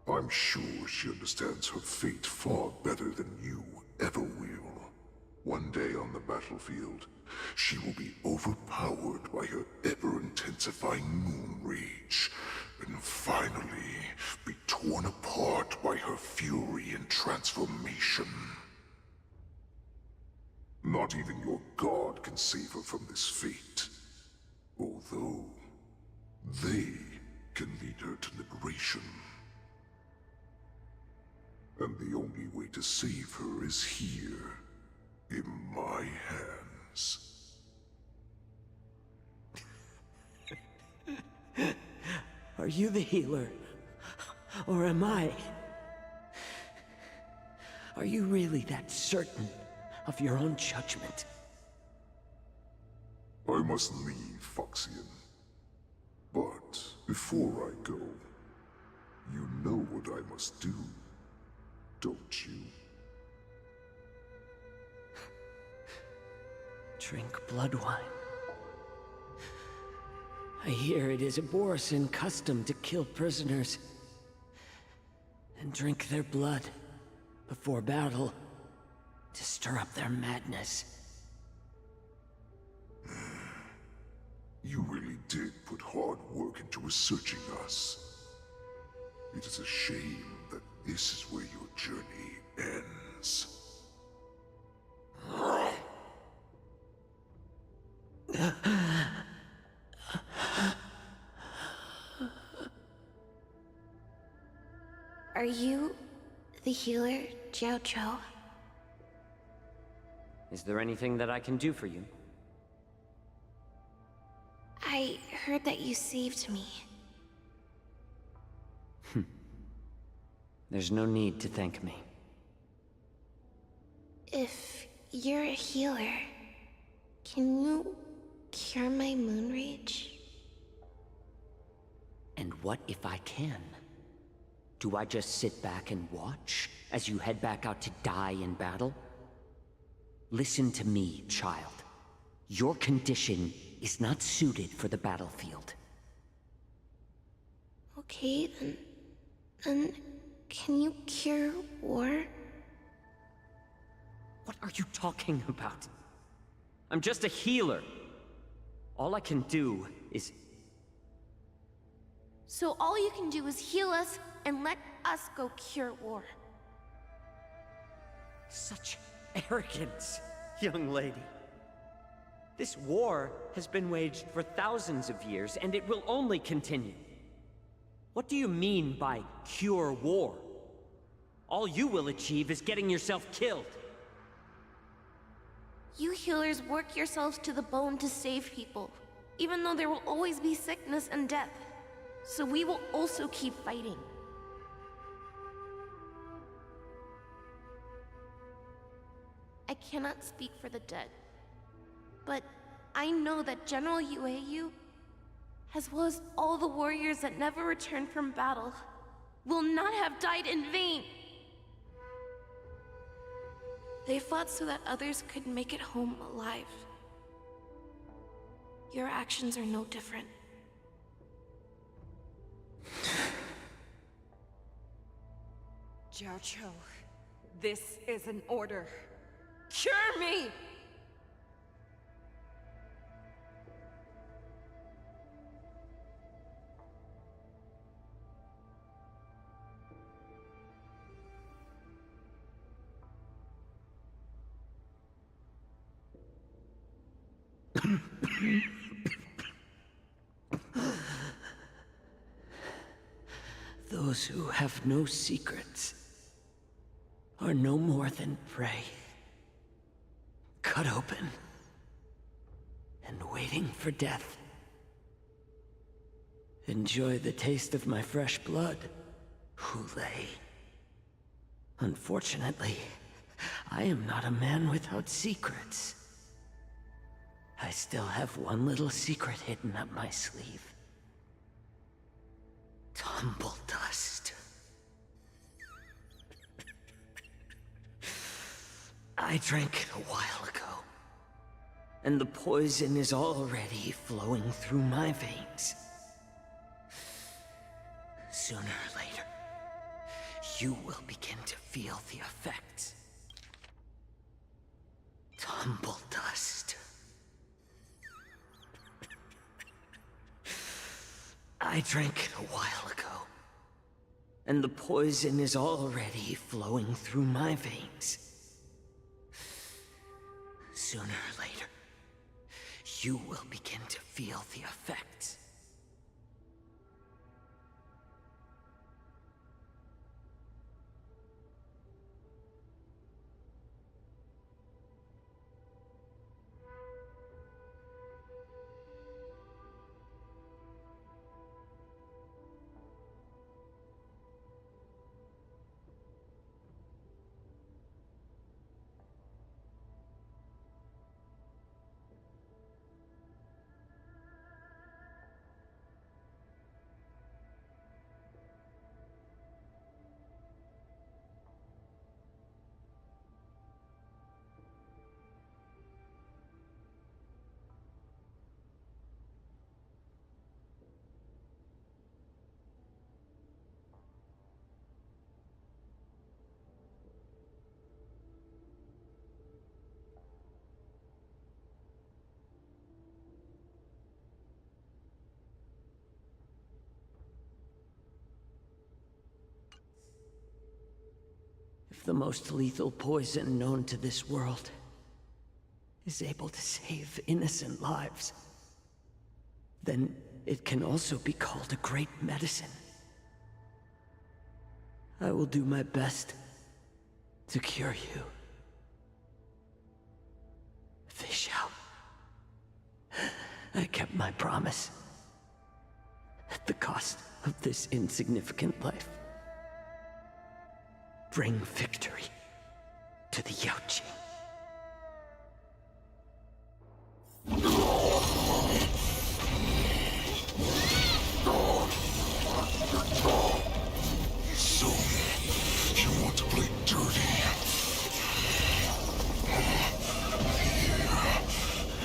I'm sure she understands her fate far better than you ever will. One day on the battlefield, she will be overpowered by her ever-intensifying moon rage, and finally be torn apart by her fury and transformation. Not even your god can save her from this fate, although they can lead her to liberation. And the only way to save her is here, in my hands. Are you the healer? Or am I? Are you really that certain of your own judgment? I must leave, Foxian. But before I go, you know what I must do, don't you? Drink blood wine. I hear it is a Borisin custom to kill prisoners and drink their blood before battle to stir up their madness. You really did put hard work into researching us. It is a shame that this is where your journey ends. Are you the healer, Jiao Cho? Is there anything that I can do for you? I heard that you saved me. There's no need to thank me. If you're a healer, can you cure my moon rage? And what if I can? Do I just sit back and watch as you head back out to die in battle? Listen to me, child. Your condition is not suited for the battlefield. Okay, then can you cure war? What are you talking about? I'm just a healer. All I can do is... So all you can do is heal us and let us go cure war. Such arrogance, young lady. This war has been waged for thousands of years, and it will only continue. What do you mean by cure war? All you will achieve is getting yourself killed. You healers work yourselves to the bone to save people, even though there will always be sickness and death. So we will also keep fighting. I cannot speak for the dead, but I know that General Yueyu as well as all the warriors that never returned from battle, will not have died in vain. They fought so that others could make it home alive. Your actions are no different. Jiao Cho, this is an order. Cure me! Those who have no secrets are no more than prey. Cut open and waiting for death. Enjoy the taste of my fresh blood, Hulei. Unfortunately, I am not a man without secrets. I still have one little secret hidden up my sleeve. Tumble dust. I drank it a while ago, and the poison is already flowing through my veins. Sooner or later, you will begin to feel the effects. Tumble dust. I drank it a while ago, and the poison is already flowing through my veins. Sooner or later, you will begin to feel the effects. If the most lethal poison known to this world is able to save innocent lives, then it can also be called a great medicine. I will do my best to cure you. Fish out. I kept my promise. At the cost of this insignificant life. Bring victory to the Loucha. So, you want to play dirty?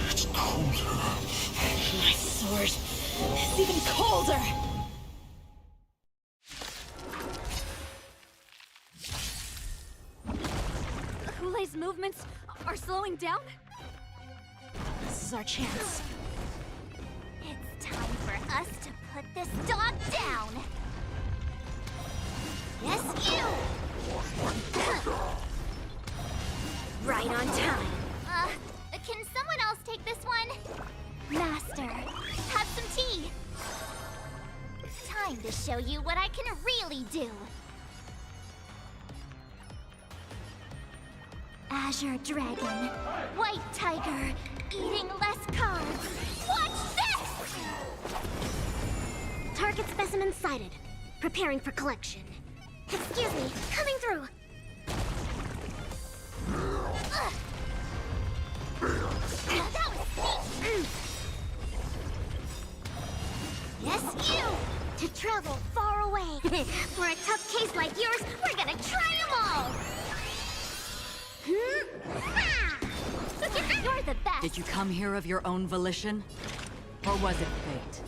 It's colder. My sword is even colder! Hulei's movements are slowing down? This is our chance. It's time for us to put this dog down! Yes, you! Right on time. Can someone else take this one? Master, have some tea! Time to show you what I can really do! Azure Dragon, White Tiger, eating less carbs. Watch this! Target specimen sighted. Preparing for collection. Excuse me, coming through. That was sneaky. To travel far away. For a tough case like yours, we're gonna try them all! You're the best! Did you come here of your own volition? Or was it fate?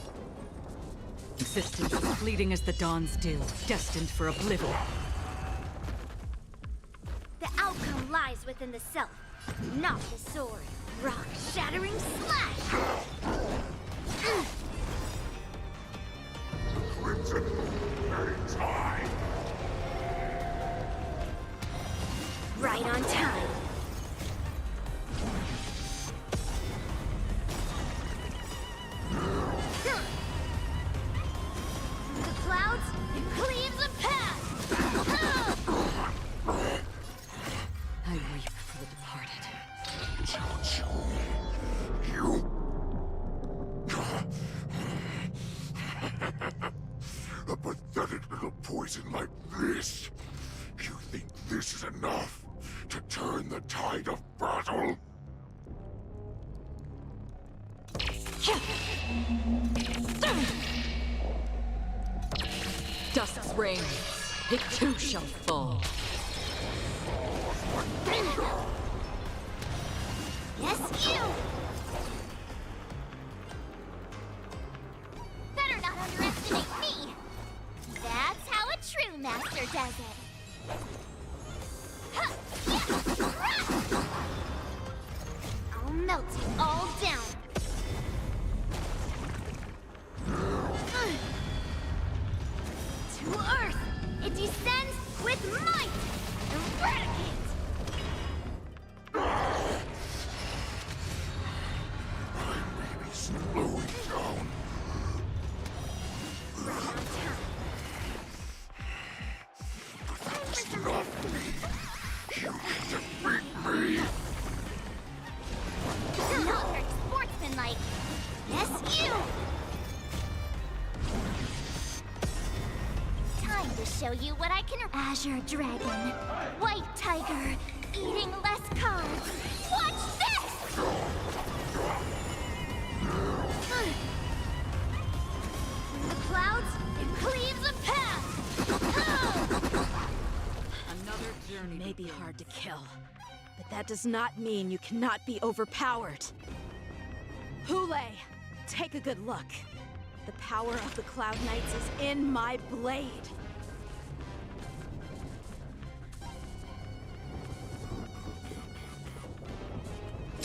Existence as fleeting as the dawn's dew, destined for oblivion. The outcome lies within the self, not the sword. Rock-shattering slash! Crimson hangs high. Right on time. The clouds, it cleaves a path! I weep for the departed. A pathetic little poison like this. You think this is enough to turn the tide of battle? Dusk's reign, it too shall fall. Yes, you! Better not underestimate me! That's how a true master does it! I'll melt it all down! To Earth! It descends with might! Eradicate! Slowing down. It's not me. You defeat me. Not very sportsmanlike. Yes, you! Time to show you what I can. Azure Dragon. White Tiger. Eating less cards. Watch this! The clouds, it cleaves a path! Another journey may be hard to kill, but that does not mean you cannot be overpowered. Hule, take a good look. The power of the Cloud Knights is in my blade.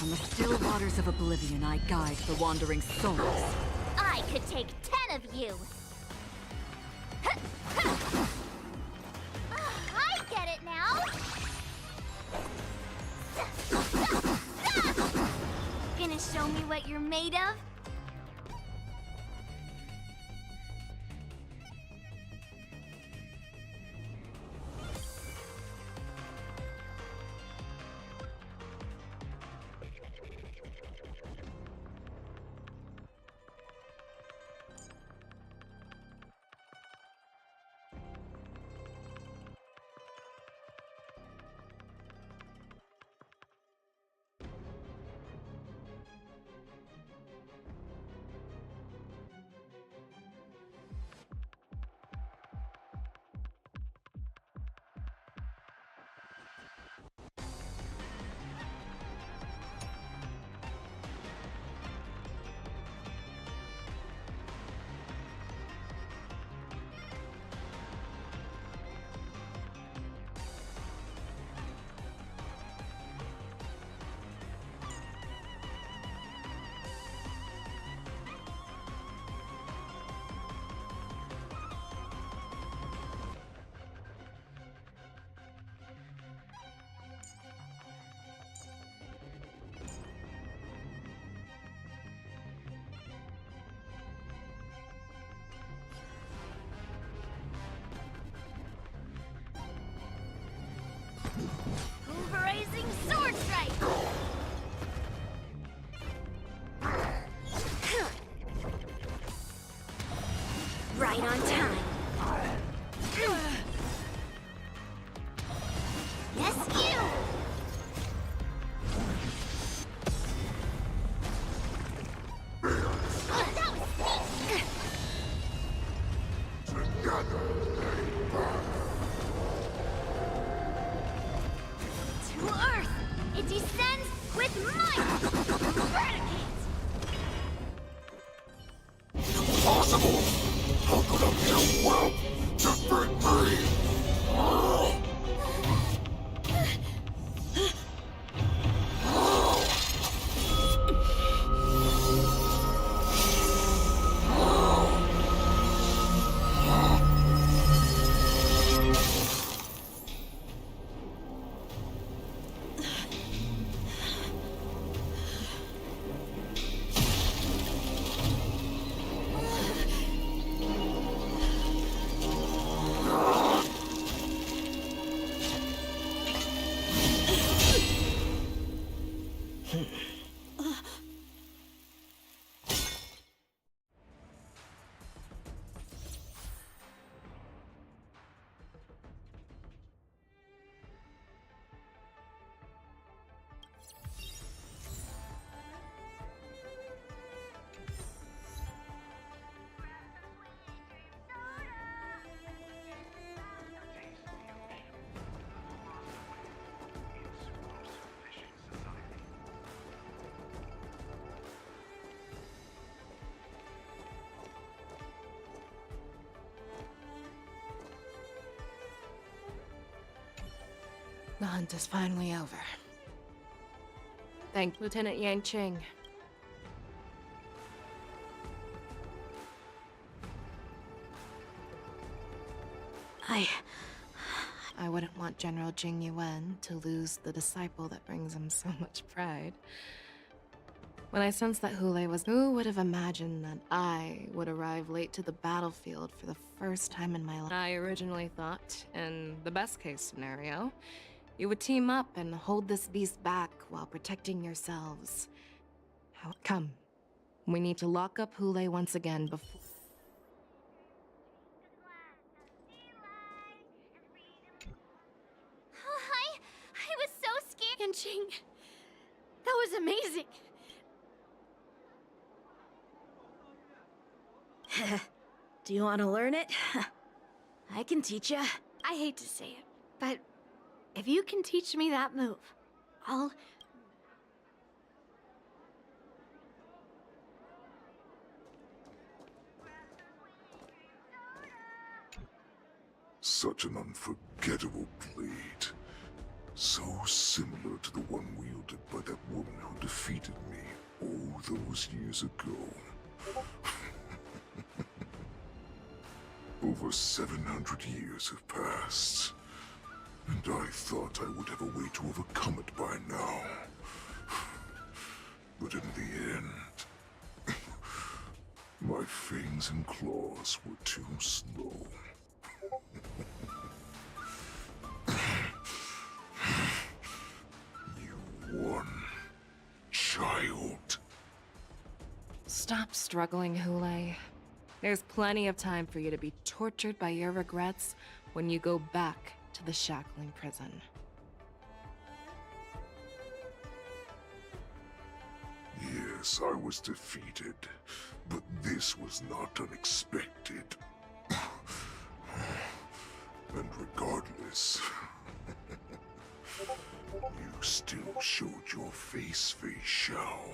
On the still waters of oblivion, I guide the wandering souls. I could take 10 of you! I get it now! Gonna show me what you're made of? Pulverizing sword strike! Right on time. Yes, you! That was sneaky! To Earth! It descends with might! Eradicate! Impossible! How could a mere whelp defeat me? The hunt is finally over. Thank Lieutenant Yang Ching. I wouldn't want General Jing Yuan to lose the disciple that brings him so much pride. When I sensed that Hulei was, who would have imagined that I would arrive late to the battlefield for the first time in my life? I originally thought, in the best case scenario, you would team up and hold this beast back while protecting yourselves. Come, we need to lock up Hulei once again before... Oh, I was so scared. And Jing, that was amazing. Do you want to learn it? I can teach you. I hate to say it, but if you can teach me that move, I'll... Such an unforgettable blade. So similar to the one wielded by that woman who defeated me all those years ago. Over 700 years have passed, and I thought I would have a way to overcome it by now. But in the end, my fangs and claws were too slow. You won, child. Stop struggling, Hulei. There's plenty of time for you to be tortured by your regrets when you go back to the shackling prison. Yes, I was defeated, but this was not unexpected. And regardless, you still showed your face, Fei Xiao.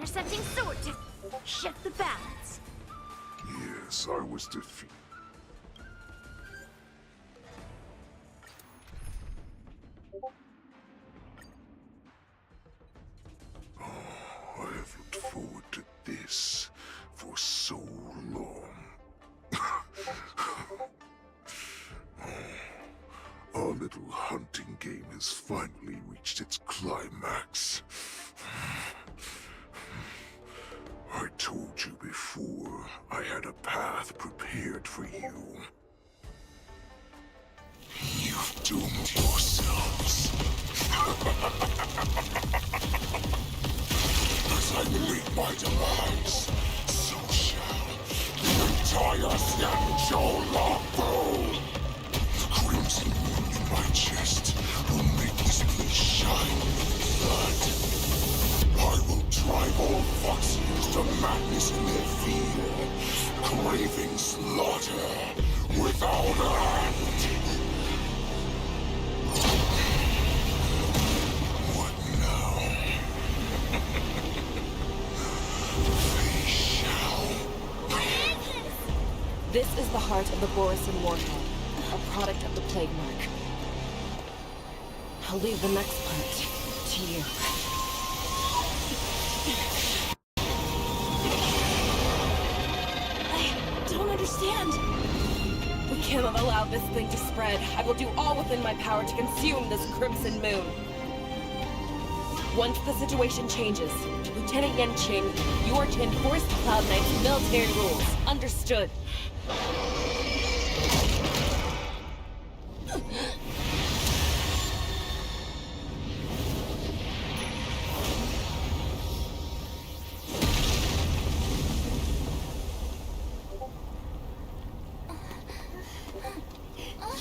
intercepting sword to shift the balance. Yes, I was defeated. Oh, I have looked forward to this for so long. Our little hunting game has finally reached its climax. I told you before, I had a path prepared for you. You've doomed yourselves. As I meet my demise, so shall the entire Xianzhou fall. The crimson wound in my chest will make this place shine with blood. I will drive all Foxians to madness in their fear, craving slaughter without end. What now? They shall. This is the heart of the Borisin Warhead, a product of the Plague Mark. I'll leave the next part to you. I don't understand. We cannot allow this thing to spread. I will do all within my power to consume this Crimson Moon. Once the situation changes, Lieutenant Yanqing, you are to enforce the Cloud Knight's military rules. Understood.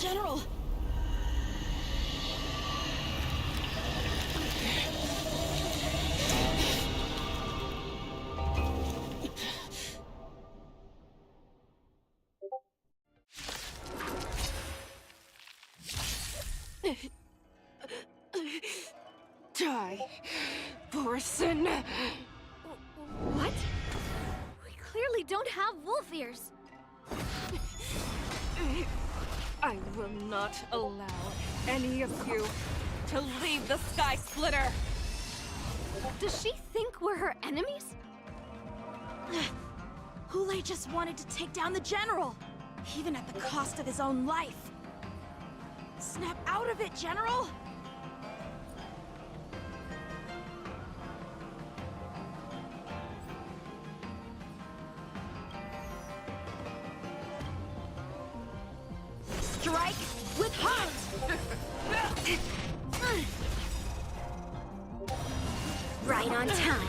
General! Die, Borisin. What? We clearly don't have wolf ears. I will not allow any of you to leave the Sky Splitter. Does she think we're her enemies? Hulei just wanted to take down the General, even at the cost of his own life. Snap out of it, General! Strike with heart! Right on time.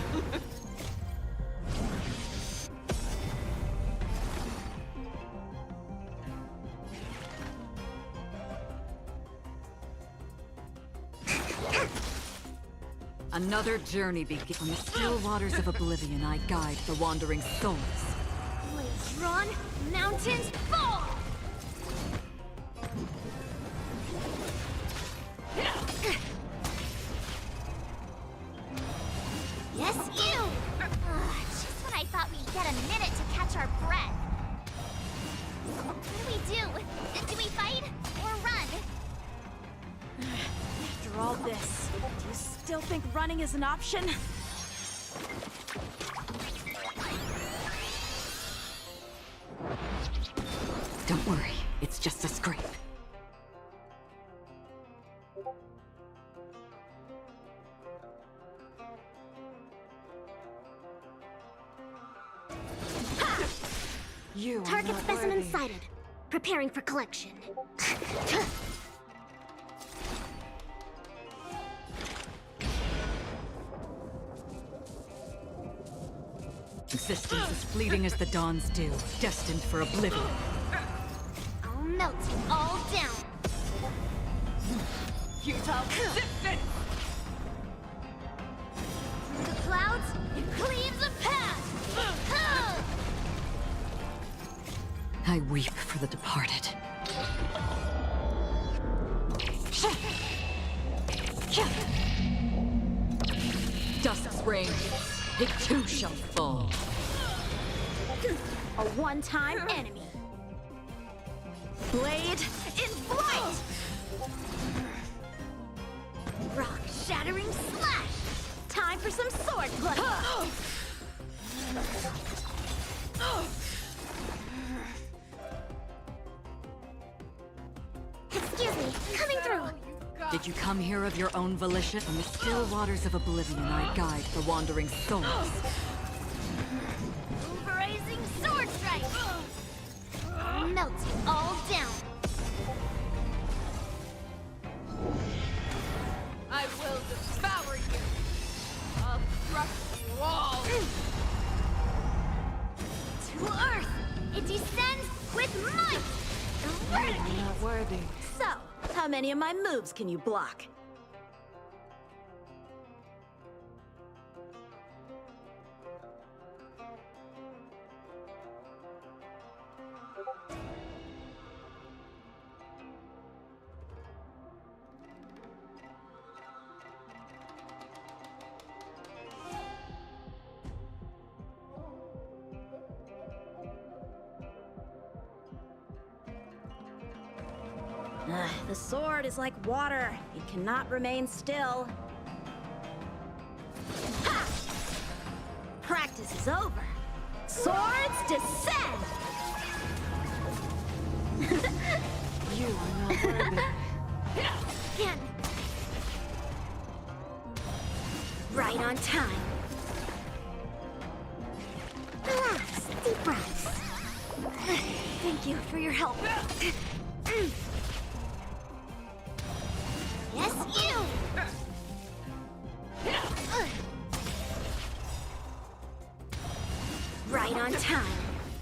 Another journey begins. On the still waters of oblivion, I guide the wandering souls. Blades drawn, mountains fall! Yes, you! Just when I thought we'd get a minute to catch our breath. What do we do? Do we fight or run? After all this, do you still think running is an option? Don't worry, it's just a scrape. You Target specimen sighted. Preparing for collection. Existence is fleeting as the dawn's dew, destined for oblivion. I'll melt you all down. Futile resistance! Through the clouds, it cleaves a path! I weep for the departed. Dusk's reign. It too shall fall. A one-time enemy. Blade in flight! Rock-shattering slash! Time for some sword play! Excuse me, coming through. Did you come here of your own volition? From the still waters of oblivion I guide the wandering souls. Pulverizing sword strike! Melt it all down. I will devour you. I'll crush you all. To Earth! It descends with might! Eradicate! Not worthy. So, how many of my moves can you block? The sword is like water. It cannot remain still. Ha! Practice is over. Swords descend! You are not worthy. Again. Right on time. Relax, deep breaths. Thank you for your help. Yes, you! Right on time.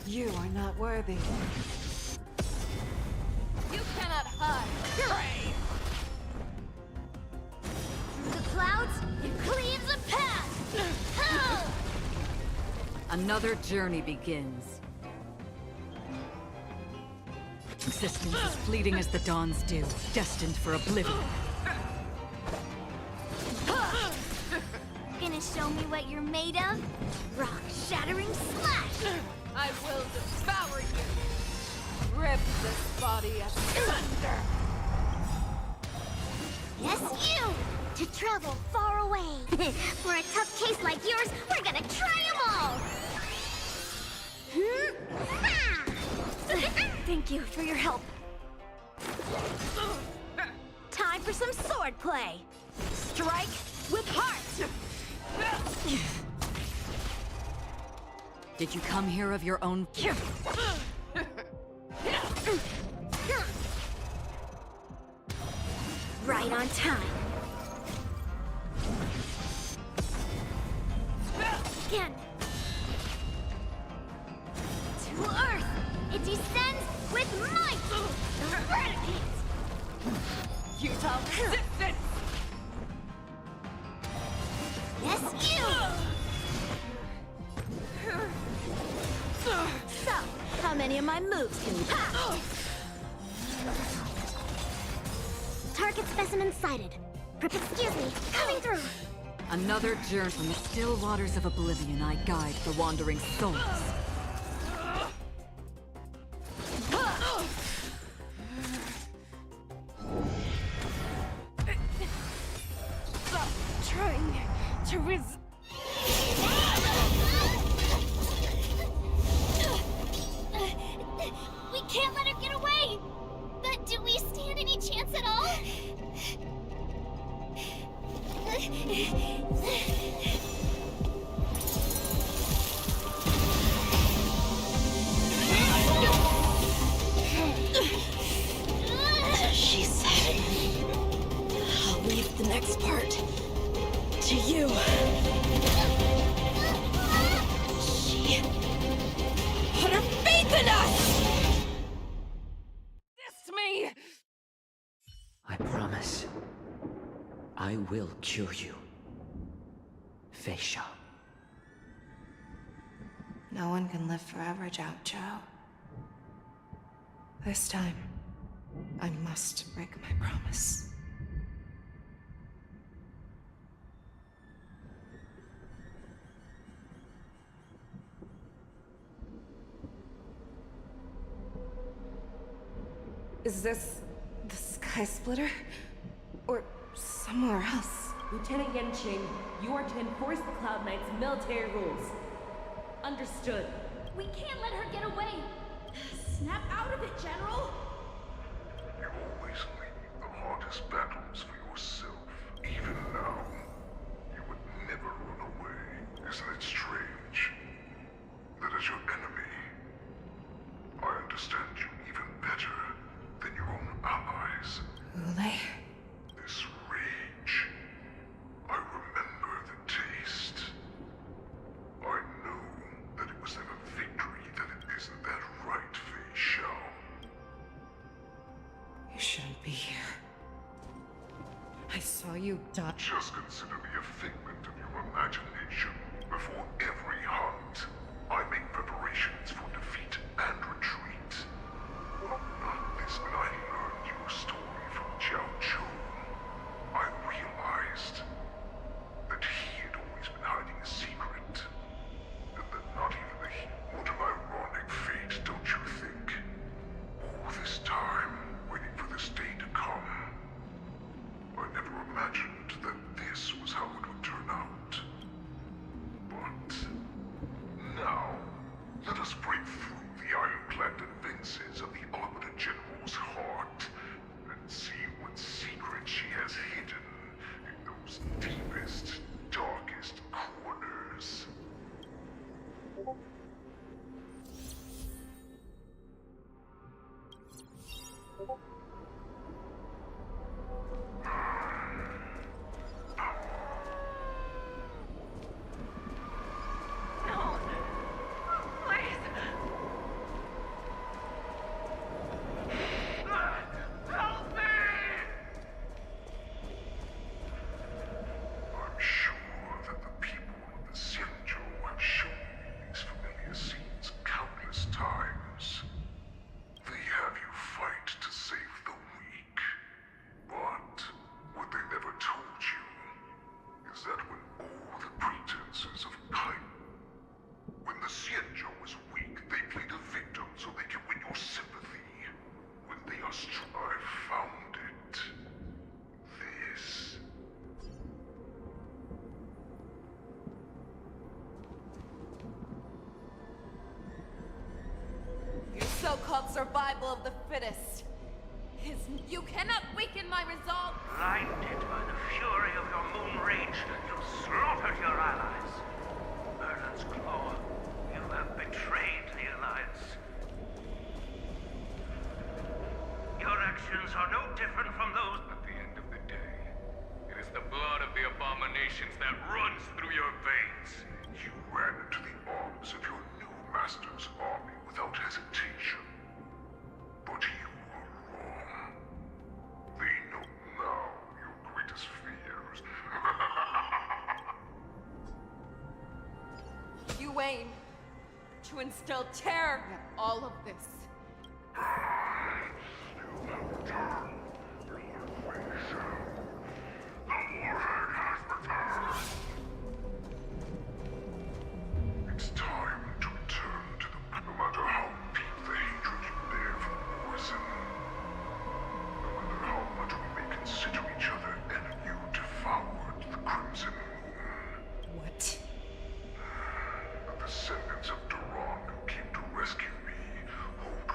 You are not worthy. You cannot hide. Pray. Through the clouds, it cleaves a path! Another journey begins. Existence is fleeting as the dawn's dew, destined for oblivion. Gonna show me what you're made of? Rock-shattering slash! I will devour you. Rip this body asunder. Yes, you! To travel far away. For a tough case like yours, we're gonna try them all! Thank you for your help. Time for some sword play. Strike with heart! Did you come here of your own... Right on time. Again. To Earth! It descends with might! Eradicate! Futile resistance! Yes, you! So, how many of my moves can you pass? Target specimen sighted. Excuse me, coming through! Another journey from the still waters of oblivion I guide the wandering souls. Stop trying to We can't let her get away! But do we stand any chance at all? She said, I'll leave the next part to you. She put her faith in us! Assist me! I promise. I will cure you. Feisha. No one can live forever, Jiao Zhao. This time, I must break my promise. Is this the Sky Splitter? Or somewhere else? Lieutenant Yenching, you are to enforce the Cloud Knight's military rules. Understood. We can't let her get away. Snap out of it, General. You always leave the hardest battles for yourself. Even now, you would never run away. Isn't it strange? That as your enemy, I understand you even better than your own allies. Ule? This rage, I remember the taste. I know that it was never victory, that it isn't that right, Fei Shao. You shouldn't be here. I saw you die. Just consider me a figment of your imagination. Before every hunt, I make preparations for defeat and retreat. Not this, when I learned your story from Jiao Chu, I realized that he had always been hiding a secret. And that not even the what an ironic fate, don't you think? All this time, waiting for this day to come. I never imagined that this was how it would turn out. But now, let us break through the ironclad defenses of the Arbiter General's heart and see what secret she has hidden in those deepest, darkest corners. No! Please! Help me! I'm sure that the people of the Xianzhou have shown me these familiar scenes countless times. They have you fight to save the weak. But what they never told you is that when all the pretenses of when the Xianzhou was weak, they played a victim so they could win your sympathy. When they are strong, I found it. This. Your so-called survival of the fittest. You cannot weaken my resolve. Blinded by the fury of your moon rage, you slaughtered your allies. Merlin's Claw, you have betrayed the Alliance. Your actions are no different from those. At the end of the day, it is the blood of the abominations that runs through your veins. You ran into the arms of your new master's army without hesitation. But you were wrong. They know now your greatest fears. You aim to instill terror in all of this. You have returned, Lord Fei Shao. The warhead has returned. It's time to return to the... No matter how deep the hatred you bear for Morrison, no matter how much we may consider each other enemy, you devoured the Crimson Moon. What? The descendants of Duran who came to rescue me hold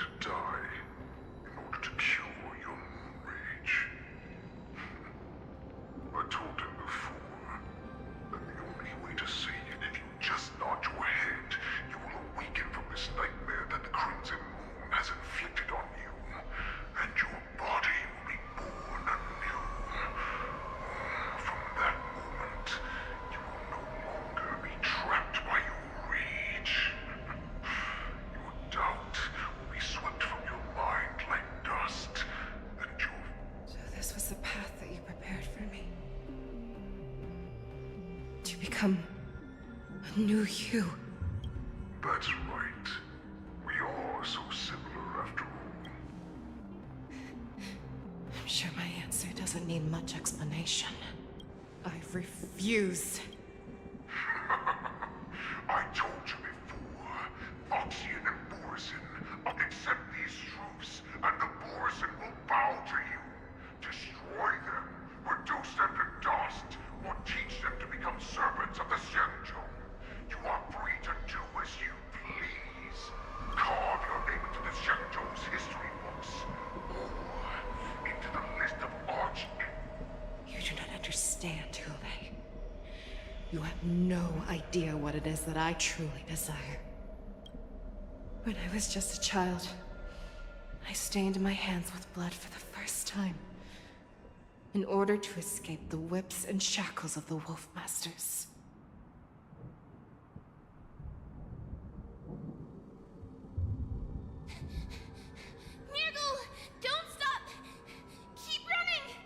to die in order to cure your moon rage. I told him before that the only way to see it, if you just nod your head, you will awaken from this nightmare that the Crimson Moon has inflicted on you, and your body will be born anew. From that moment, you will no longer be trapped by your rage. Your doubt will be swept from your mind like dust, and your... So this was the path that you prepared for me. To become a new you. That's right. We are so similar after all. I'm sure my answer doesn't need much explanation. I refuse. I told you before, Foxian and Borisin, accept these truths, and the Borisin will bow to you. Destroy them, reduce them to dust, or teach them to become servants of the Xianzhou. You are free to do as you please. Carve your name into the Xianzhou's history books, or into the list of arch... You do not understand, Hule. You have no idea what it is that I truly desire. When I was just a child, I stained my hands with blood for the first time, in order to escape the whips and shackles of the Wolf Masters. Nirgal! Don't stop! Keep running!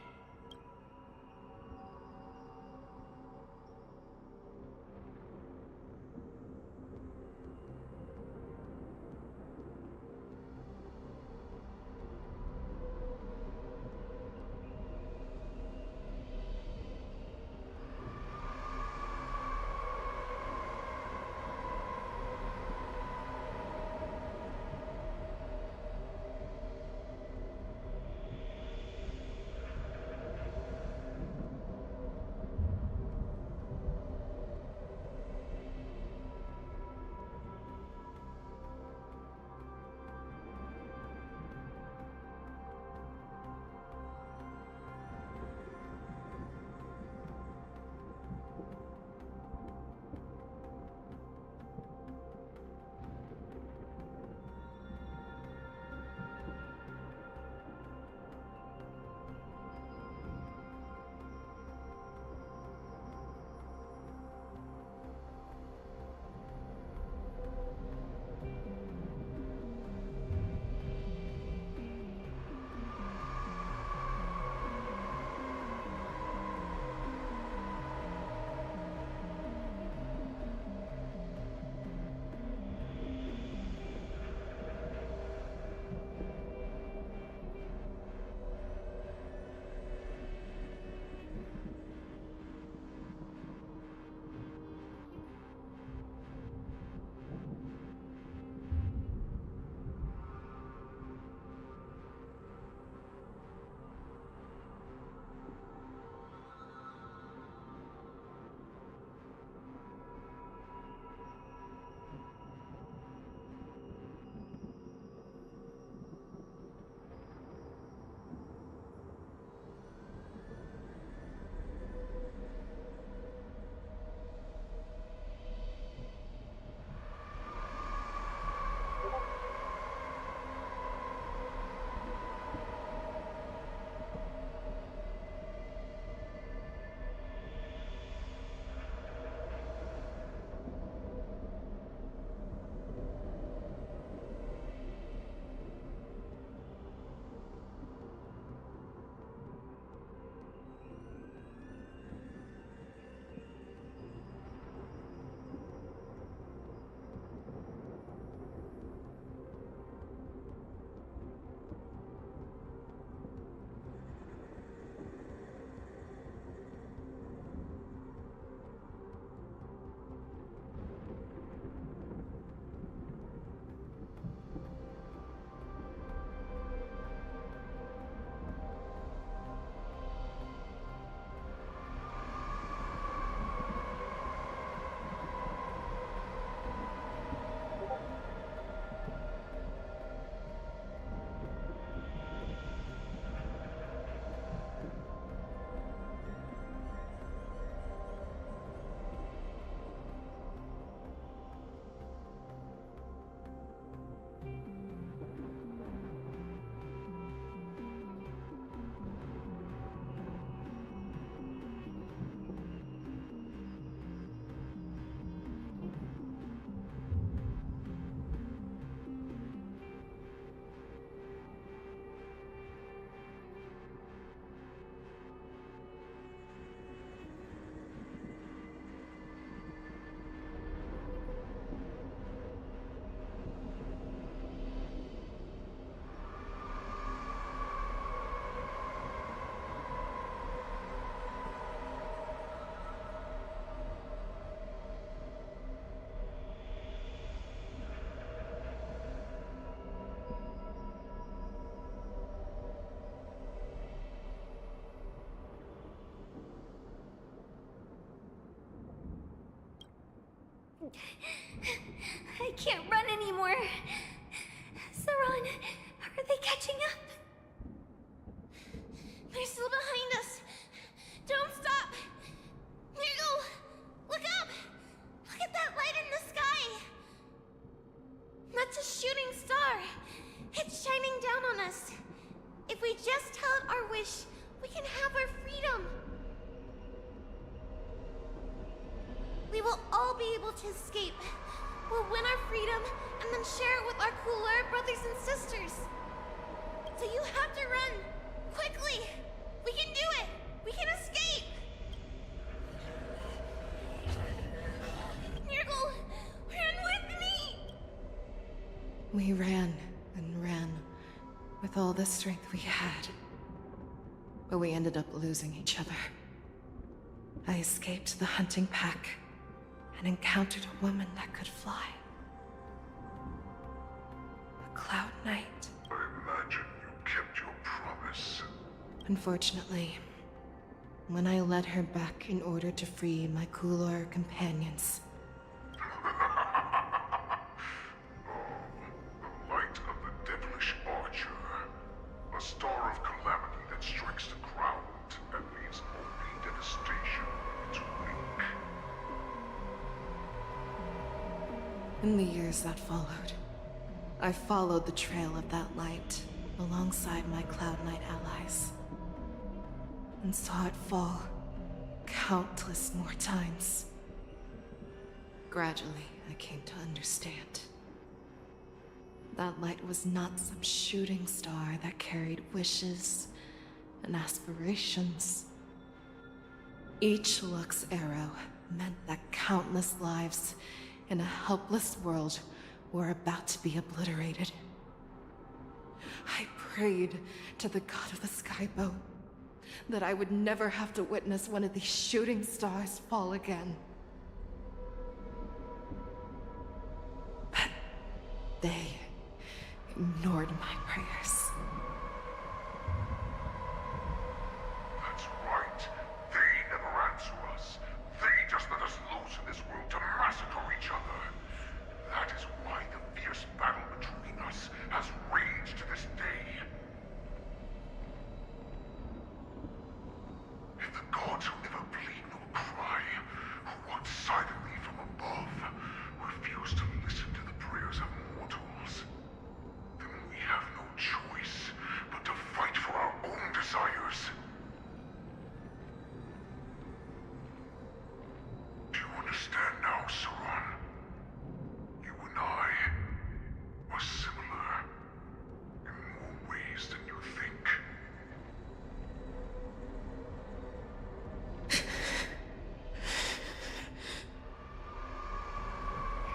I can't run anymore. Saran, are they catching up? They're still behind us. Don't stop. Niggle, look up. Look at that light in the sky. That's a shooting star. It's shining down on us. If we just tell it our wish, we can have our freedom. We will all be able to escape. We'll win our freedom and then share it with our cooler brothers and sisters. So you have to run. Quickly. We can do it. We can escape. Nurgle, run with me. We ran and ran with all the strength we had. But we ended up losing each other. I escaped the hunting pack and encountered a woman that could fly. A Cloud Knight. I imagine you kept your promise. Unfortunately, when I led her back in order to free my Kulor companions, The light of the devilish archer. A star of calamity that strikes the ground and leaves only devastation to wake. in the years that followed, I followed the trail of that light alongside my Cloud Knight allies, and saw it fall countless more times. Gradually, I came to understand. That light was not some shooting star that carried wishes and aspirations. Each Lux arrow meant that countless lives in a helpless world were about to be obliterated. I prayed to the god of the skyboat that I would never have to witness one of these shooting stars fall again. But they ignored my prayers. That's right. They never answer us. They just let us loose in this world to massacre each other. That is why the fierce battle between us has raged to this day. If the gods who never plead nor cry, who walk silently from above, refuse to listen to the prayers of mortals, then we have no choice but to fight for our own desires. Do you understand now, Saran? You and I are similar in more ways than you think.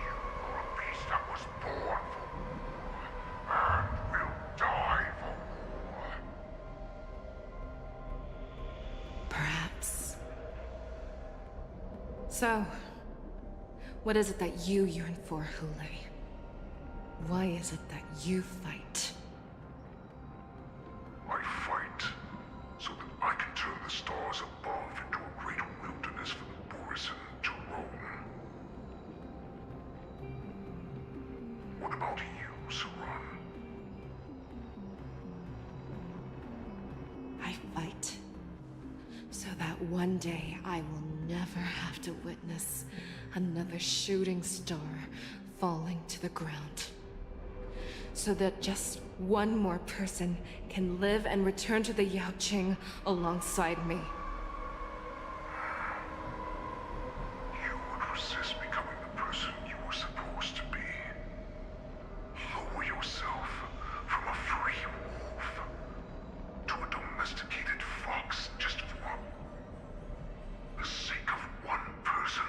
You are a beast that was born for war, and will die for war. Perhaps. So, what is it that you yearn for, Hule? Why is it that you fight? I fight so that I can turn the stars above into a great wilderness for the Borisin to roam. What about you, Saran? I fight so that one day I will never have to witness another shooting star falling to the ground. So that just one more person can live and return to the Yaoqing alongside me. You would resist becoming the person you were supposed to be. Lower yourself from a free wolf to a domesticated fox just for the sake of one person.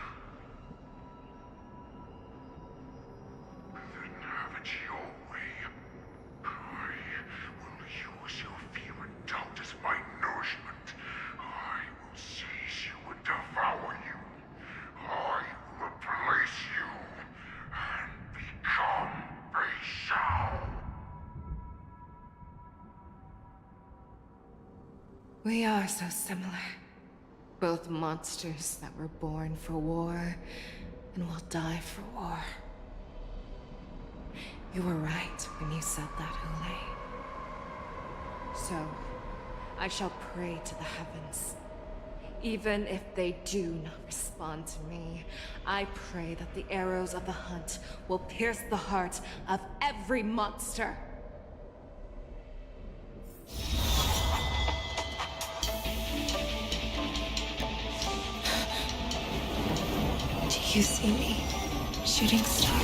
Then have it your way. I will use your fear and doubt as my nourishment. I will seize you and devour you. I will replace you and become a Shao. We are so similar. Both monsters that were born for war and will die for war. You were right when you said that, Hule. So, I shall pray to the heavens. Even if they do not respond to me, I pray that the arrows of the hunt will pierce the heart of every monster. Do you see me, shooting star?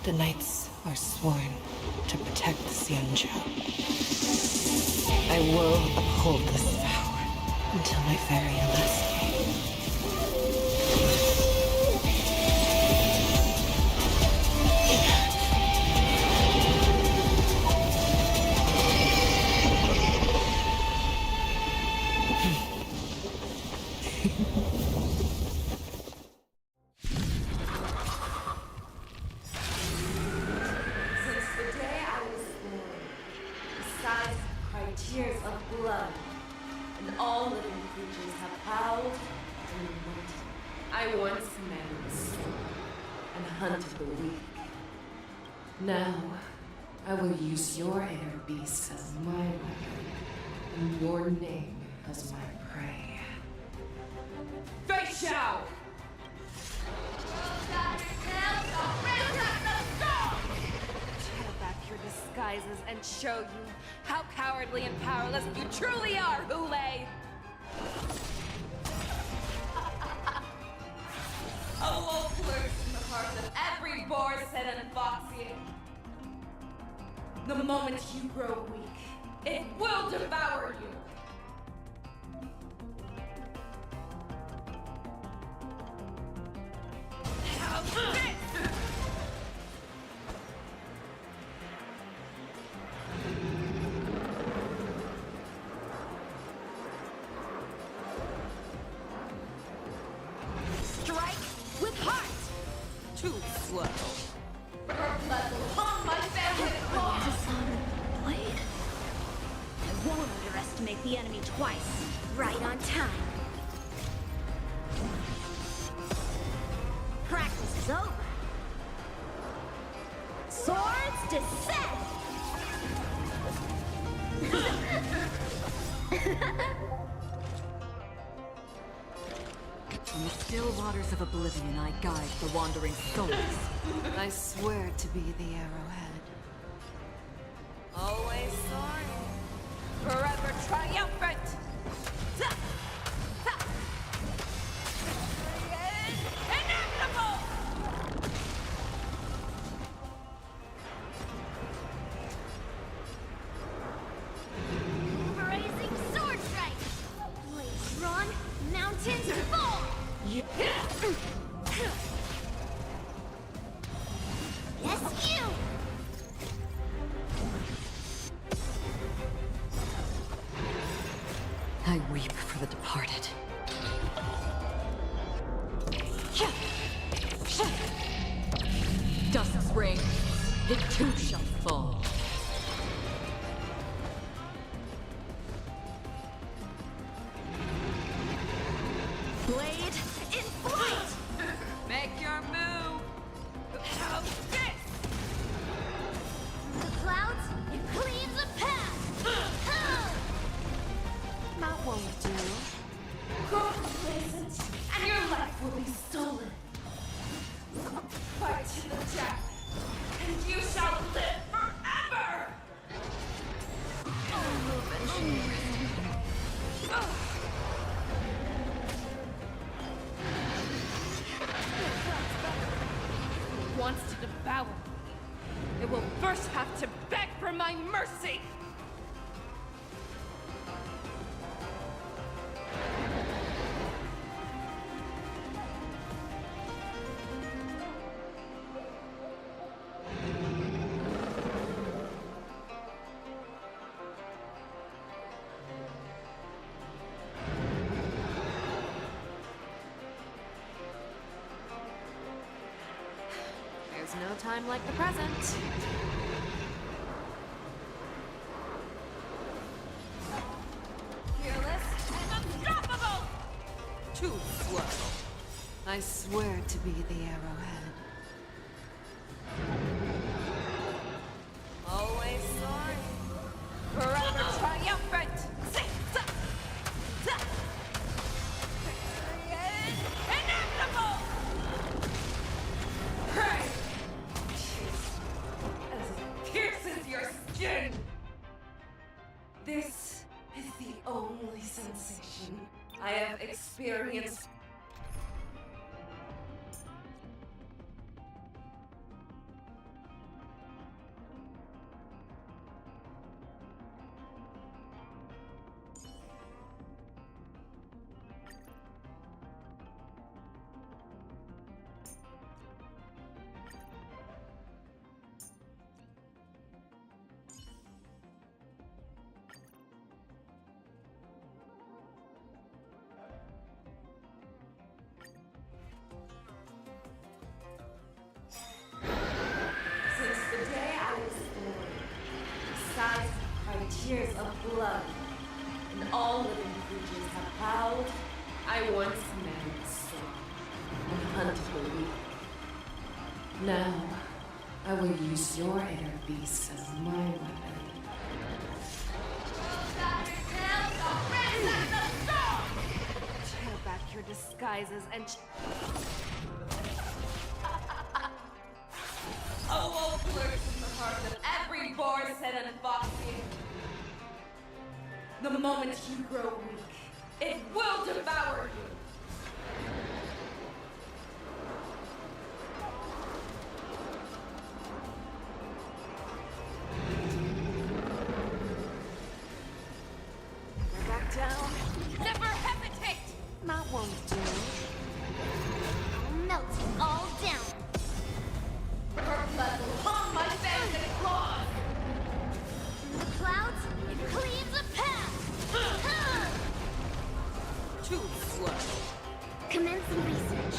The knights are sworn to protect the Xianzhou. I will uphold this vow until my very last day. Since the day I was born, the skies have cried tears of blood, and all living creatures have howled and lamented. I once commanded the strong and hunted the weak. Now, I will use your air beasts as my weapon, and your name as my prey. Face Shao! Tear back your disguises and show you how cowardly and powerless you truly are, Hule! A wolf lurks in the heart of every Borset and Foxian. The moment you grow weak, it will devour you. How's this? Strike with heart! Too slow. Her blood will haunt my family at home. Dishonored blade? I won't underestimate the enemy twice. Right on time. Practice is over. Swords descend! In the still waters of oblivion, I guide the wandering souls. I swear to be the arrowhead. Always soaring. Forever triumphant. Ta! Ta! Inevitable! Brazen sword strike! Blades drawn, mountains fall! Yes, you! I weep for the departed. Dust's ring, it too shall fall. Blade in flight! Make your move. How's this? The clouds, it cleaves a path! That won't do. Go complacent, and your life will be stolen. Fight to the death, and you shall live forever! It wants to devour me. It will first have to beg for my mercy! There's no time like the present. slow. I swear to be the arrowhead. Always sorry. Forever triumphant! Inevitable! Right! As it pierces your skin! This is the only sensation I have experienced. Since the day I was born, the skies have cried tears of blood, and all living creatures have howled. I once married strong and hunted the weak. Now, I will use your inner beast as my weapon. Tear back your disguises and a wolf lurks in the heart of every Borishead and Foxy. The moment you grow weak, it will devour you. Back down. Never hesitate! That won't do. I'll melt it all down. Her blood will haunt my fangs and claws! In the clouds, it cleaves a path! Too slow. Commencing research.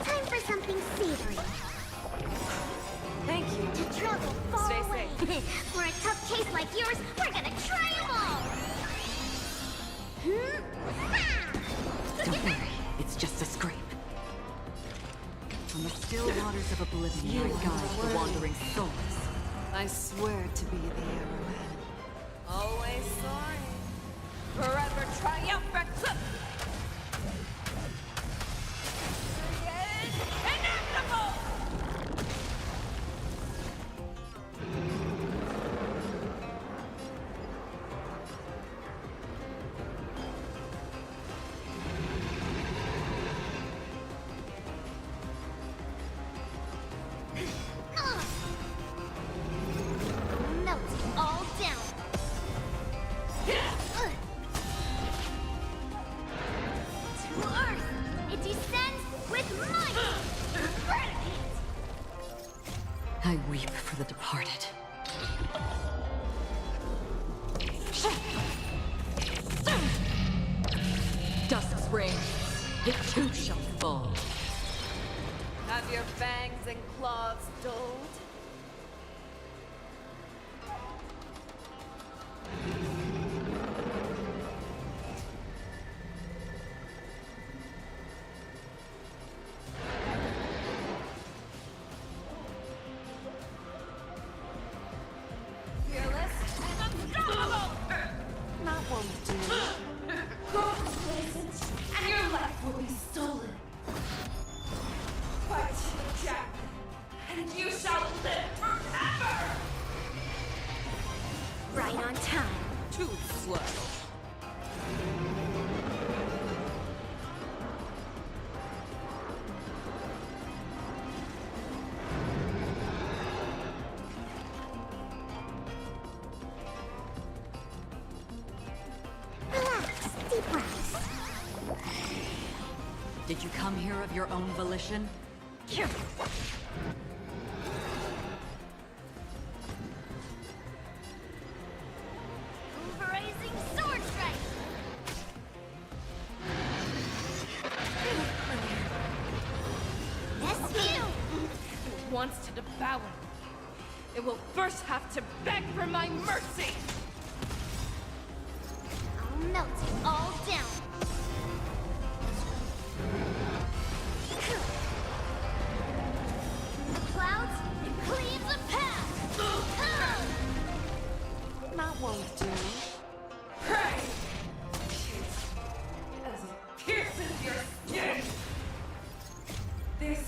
Time for something savory. Thank you. To travel far Stay away. safe. For a tough case like yours, we're gonna try them all! Don't worry, it's just a scrape. From the still waters of oblivion, I guide the wandering souls. I swear to be the arrowhead. Always sorry. Forever triumphant! Inevitable! Melt it all down. To Earth, it descends with might. Eradicate. I weep for the departed. Dusk's reign, it too shall fall. Have your fangs and claws dulled? Fearless and unstoppable! That won't do. Go complacent, and your life will be stolen. Fight to the death, and you shall live forever! Right on time. Too slow. Relax, deep breaths. Did you come here of your own volition? Here. Pulverizing sword strike. This view. If it wants to devour me, it will first have to beg for my mercy! I'll melting all down. The clouds, it cleaves a path. That won't do. Pray! As it pierces your skin! This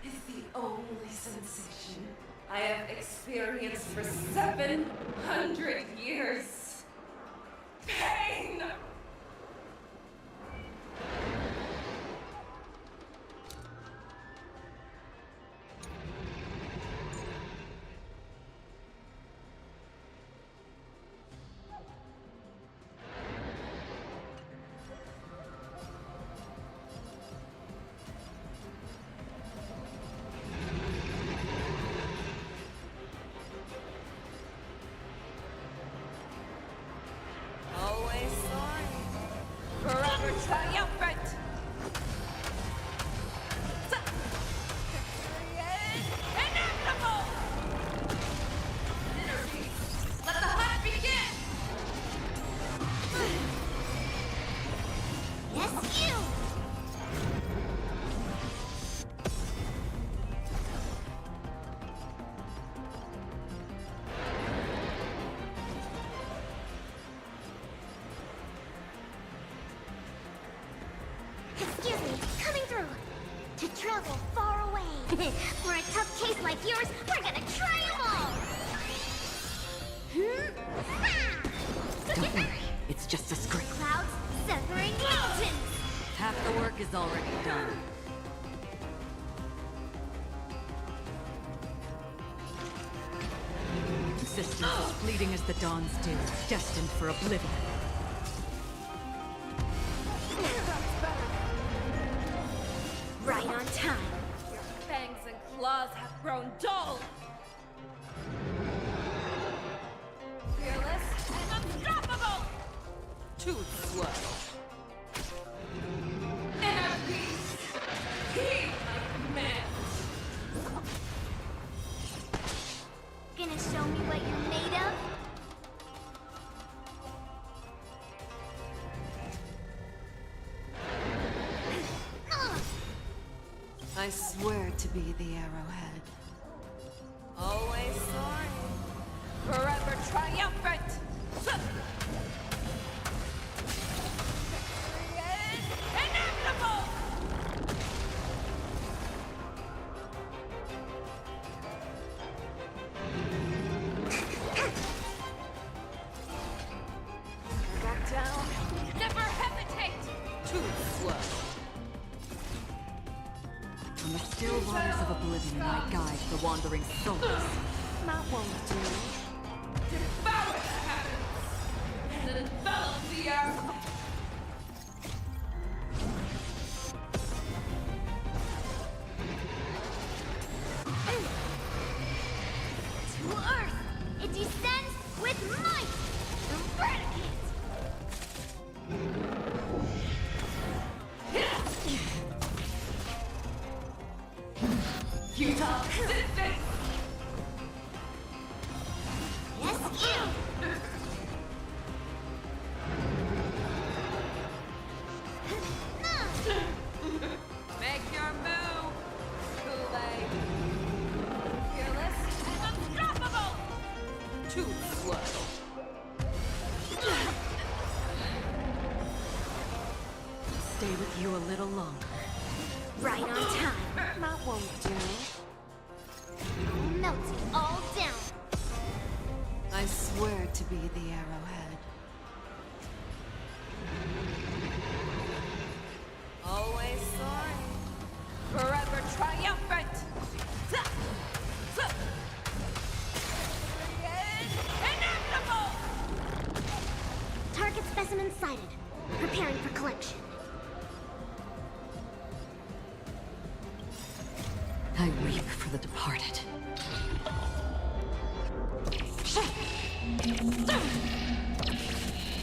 is the only sensation I have experienced for 700 years. Pain! Always soaring, forever triumphant. Victory is inevitable. Inner peace, let the hunt begin. Yes, you! Excuse me, coming through. To travel far away. For a tough case like yours, we're gonna try 'em all! Don't worry, it's just a scrape. Clouds severing mountains! Half the work is already done. Existence is fleeting as the dawn's dew, destined for oblivion. Right on time. Your fangs and claws have grown dull. Fearless and unstoppable. Too slow. Inner peace. Heed my commands. Gonna show me what you're made of? I swear to be the arrowhead. Always soaring, forever triumphant. Victory is inevitable. Back down. Never hesitate. Too slow. From the still waters of oblivion, I guide the wandering souls. That won't do. Devour the heavens and envelop the earth. To Earth! It descends with might! Eradicate! Futile resistance! Yes, you! Make your move, Kool-Aid. Fearless and unstoppable! Too slow. Stay with you a little longer. Right on time. That won't do. Melting all down. I swear to be the arrowhead. Always soaring, forever triumphant. Victory is inevitable. Target specimen sighted. Preparing for collection. I weep for the departed.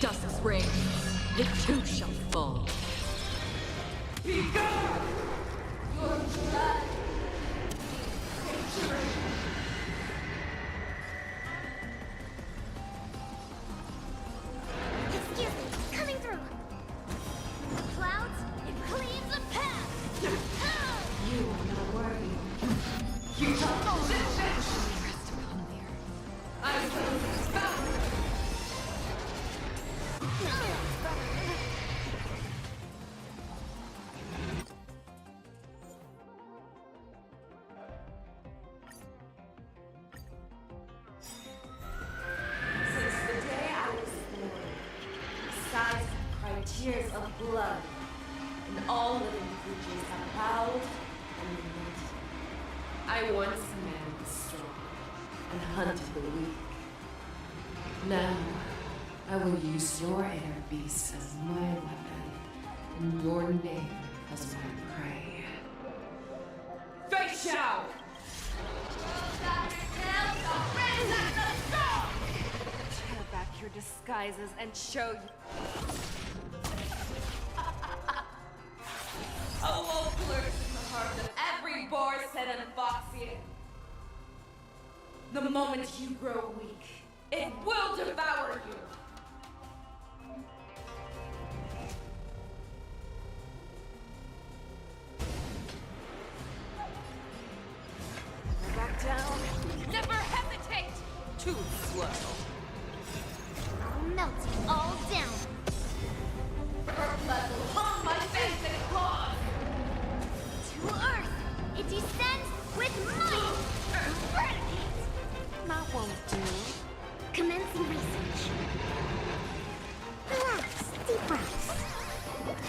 Dusk's reign, it too shall fall. Be gone! Your blood is hatred. Excuse me, coming through. tears of blood, and all living creatures have howled and lamented. I once commanded the strong and hunted the weak. Now, I will use your inner beast as my weapon, and your name as my prey. Face out! Tear back your disguises and show you. A wolf lurks in the heart of every Borishead and Foxian. The moment you grow weak, it will devour you! Back down. Never hesitate! Too slow. I'll melt you all down. Her blood will haunt my face and claws! To Earth, it descends with might! Eradicate! That won't do. Commencing research. Relax, deep breaths.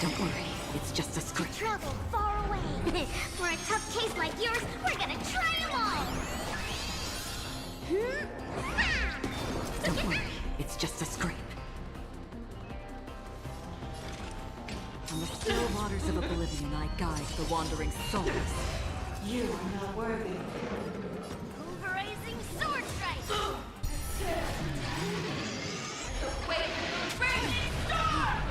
Don't worry, it's just a script. Travel far away. For a tough case like yours, we're gonna try them all! Don't worry, it's just a scrape. On the still waters of oblivion, I guide the wandering souls. You are not worthy. Pulverizing sword strike! The weight of the raging storm!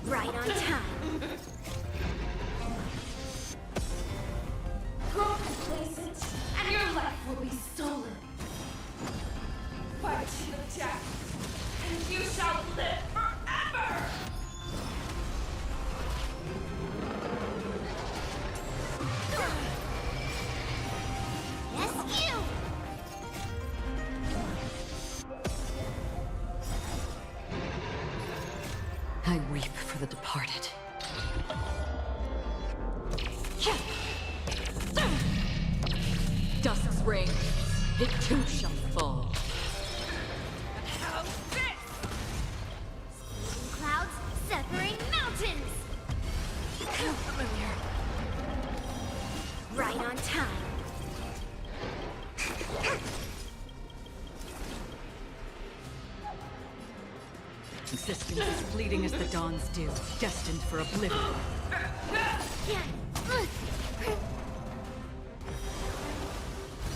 Right on time. Grow complacent, and your life will be stolen. Fight to the death, and you shall live forever! Yes, you! I weep for the departed. Dusk's ring, it too shall fall. How's this? Clouds severing mountains! Right on time. Existence is fleeting as the dawn's dew, destined for oblivion.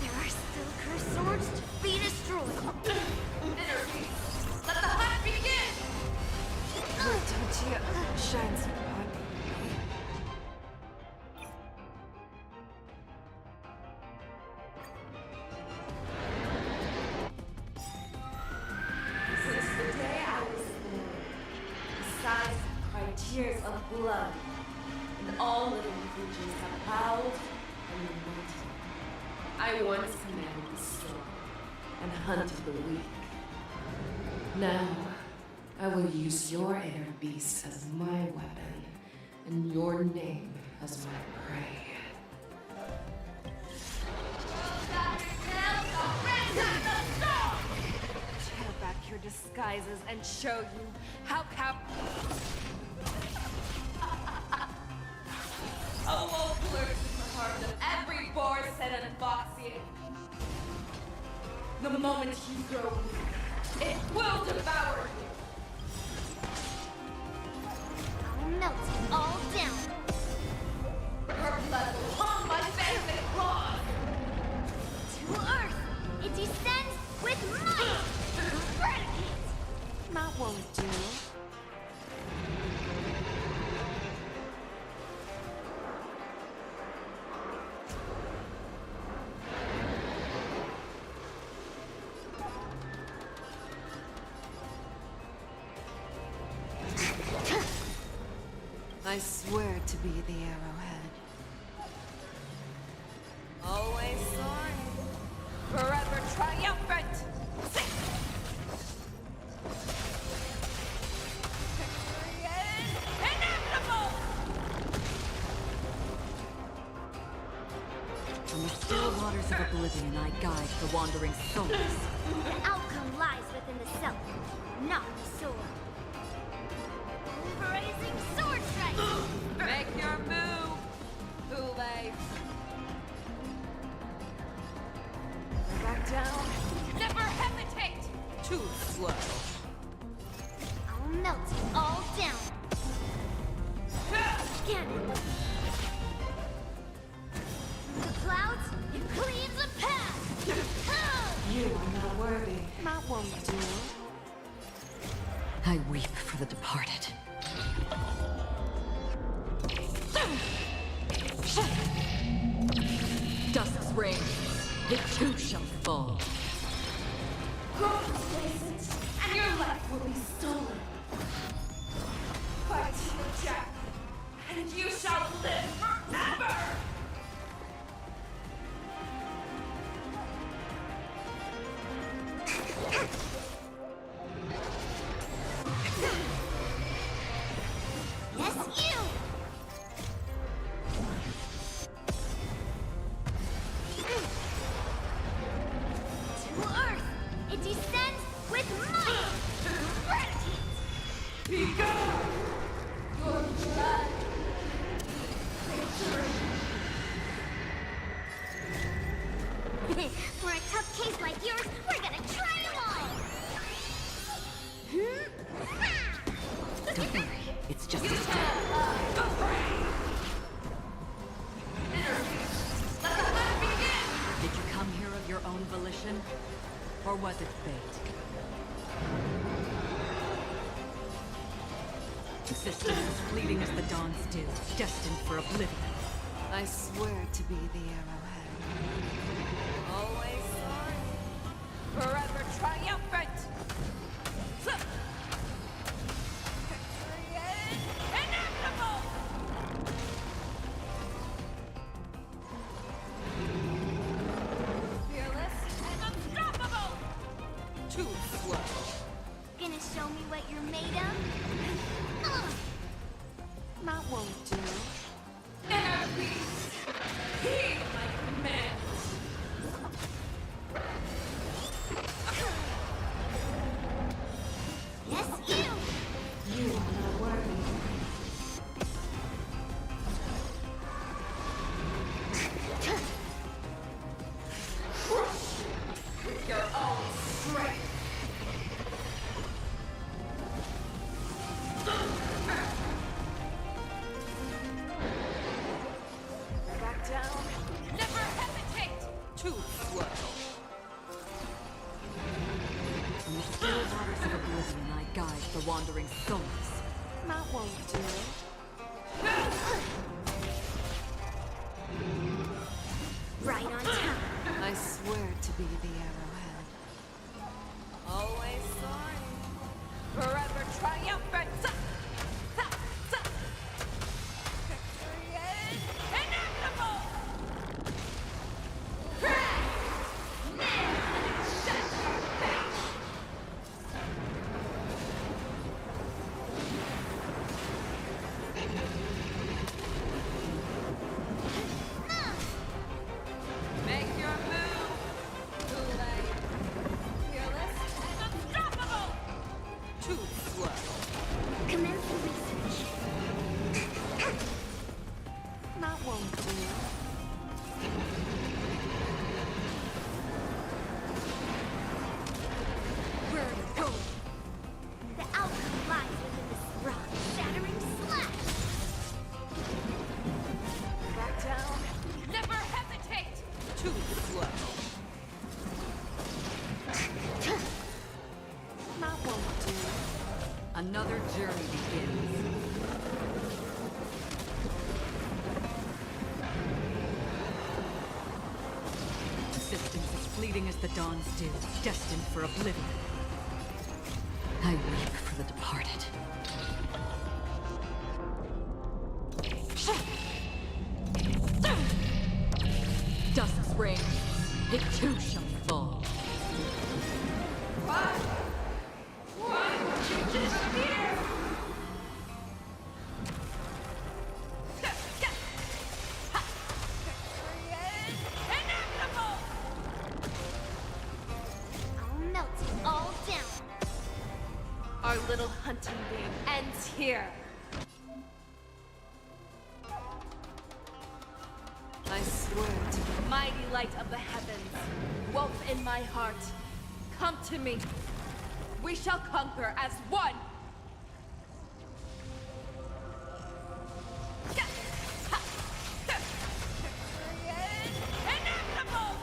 There are still cursed swords to be destroyed. Energy! Let the hunt begin! Your tortilla shines upon me. Since the day I was born, the skies have cried tears of blood, and all living creatures have howled and lamented. I once commanded the strong and hunted the weak. Now, I will use your inner beast as my weapon, and your name as my prey. Tear back your disguises and show you how A wolf lurks in the heart of every Borishead and Foxian. The moment you grow weak, it will devour you! I'll melt you all down. Her blood will haunt my face and claws! To Earth, it descends with might! Eradicate! that won't do. I swear to be the arrowhead. Always soaring. Forever triumphant! Victory is inevitable! From the still waters of oblivion, I guide the wandering souls. The outcome lies within the self, not the sword. I weep for the departed. Dusk's reign, it too shall fall. Go complacent, and your life will be stolen. Fight to the death, and you shall live forever! Yes, you! To Earth! It descends with might! Be gone! Your blood! Victory! For a tough case like yours, we're gonna try them all! Don't worry, it's just a You step. have afraid! Let the hunt begin! Did you come here of your own volition? Or was it fate? Existence is fleeting as the dawn's dew, destined for oblivion. I swear to be the arrowhead. Always sorry. Forever triumphant! Victory is inevitable! Fearless and unstoppable! Too slow. Gonna show me what you're made of? Ugh. That won't do. Inner peace! Heed my commands! Yes, you! You are not worthy. Crush with your own strength! Back down. Never hesitate! Too slow. In the still waters of oblivion, I guide the wandering souls. That won't do. Right on time. I swear to be the arrowhead. Always sorry. Forever triumphant! Victory is inevitable! Shut your face! Make your move! Loucha! Fearless and unstoppable! Too slow. Commence the research. That won't do. Where are you going? The outcome lies within this rock-shattering slash! Back down. Never hesitate! Too slow. That won't do. Another journey begins. Existence is fleeting as the dawn's dew, destined for oblivion. I weep for the departed. Dusk's reign, it too shall fall. Why would you disappear? Victory is inevitable! I'll melt it all down. Our little hunting game ends here. I swear to be. Mighty light of the heavens, wolf in my heart, come to me. We shall conquer as one. Victory is inevitable!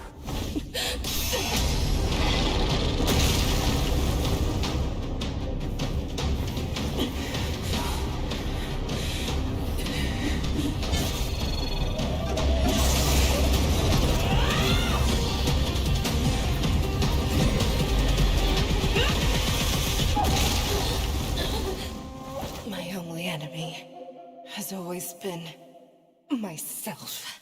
only enemy has always been myself.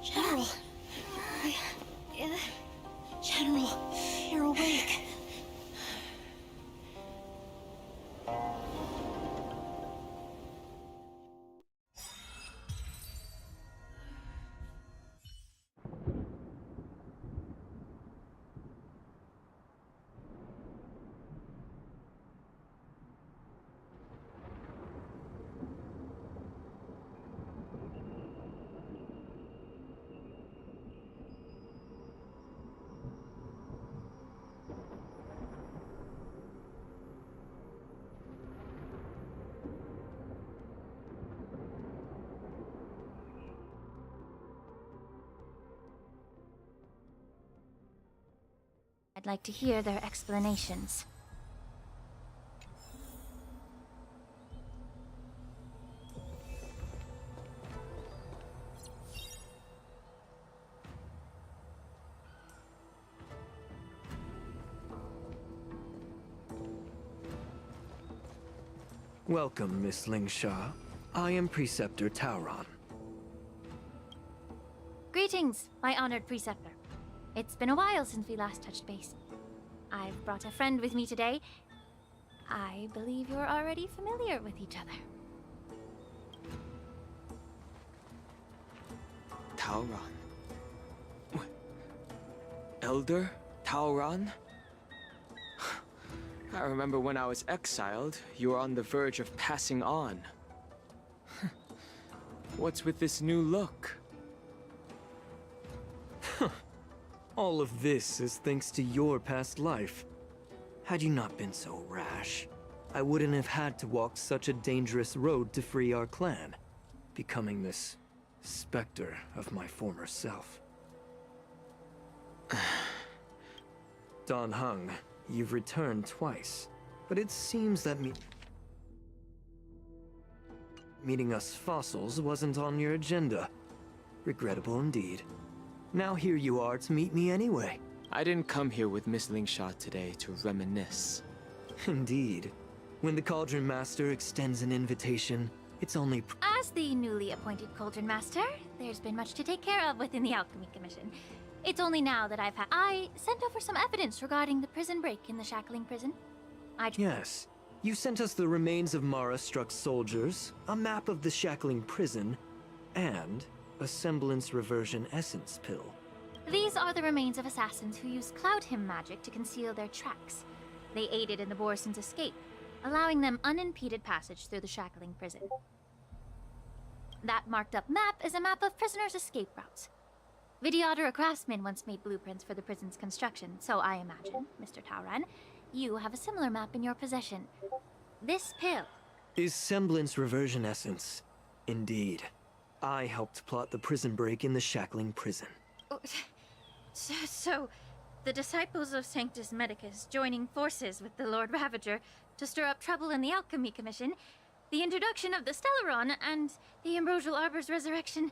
General. General, you're awake. I'd like to hear their explanations. Welcome, Miss Loucha. I am Preceptor Tauron. Greetings, my honored preceptor. It's been a while since we last touched base. I've brought a friend with me today. I believe you're already familiar with each other. Tauron. What? Elder Tauron? I remember when I was exiled, you were on the verge of passing on. What's with this new look? All of this is thanks to your past life. Had you not been so rash, I wouldn't have had to walk such a dangerous road to free our clan, becoming this specter of my former self. Dan Heng, you've returned twice, but it seems that meeting us fossils wasn't on your agenda. Regrettable indeed. Now here you are to meet me anyway. I didn't come here with Miss Loucha today to reminisce. Indeed. When the Cauldron Master extends an invitation, it's only As the newly appointed Cauldron Master, there's been much to take care of within the Alchemy Commission. It's only now that I sent over some evidence regarding the prison break in the Shackling Prison. Yes. You sent us the remains of Mara-struck soldiers, a map of the Shackling Prison, and a semblance reversion essence pill. These are the remains of assassins who used Cloud Hymn magic to conceal their tracks. They aided in the Borison's escape, allowing them unimpeded passage through the Shackling Prison. That marked-up map is a map of prisoners' escape routes. Vidyadhara craftsmen once made blueprints for the prison's construction, so I imagine, Mr. Tauron, you have a similar map in your possession. This pill is semblance reversion essence. Indeed. I helped plot the prison break in the Shackling Prison. So, the disciples of Sanctus Medicus joining forces with the Lord Ravager to stir up trouble in the Alchemy Commission, the introduction of the Stellaron, and the Ambrosial Arbor's resurrection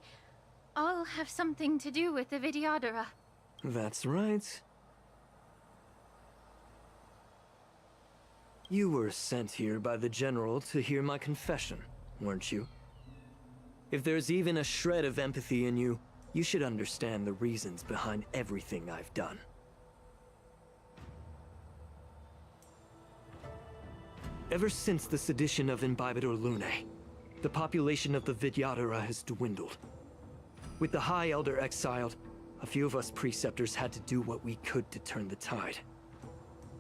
all have something to do with the Vidyadhara. That's right. You were sent here by the General to hear my confession, weren't you? If there's even a shred of empathy in you, you should understand the reasons behind everything I've done. Ever since the sedition of Imbibidor Lunae, the population of the Vidyadhara has dwindled. With the High Elder exiled, a few of us Preceptors had to do what we could to turn the tide.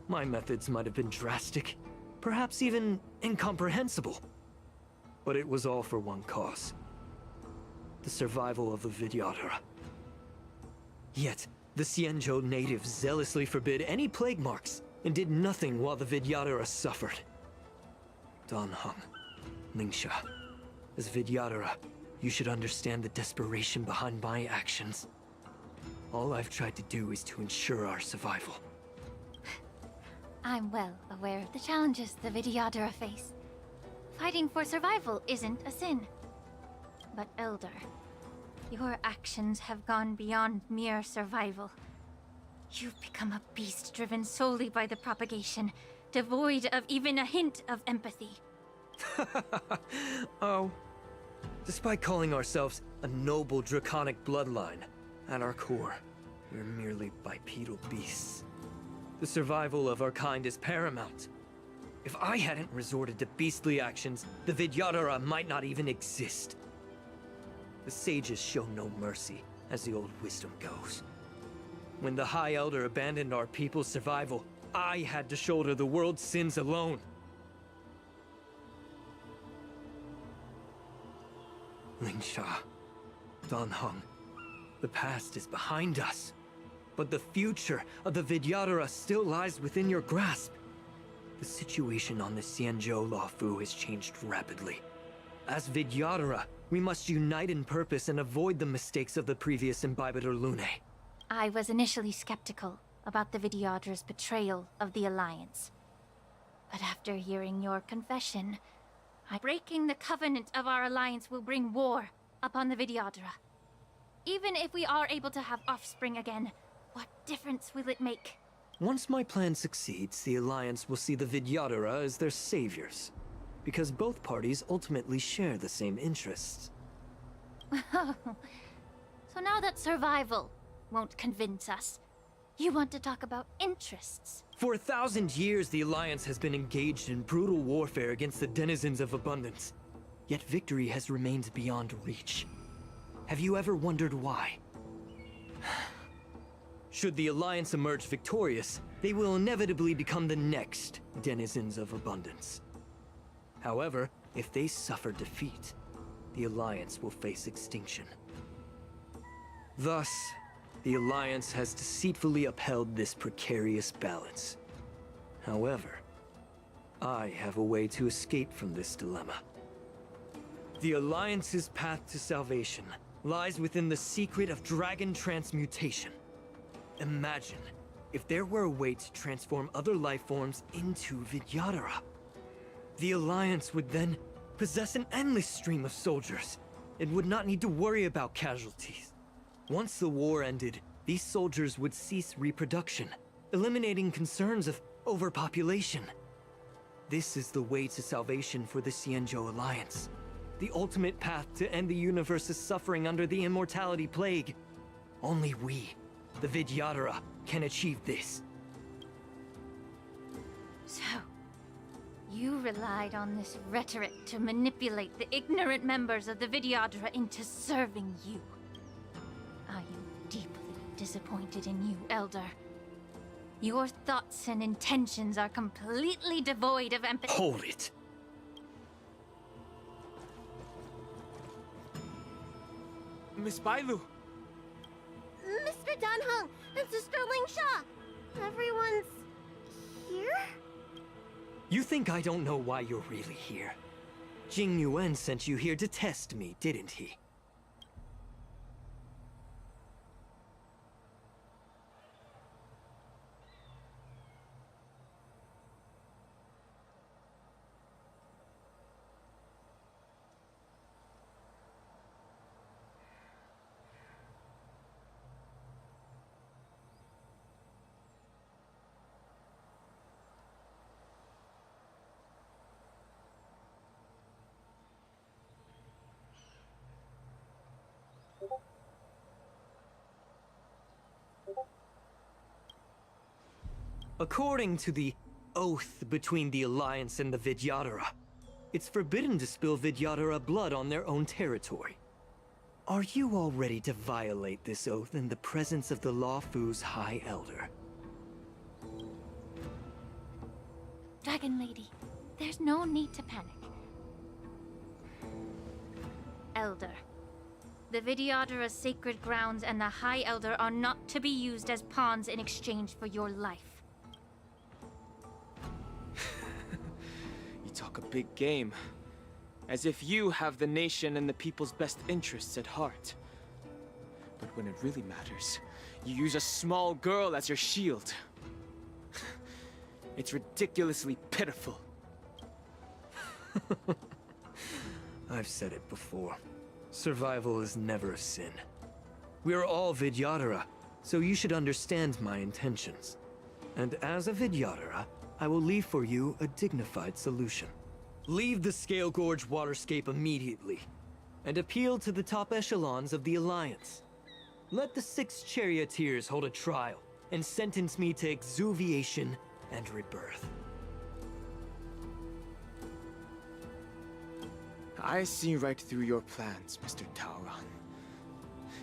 My methods might have been drastic, perhaps even incomprehensible. But it was all for one cause. The survival of the Vidyadhara. Yet, the Xianzhou natives zealously forbid any plague marks, and did nothing while the Vidyadhara suffered. Dan Heng, Loucha, as Vidyadhara, you should understand the desperation behind my actions. All I've tried to do is to ensure our survival. I'm well aware of the challenges the Vidyadhara face. Fighting for survival isn't a sin. But Elder, your actions have gone beyond mere survival. You've become a beast driven solely by the propagation, devoid of even a hint of empathy. Oh. Despite calling ourselves a noble draconic bloodline, at our core, we're merely bipedal beasts. The survival of our kind is paramount. If I hadn't resorted to beastly actions, the Vidyadhara might not even exist. The sages show no mercy, as the old wisdom goes. When the High Elder abandoned our people's survival, I had to shoulder the world's sins alone. Lingsha, Danheng, the past is behind us. But the future of the Vidyadhara still lies within your grasp. The situation on the Xianzhou Luofu has changed rapidly. As Vidyadhara, we must unite in purpose and avoid the mistakes of the previous Imbibitor Lune. I was initially skeptical about the Vidyadhara's betrayal of the Alliance. But after hearing your confession, breaking the covenant of our alliance will bring war upon the Vidyadhara. Even if we are able to have offspring again, what difference will it make? Once my plan succeeds, the Alliance will see the Vidyadhara as their saviors. Because both parties ultimately share the same interests. So now that survival won't convince us, you want to talk about interests? For 1,000 years, the Alliance has been engaged in brutal warfare against the denizens of abundance. Yet victory has remained beyond reach. Have you ever wondered why? Should the Alliance emerge victorious, they will inevitably become the next denizens of abundance. However, if they suffer defeat, the Alliance will face extinction. Thus, the Alliance has deceitfully upheld this precarious balance. However, I have a way to escape from this dilemma. The Alliance's path to salvation lies within the secret of dragon transmutation. Imagine if there were a way to transform other life forms into Vidyadhara. The Alliance would then possess an endless stream of soldiers. It would not need to worry about casualties. Once the war ended, these soldiers would cease reproduction, eliminating concerns of overpopulation. This is the way to salvation for the Xianzhou Alliance. The ultimate path to end the universe's suffering under the immortality plague. Only we, the Vidyadhara, can achieve this. So, you relied on this rhetoric to manipulate the ignorant members of the Vidyadhara into serving you. I am deeply disappointed in you, Elder. Your thoughts and intentions are completely devoid of empathy. Hold it! Miss Bailu! Mr. Danheng and Sister Lingsha! Everyone's here? You think I don't know why you're really here? Jing Yuan sent you here to test me, didn't he? According to the oath between the Alliance and the Vidyadhara, it's forbidden to spill Vidyadhara blood on their own territory. Are you all ready to violate this oath in the presence of the Luofu's High Elder? Dragon Lady, there's no need to panic. Elder, the Vidyadhara's sacred grounds and the High Elder are not to be used as pawns in exchange for your life. You talk a big game. As if you have the nation and the people's best interests at heart. But when it really matters, you use a small girl as your shield. It's ridiculously pitiful. I've said it before. Survival is never a sin. We're all Vidyadhara, so you should understand my intentions. And as a Vidyadhara, I will leave for you a dignified solution. Leave the Scale Gorge waterscape immediately, and appeal to the top echelons of the Alliance. Let the 6 charioteers hold a trial, and sentence me to exuviation and rebirth. I see right through your plans, Mr. Tauron.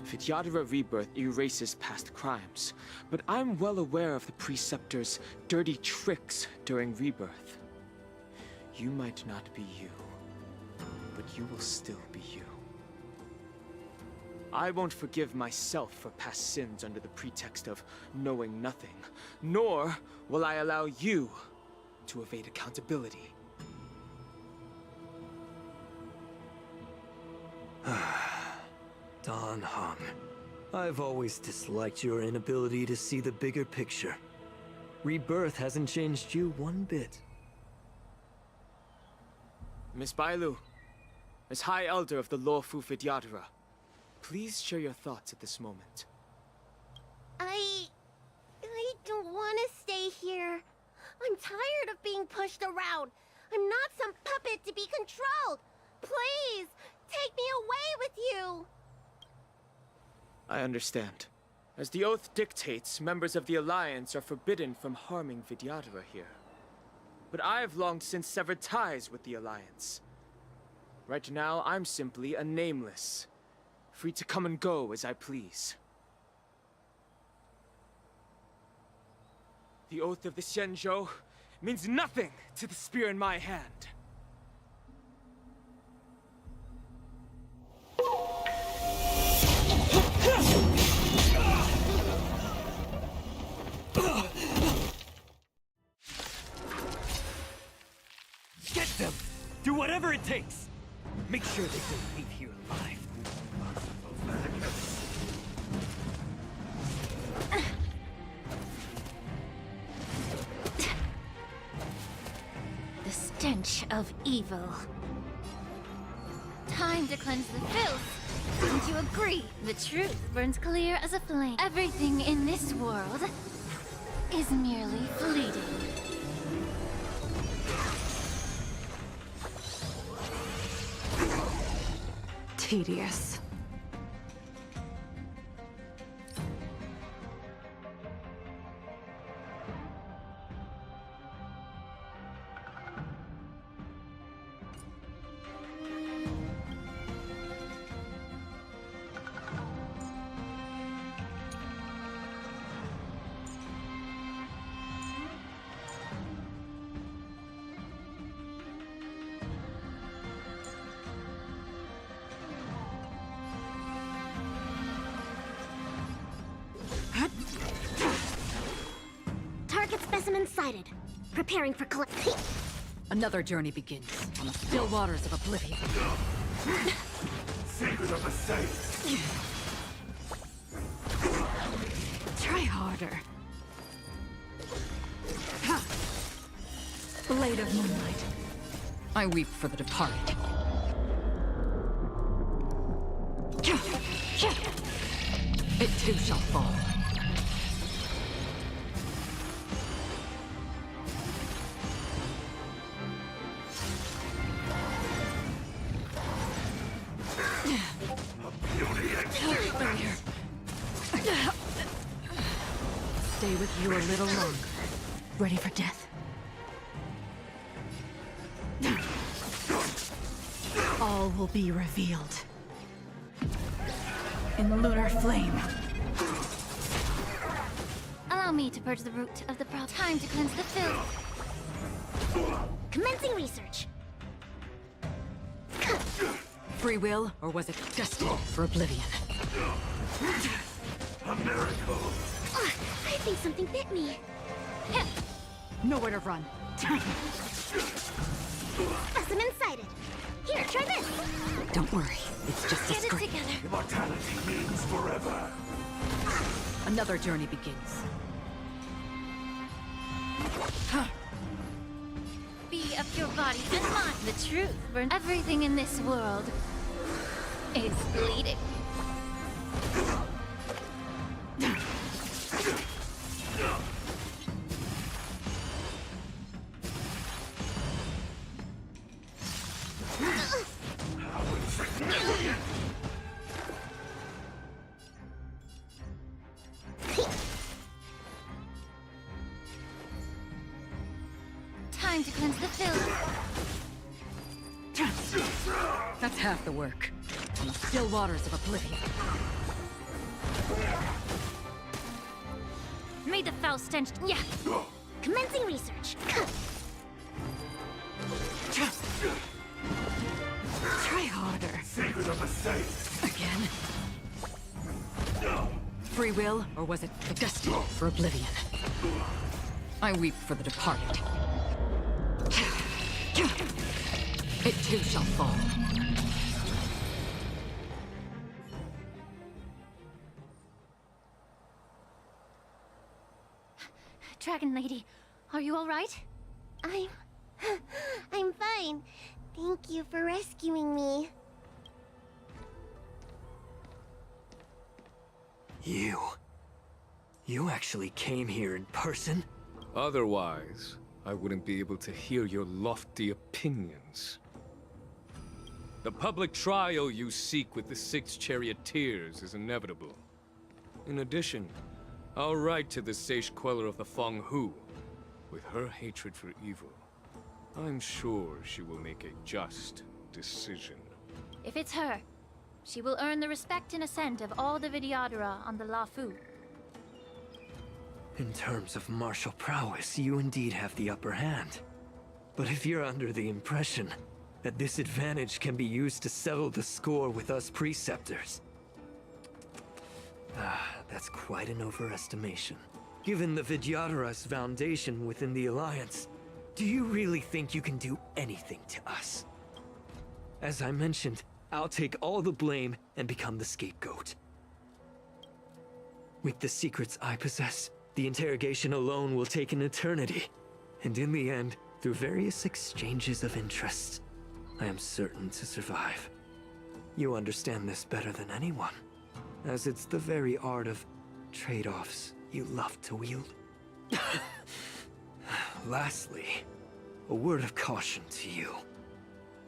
Vidyadhara Rebirth erases past crimes, but I'm well aware of the Preceptor's dirty tricks during Rebirth. You might not be you, but you will still be you. I won't forgive myself for past sins under the pretext of knowing nothing, nor will I allow you to evade accountability. Dan Han, I've always disliked your inability to see the bigger picture. Rebirth hasn't changed you one bit. Miss Bailu, as High Elder of the Lawfu Vidyadhara, please share your thoughts at this moment. I don't want to stay here. I'm tired of being pushed around. I'm not some puppet to be controlled. Please, take me away with you. I understand. As the oath dictates, members of the Alliance are forbidden from harming Vidyadhara here. But I've long since severed ties with the Alliance. Right now, I'm simply a nameless, free to come and go as I please. The oath of the Xianzhou means nothing to the spear in my hand. Get them! Do whatever it takes! Make sure they don't leave here alive. The stench of evil. Time to cleanse the filth. Don't you agree? The truth burns clear as a flame. Everything in this world is merely fleeting. Tedious. Target specimen sighted. Preparing for collect. Another journey begins on the still waters of oblivion. Secret of the safe. Try harder. Ha! Blade of moonlight. I weep for the departed. It too shall fall. Stay with you a little longer. Ready for death? All will be revealed. In lunar flame. Allow me to purge the root of the problem. Time to cleanse the filth. Commencing research. Free will, or was it destined for oblivion? A miracle. I think something bit me. Nowhere to run. Specimen sighted. Here, try this. Don't worry, it's just a Get it scrape. together. Immortality means forever. Another journey begins. Be of your body and mind. The truth burns. Everything in this world is bleeding. time to cleanse the filth. That's half the work. On the still waters of oblivion. May the foul stench. Yeah. Commencing research. Try harder. Secret of the safe. Again? Free will, or was it the destiny for oblivion? I weep for the departed. It too shall fall. Dragon Lady, are you all right? I'm fine. Thank you for rescuing me. You actually came here in person? Otherwise, I wouldn't be able to hear your lofty opinions. The public trial you seek with the 6 charioteers is inevitable. In addition, I'll write to the Sage Queller of the Feng Hu. With her hatred for evil, I'm sure she will make a just decision. If it's her, she will earn the respect and assent of all the Vidyadhara on the Lafu. In terms of martial prowess, you indeed have the upper hand. But if you're under the impression that this advantage can be used to settle the score with us preceptors, that's quite an overestimation. Given the Vidyadhara's foundation within the Alliance, do you really think you can do anything to us? As I mentioned, I'll take all the blame and become the scapegoat. With the secrets I possess, the interrogation alone will take an eternity. And in the end, through various exchanges of interest, I am certain to survive. You understand this better than anyone, as it's the very art of trade-offs you love to wield. Lastly, a word of caution to you.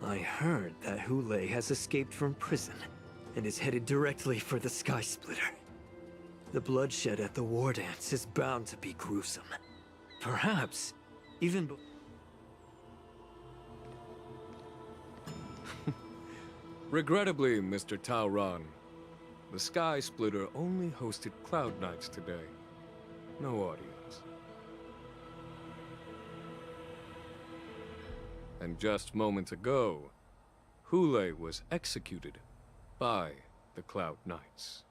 I heard that Hule has escaped from prison and is headed directly for the Sky Splitter. The bloodshed at the war dance is bound to be gruesome. Perhaps even Regrettably, Mr. Taoran, the Sky Splitter only hosted Cloud Knights today. No audience. And just moments ago, Hule was executed by the Cloud Knights.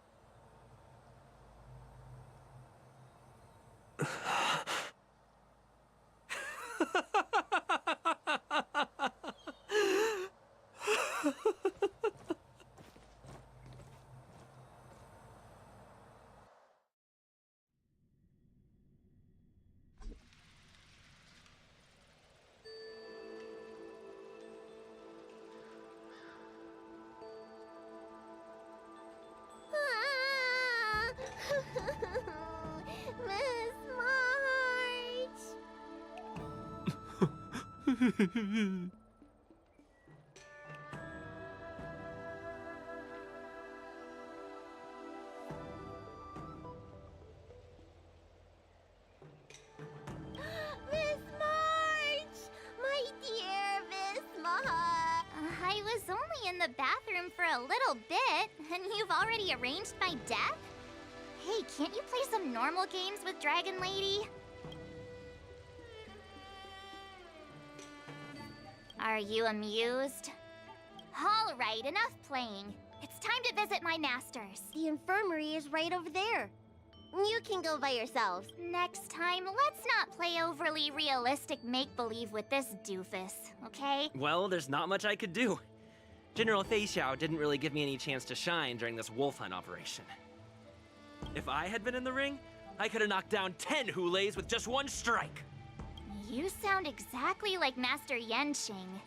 Miss March! Miss March! My dear Miss March! I was only in the bathroom for a little bit, and you've already arranged my death? Hey, can't you play some normal games with Dragon Lady? Are you amused? All right, enough playing. It's time to visit my masters. The infirmary is right over there. You can go by yourselves. Next time, let's not play overly realistic make-believe with this doofus, okay? Well, there's not much I could do. General Fei Xiao didn't really give me any chance to shine during this wolf hunt operation. If I had been in the ring, I could have knocked down 10 Huleis with just one strike. You sound exactly like Master Yenqing.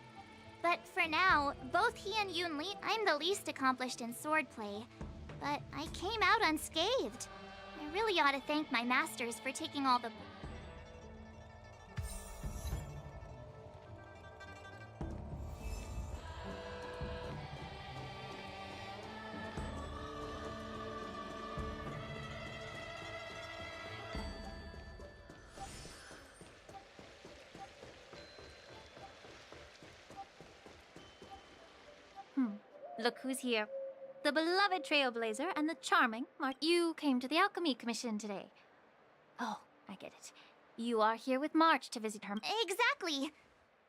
But for now, both he and Yunli, I'm the least accomplished in swordplay. But I came out unscathed. I really ought to thank my masters for taking all the... Look who's here. The beloved Trailblazer and the charming Mark. You came to the Alchemy Commission today. Oh, I get it. You are here with March to visit her. Exactly.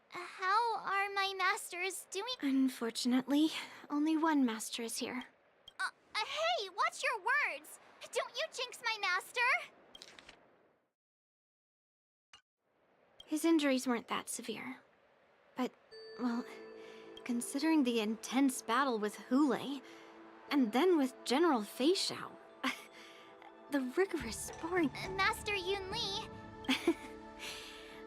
How are my masters doing? Unfortunately, only one master is here. Hey, watch your words! Don't you jinx my master! His injuries weren't that severe. But, well, considering the intense battle with Hule, and then with General Fei Xiao, the rigorous sparring... Master Yunli...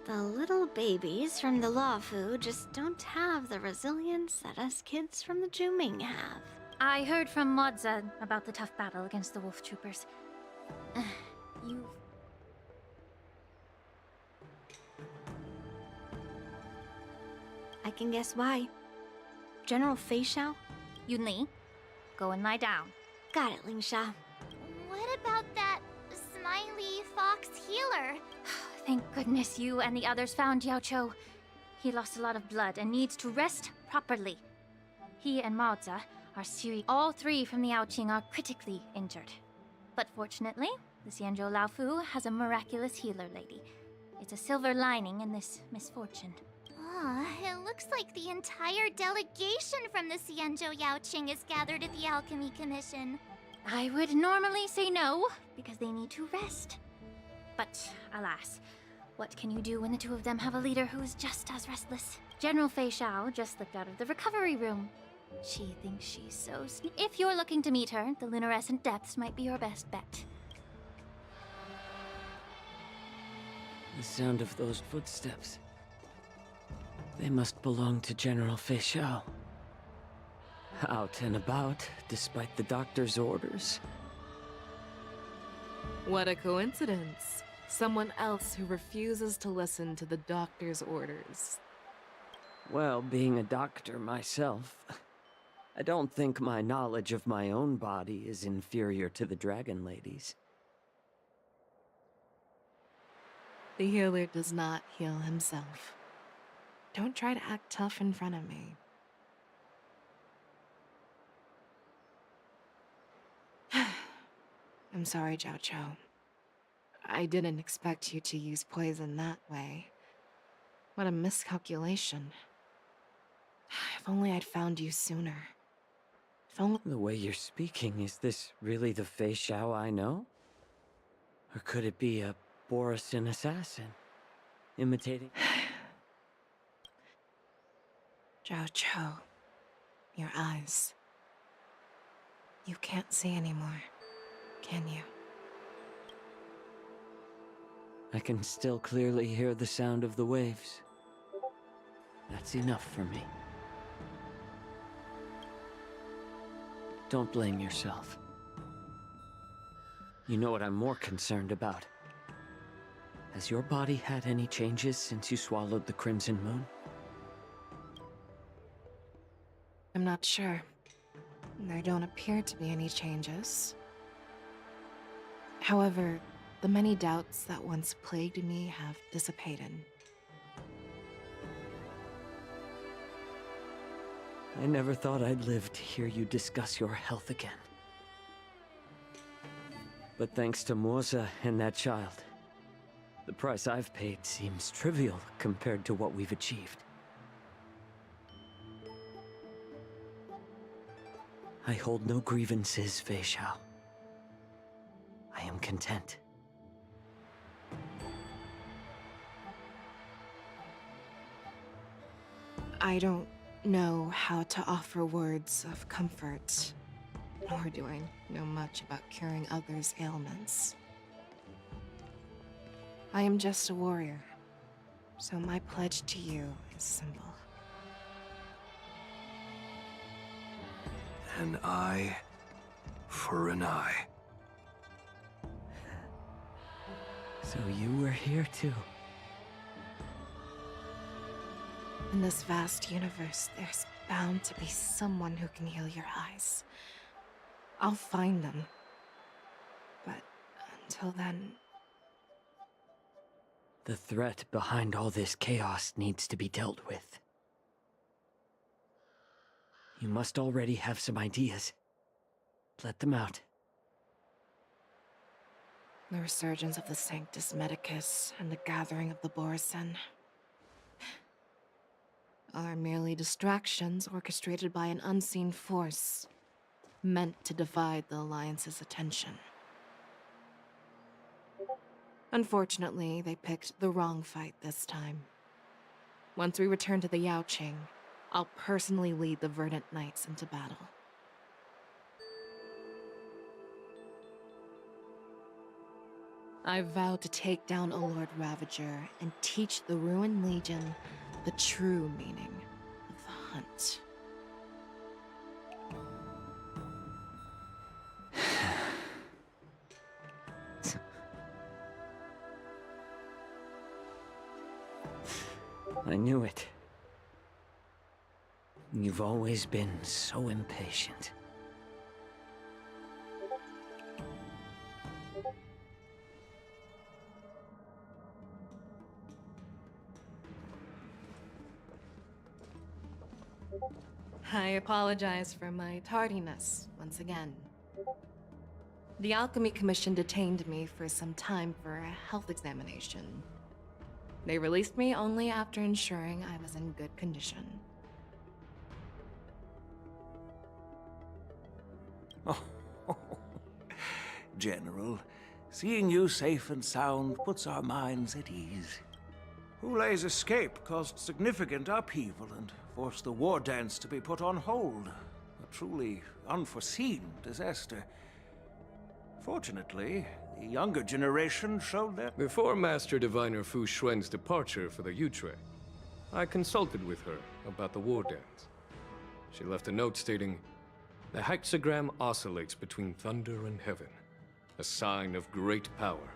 The little babies from the Luofu just don't have the resilience that us kids from the Juming have. I heard from Modza about the tough battle against the wolf troopers. You've... I can guess why. General Fei Xiao? Yunli, go and lie down. Got it, Lingsha. What about that smiley fox healer? Thank goodness you and the others found Yaocho. He lost a lot of blood and needs to rest properly. He and Maoza are serious. All three from the Yaoqing are critically injured. But fortunately, the Xianzhou Laofu has a miraculous healer lady. It's a silver lining in this misfortune. It looks like the entire delegation from the Xianzhou Yaoqing is gathered at the Alchemy Commission. I would normally say no, because they need to rest. But, alas, what can you do when the two of them have a leader who is just as restless? General Fei Xiao just slipped out of the recovery room. She thinks she's so If you're looking to meet her, the luminescent depths might be your best bet. The sound of those footsteps. They must belong to General Fei Xiao. Out and about, despite the doctor's orders. What a coincidence. Someone else who refuses to listen to the doctor's orders. Well, being a doctor myself, I don't think my knowledge of my own body is inferior to the Dragon Lady's. The healer does not heal himself. Don't try to act tough in front of me. I'm sorry, Zhao Chou. I didn't expect you to use poison that way. What a miscalculation. If only I'd found you sooner. If only— The way you're speaking, is this really the Fei Xiao I know? Or could it be a Borisin assassin? Imitating... Zhao Chou, your eyes. You can't see anymore, can you? I can still clearly hear the sound of the waves. That's enough for me. Don't blame yourself. You know what I'm more concerned about? Has your body had any changes since you swallowed the Crimson Moon? I'm not sure. There don't appear to be any changes. However, the many doubts that once plagued me have dissipated. I never thought I'd live to hear you discuss your health again. But thanks to Moza and that child, the price I've paid seems trivial compared to what we've achieved. I hold no grievances, Fei Xiao. I am content. I don't know how to offer words of comfort, nor do I know much about curing others' ailments. I am just a warrior, so my pledge to you is simple. An eye for an eye. So you were here too. In this vast universe, there's bound to be someone who can heal your eyes. I'll find them. But until then... The threat behind all this chaos needs to be dealt with. You must already have some ideas. Let them out. The resurgence of the Sanctus Medicus and the gathering of the Borison are merely distractions orchestrated by an unseen force, meant to divide the Alliance's attention. Unfortunately, they picked the wrong fight this time. Once we return to the Yaoqing, I'll personally lead the Verdant Knights into battle. I vowed to take down a Lord Ravager and teach the Ruined Legion the true meaning of the hunt. I knew it. You've always been so impatient. I apologize for my tardiness once again. The Alchemy Commission detained me for some time for a health examination. They released me only after ensuring I was in good condition. Oh, General, seeing you safe and sound puts our minds at ease. Hulei's escape caused significant upheaval and forced the war dance to be put on hold. A truly unforeseen disaster. Fortunately, the younger generation showed their... Before Master Diviner Fu Xuan's departure for the Yutre, I consulted with her about the war dance. She left a note stating, "The hexagram oscillates between thunder and heaven, a sign of great power,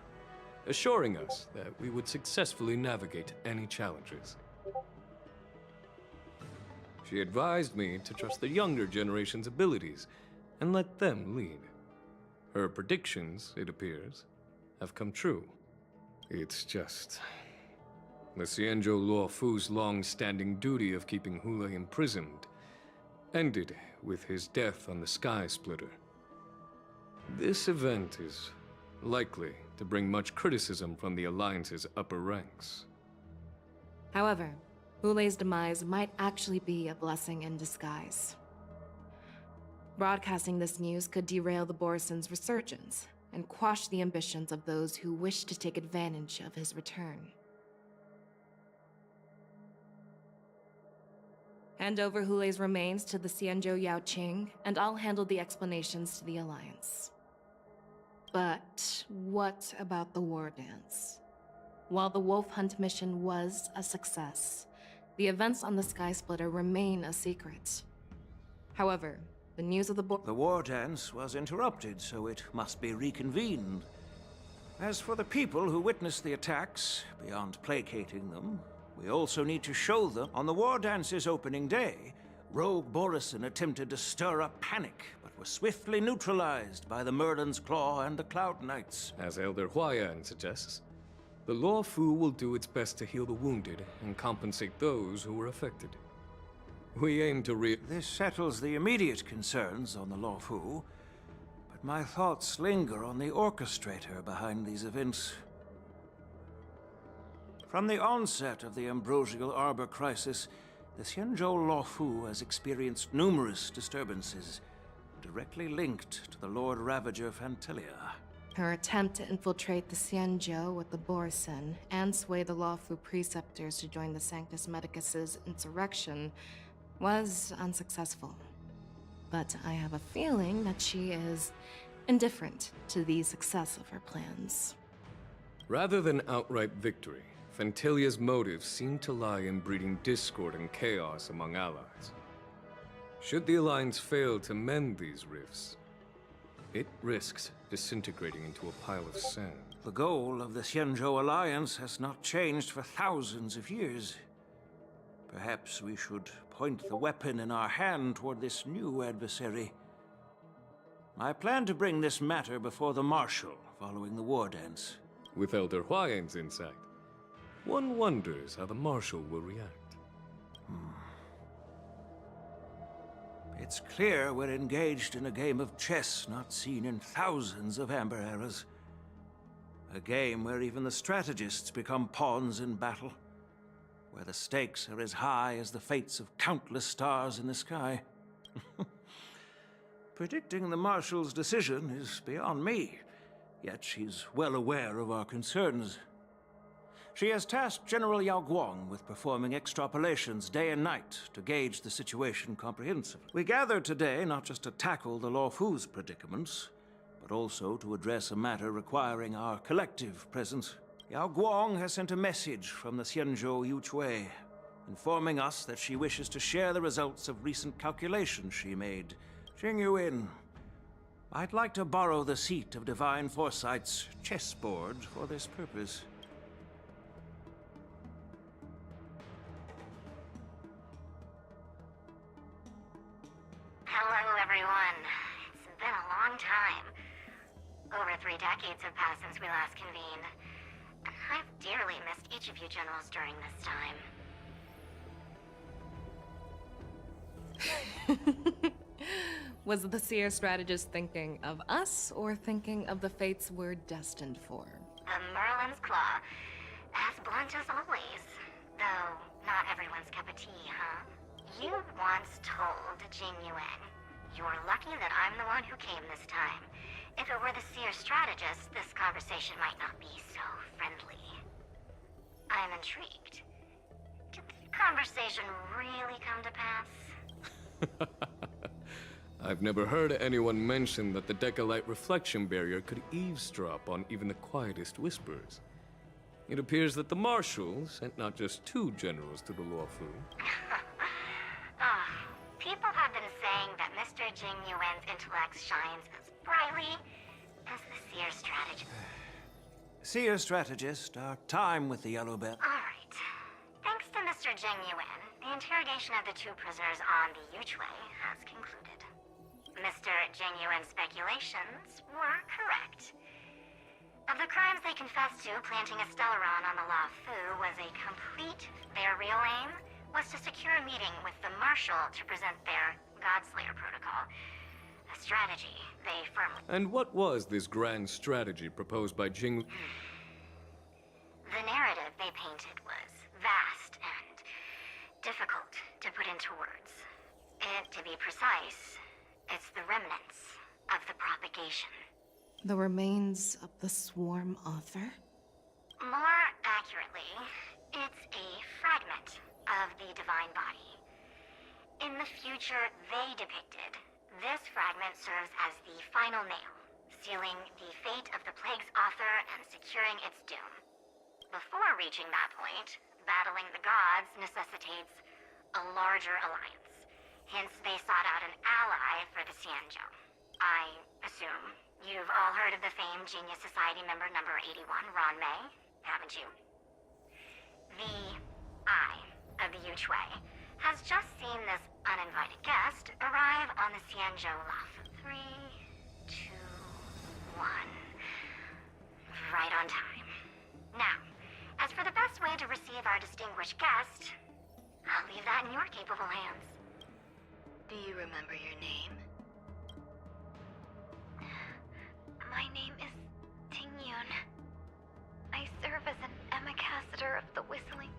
assuring us that we would successfully navigate any challenges." She advised me to trust the younger generation's abilities and let them lead. Her predictions, it appears, have come true. It's just... the Xianzhou Luofu's long-standing duty of keeping Hulei imprisoned ended with his death on the Sky Splitter. This event is likely to bring much criticism from the Alliance's upper ranks. However, Hulei's demise might actually be a blessing in disguise. Broadcasting this news could derail the Borison's resurgence and quash the ambitions of those who wish to take advantage of his return. Hand over Hulei's remains to the Xianzhou Yaoqing, and I'll handle the explanations to the Alliance. But what about the war dance? While the Wolf Hunt mission was a success, the events on the Sky Splitter remain a secret. However, the news of the war dance was interrupted, so it must be reconvened. As for the people who witnessed the attacks, beyond placating them, we also need to show them on the war dance's opening day, rogue Borison attempted to stir up panic, but was swiftly neutralized by the Merlin's Claw and the Cloud Knights. As Elder Huayan suggests, the Luofu will do its best to heal the wounded and compensate those who were affected. We aim to This settles the immediate concerns on the Luofu, but my thoughts linger on the orchestrator behind these events. From the onset of the Ambrosial Arbor crisis, the Xianzhou Luofu has experienced numerous disturbances, directly linked to the Lord Ravager Fantilia. Her attempt to infiltrate the Xianzhou with the Borison and sway the Luofu preceptors to join the Sanctus Medicus's insurrection was unsuccessful. But I have a feeling that she is indifferent to the success of her plans. Rather than outright victory, Fantilia's motives seem to lie in breeding discord and chaos among allies. Should the Alliance fail to mend these rifts, it risks disintegrating into a pile of sand. The goal of the Xianzhou Alliance has not changed for thousands of years. Perhaps we should point the weapon in our hand toward this new adversary. I plan to bring this matter before the Marshal following the war dance. With Elder Huayan's insight, one wonders how the Marshal will react. It's clear we're engaged in a game of chess not seen in thousands of Amber eras. A game where even the strategists become pawns in battle. Where the stakes are as high as the fates of countless stars in the sky. Predicting the Marshal's decision is beyond me, yet she's well aware of our concerns. She has tasked General Yao Guang with performing extrapolations day and night to gauge the situation comprehensively. We gathered today not just to tackle the Luofu's predicaments, but also to address a matter requiring our collective presence. Yao Guang has sent a message from the Xianzhou Yuchui, informing us that she wishes to share the results of recent calculations she made. Jing Yuan, I'd like to borrow the seat of Divine Foresight's chessboard for this purpose. Hello, everyone. It's been a long time. Over 3 decades have passed since we last convened. And I've dearly missed each of you generals during this time. Was the seer strategist thinking of us, or thinking of the fates we're destined for? The Merlin's Claw. As blunt as always. Though, not everyone's cup of tea, huh? You once told Jing Yuan, "You're lucky that I'm the one who came this time. If it were the seer strategist, this conversation might not be so friendly." I'm intrigued. Did the conversation really come to pass? I've never heard anyone mention that the Decalite reflection barrier could eavesdrop on even the quietest whispers. It appears that the Marshal sent not just 2 generals to the Luofu. People have been saying that Mr. Jing Yuan's intellect shines as brightly as the seer strategist. Seer strategist, our time with the Yellow Bell. Alright. Thanks to Mr. Jing Yuan, the interrogation of the 2 prisoners on the Yuchui has concluded. Mr. Jing Yuan's speculations were correct. Of the crimes they confessed to, planting a Stellaron on the Luofu was a complete. Their real aim was to secure a meeting with the Marshal to present their Godslayer protocol. A strategy they firmly... And what was this grand strategy proposed by Jing... The narrative they painted was vast and difficult to put into words. To be precise, it's the remnants of the propagation. The remains of the Swarm Author? More accurately, it's a fragment of the Divine Body. In the future they depicted, this fragment serves as the final nail, sealing the fate of the Plague's author and securing its doom. Before reaching that point, battling the gods necessitates a larger alliance. Hence, they sought out an ally for the Xianzhou. I assume you've all heard of the famed Genius Society member number 81, Ron Mei, haven't you? The Eye of the Yuchui has just seen this uninvited guest arrive on the Xianzhou Luofu. 3, 2, 1. Right on time. Now, as for the best way to receive our distinguished guest, I'll leave that in your capable hands. Do you remember your name? My name is Tingyun. I serve as an ambassador of the Whistling.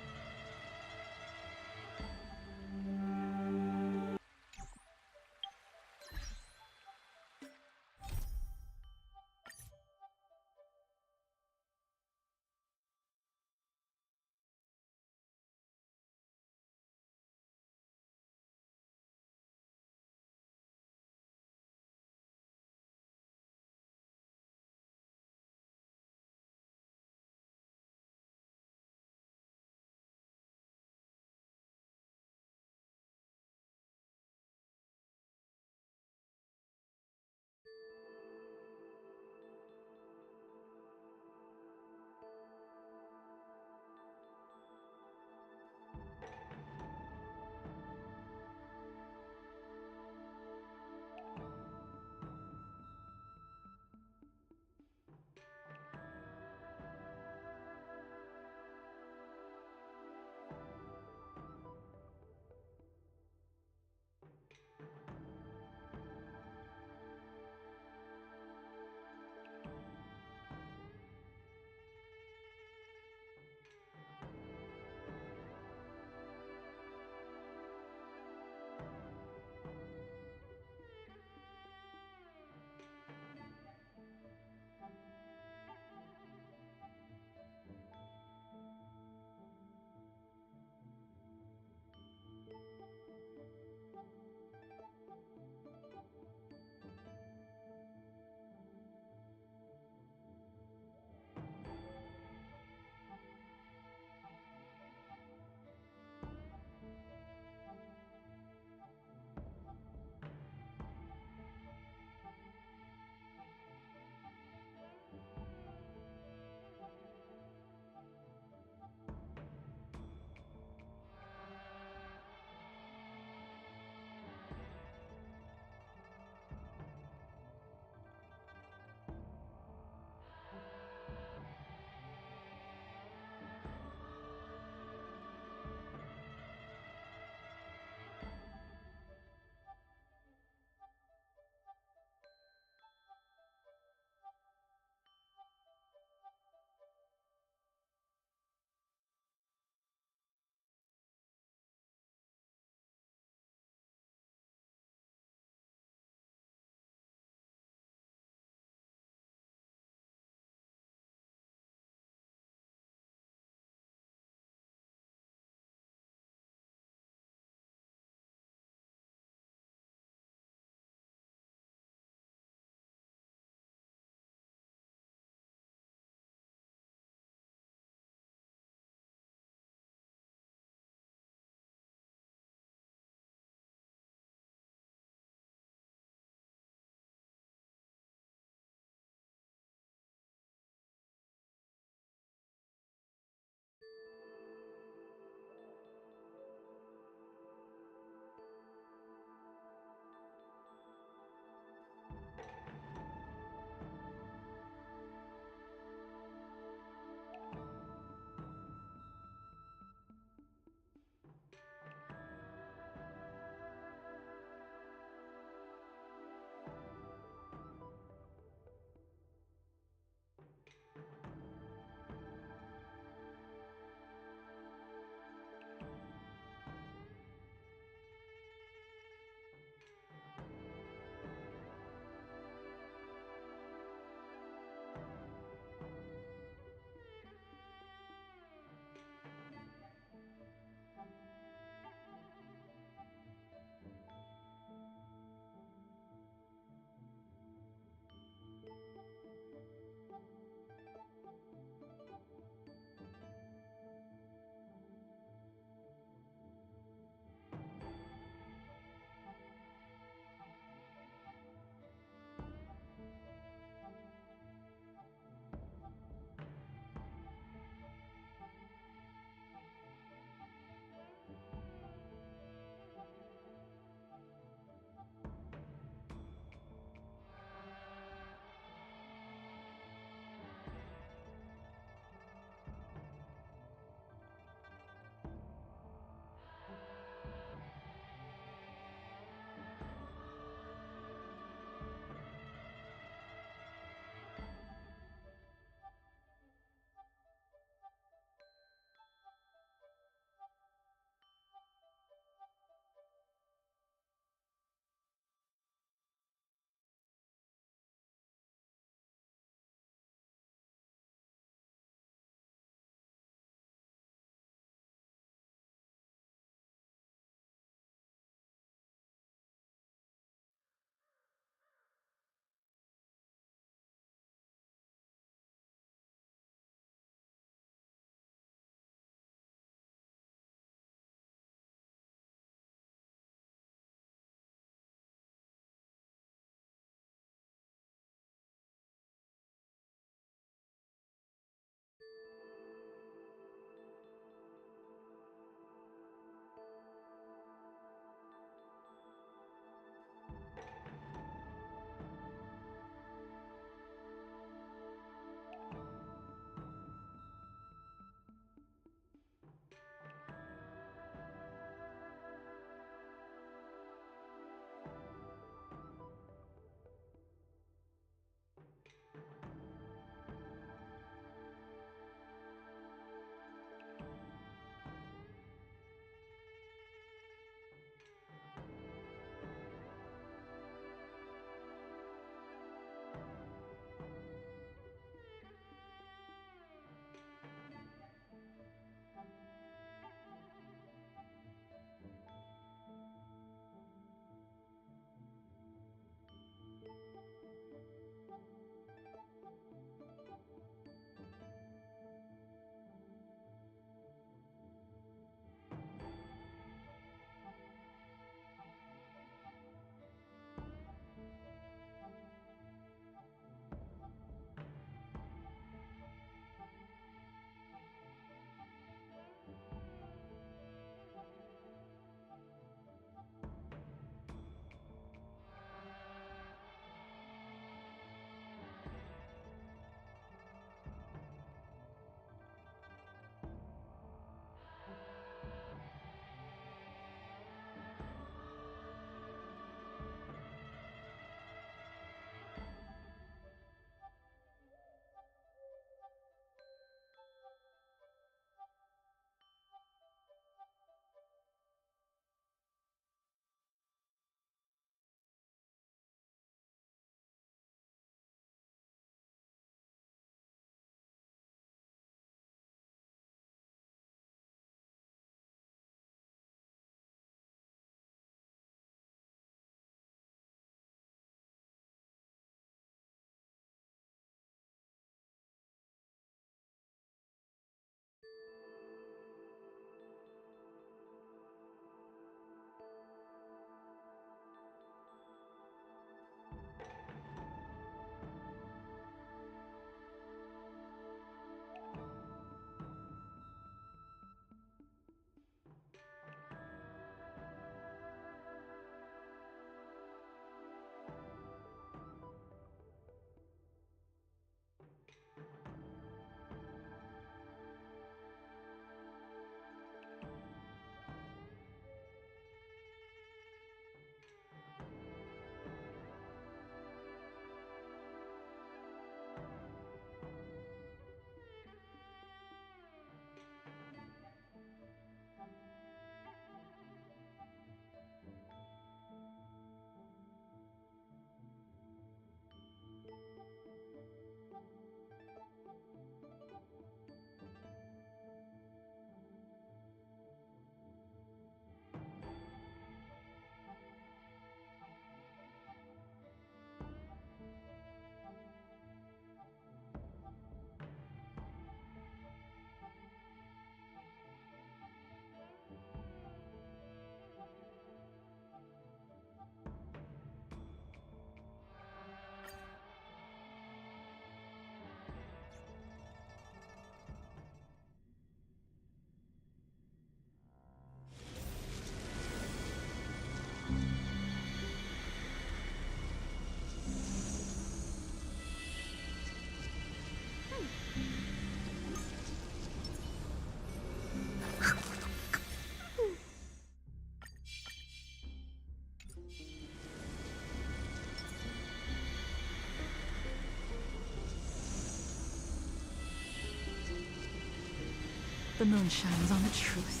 the moon shines on the truth.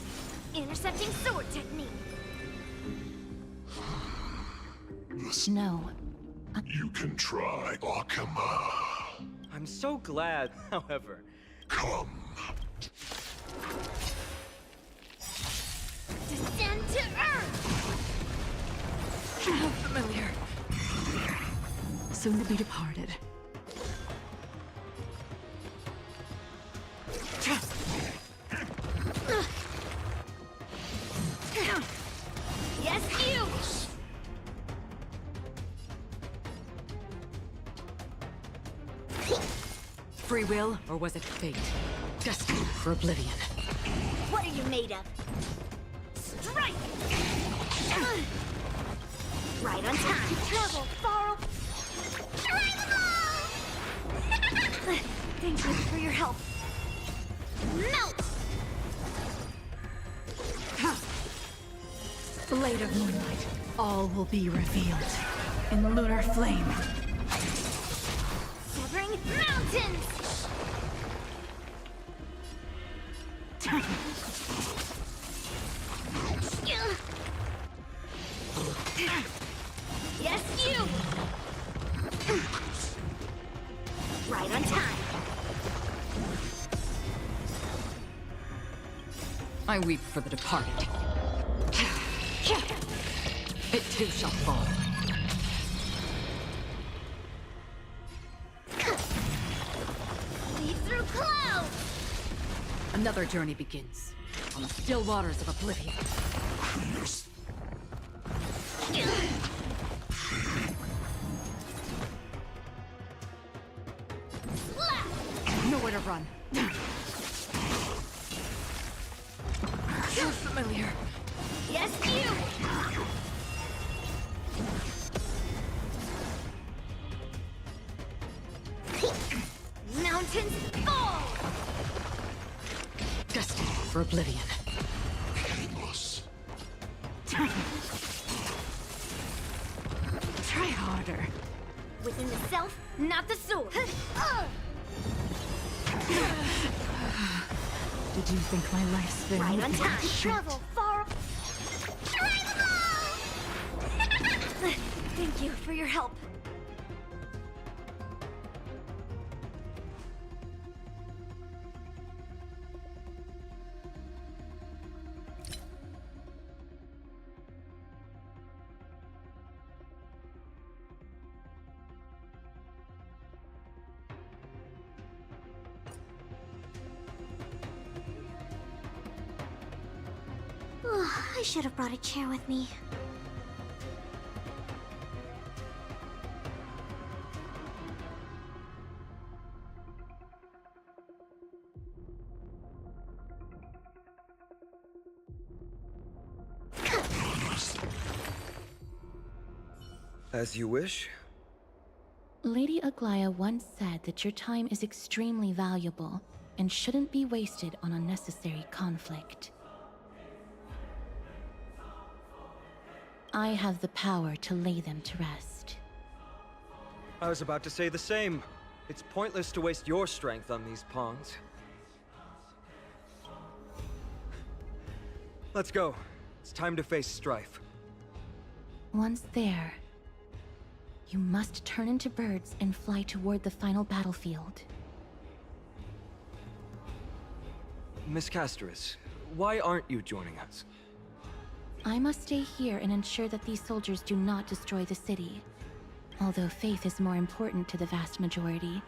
Intercepting sword technique. No. You can try Akama. I'm so glad, however. Come. Descend to earth! Familiar. Soon to be departed. Yes, you! Free will, or was it fate? Destined for oblivion. What are you made of? Strike! Right on time. Travel far. Try them all! Thank you for your help. Melt! Blade of moonlight. All will be revealed in lunar flame. Severing mountains! Yes, you! Right on time. I weep for the departed. It too shall fall. Lead through clouds! Another journey begins on the still waters of oblivion. Nowhere to run. You're familiar. Yes, you! Mountains fall! Destined for oblivion. Painless. Try harder. Within the self, not the sword. Did you think my lifespan Right would on be time. that short? Travel far. Try them all! Thank you for your help. I should have brought a chair with me. As you wish. Lady Aglaya once said that your time is extremely valuable and shouldn't be wasted on unnecessary conflict. I have the power to lay them to rest. I was about to say the same. It's pointless to waste your strength on these pawns. Let's go. It's time to face strife. Once there, you must turn into birds and fly toward the final battlefield. Miss Castorice, why aren't you joining us? I must stay here and ensure that these soldiers do not destroy the city. Although faith is more important to the vast majority,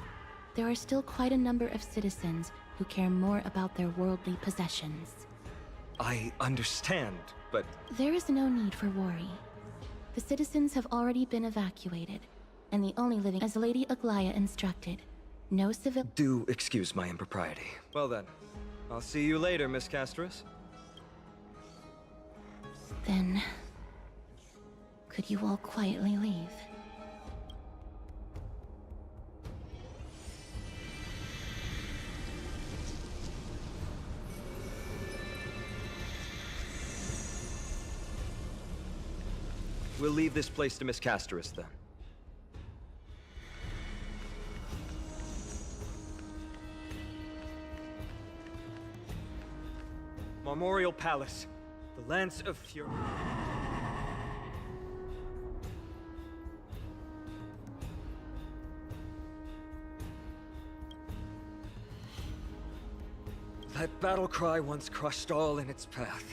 there are still quite a number of citizens who care more about their worldly possessions. I understand, but... There is no need for worry. The citizens have already been evacuated, and the only living as Lady Aglaya instructed. No civil- Do excuse my impropriety. Well then, I'll see you later, Miss Castorice. Then... could you all quietly leave? We'll leave this place to Miss Castorice, then. Memorial Palace. The Lance of Fury. That battle cry once crushed all in its path.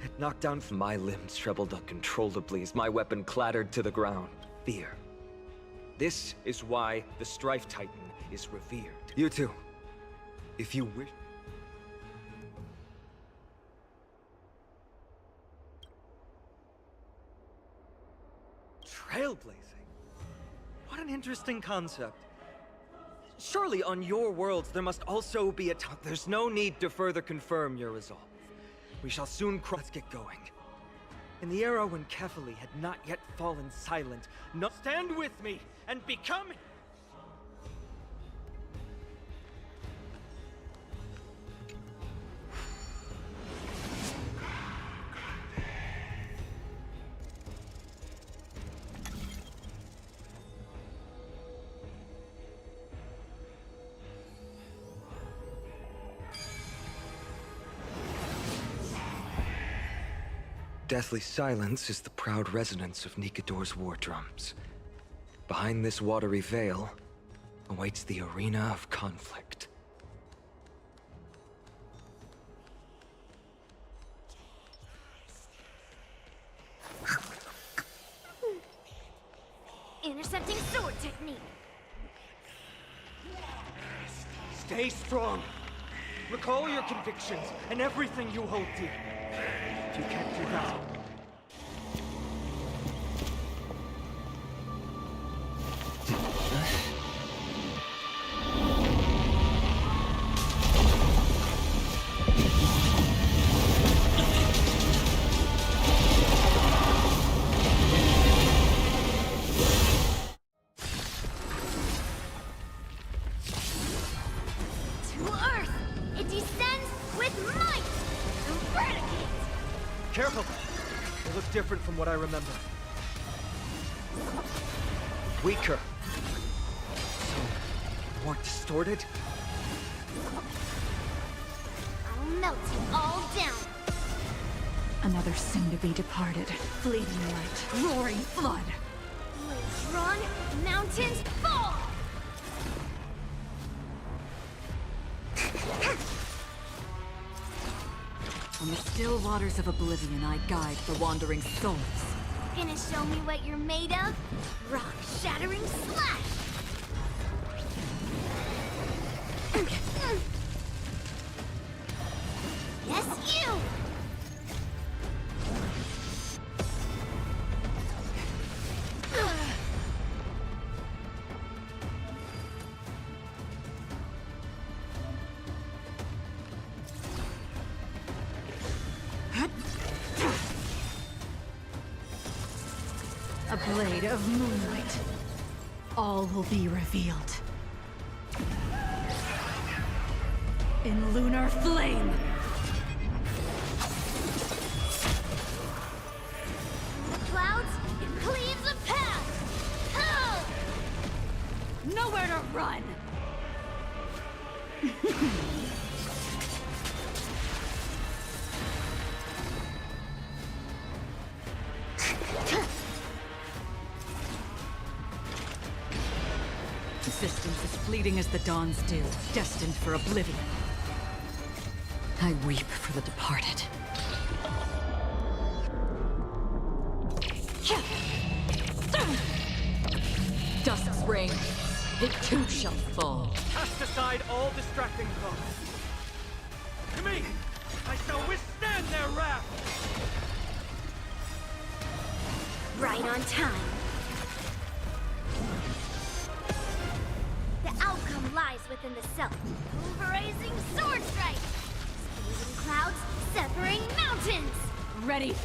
It knocked down my limbs trembled uncontrollably as my weapon clattered to the ground. Fear. This is why the Strife Titan is revered. You too. If you wish... Trailblazing? What an interesting concept. Surely on your worlds there must also be a time. There's no need to further confirm your resolve. We shall soon Let's get going. In the era when Kefali had not yet fallen silent, stand with me and become... Deathly silence is the proud resonance of Nikador's war drums. Behind this watery veil awaits the arena of conflict. Intercepting sword technique. Stay strong. Recall your convictions and everything you hold dear. If you can't do that... Careful! They look different from what I remember. Weaker. So, more distorted? I'll melt you all down. Another soon-to-be departed. Fleeting light. Roaring flood. Waves run, mountains fall! On the still waters of oblivion, I guide the wandering souls. Gonna show me what you're made of? Rock-shattering slash! Yes, you! A blade of moonlight. All will be revealed. In lunar flame! The clouds, it cleaves a path! Oh! Nowhere to run! Existence is fleeting as the dawn's dew, destined for oblivion. I weep for the departed. Dusk's reign, it too shall fall. Cast aside all distracting thoughts. To me, I shall withstand their wrath! Right on time. The outcome lies within the self. Pulverizing sword strike! Squeezing clouds, severing mountains! Ready?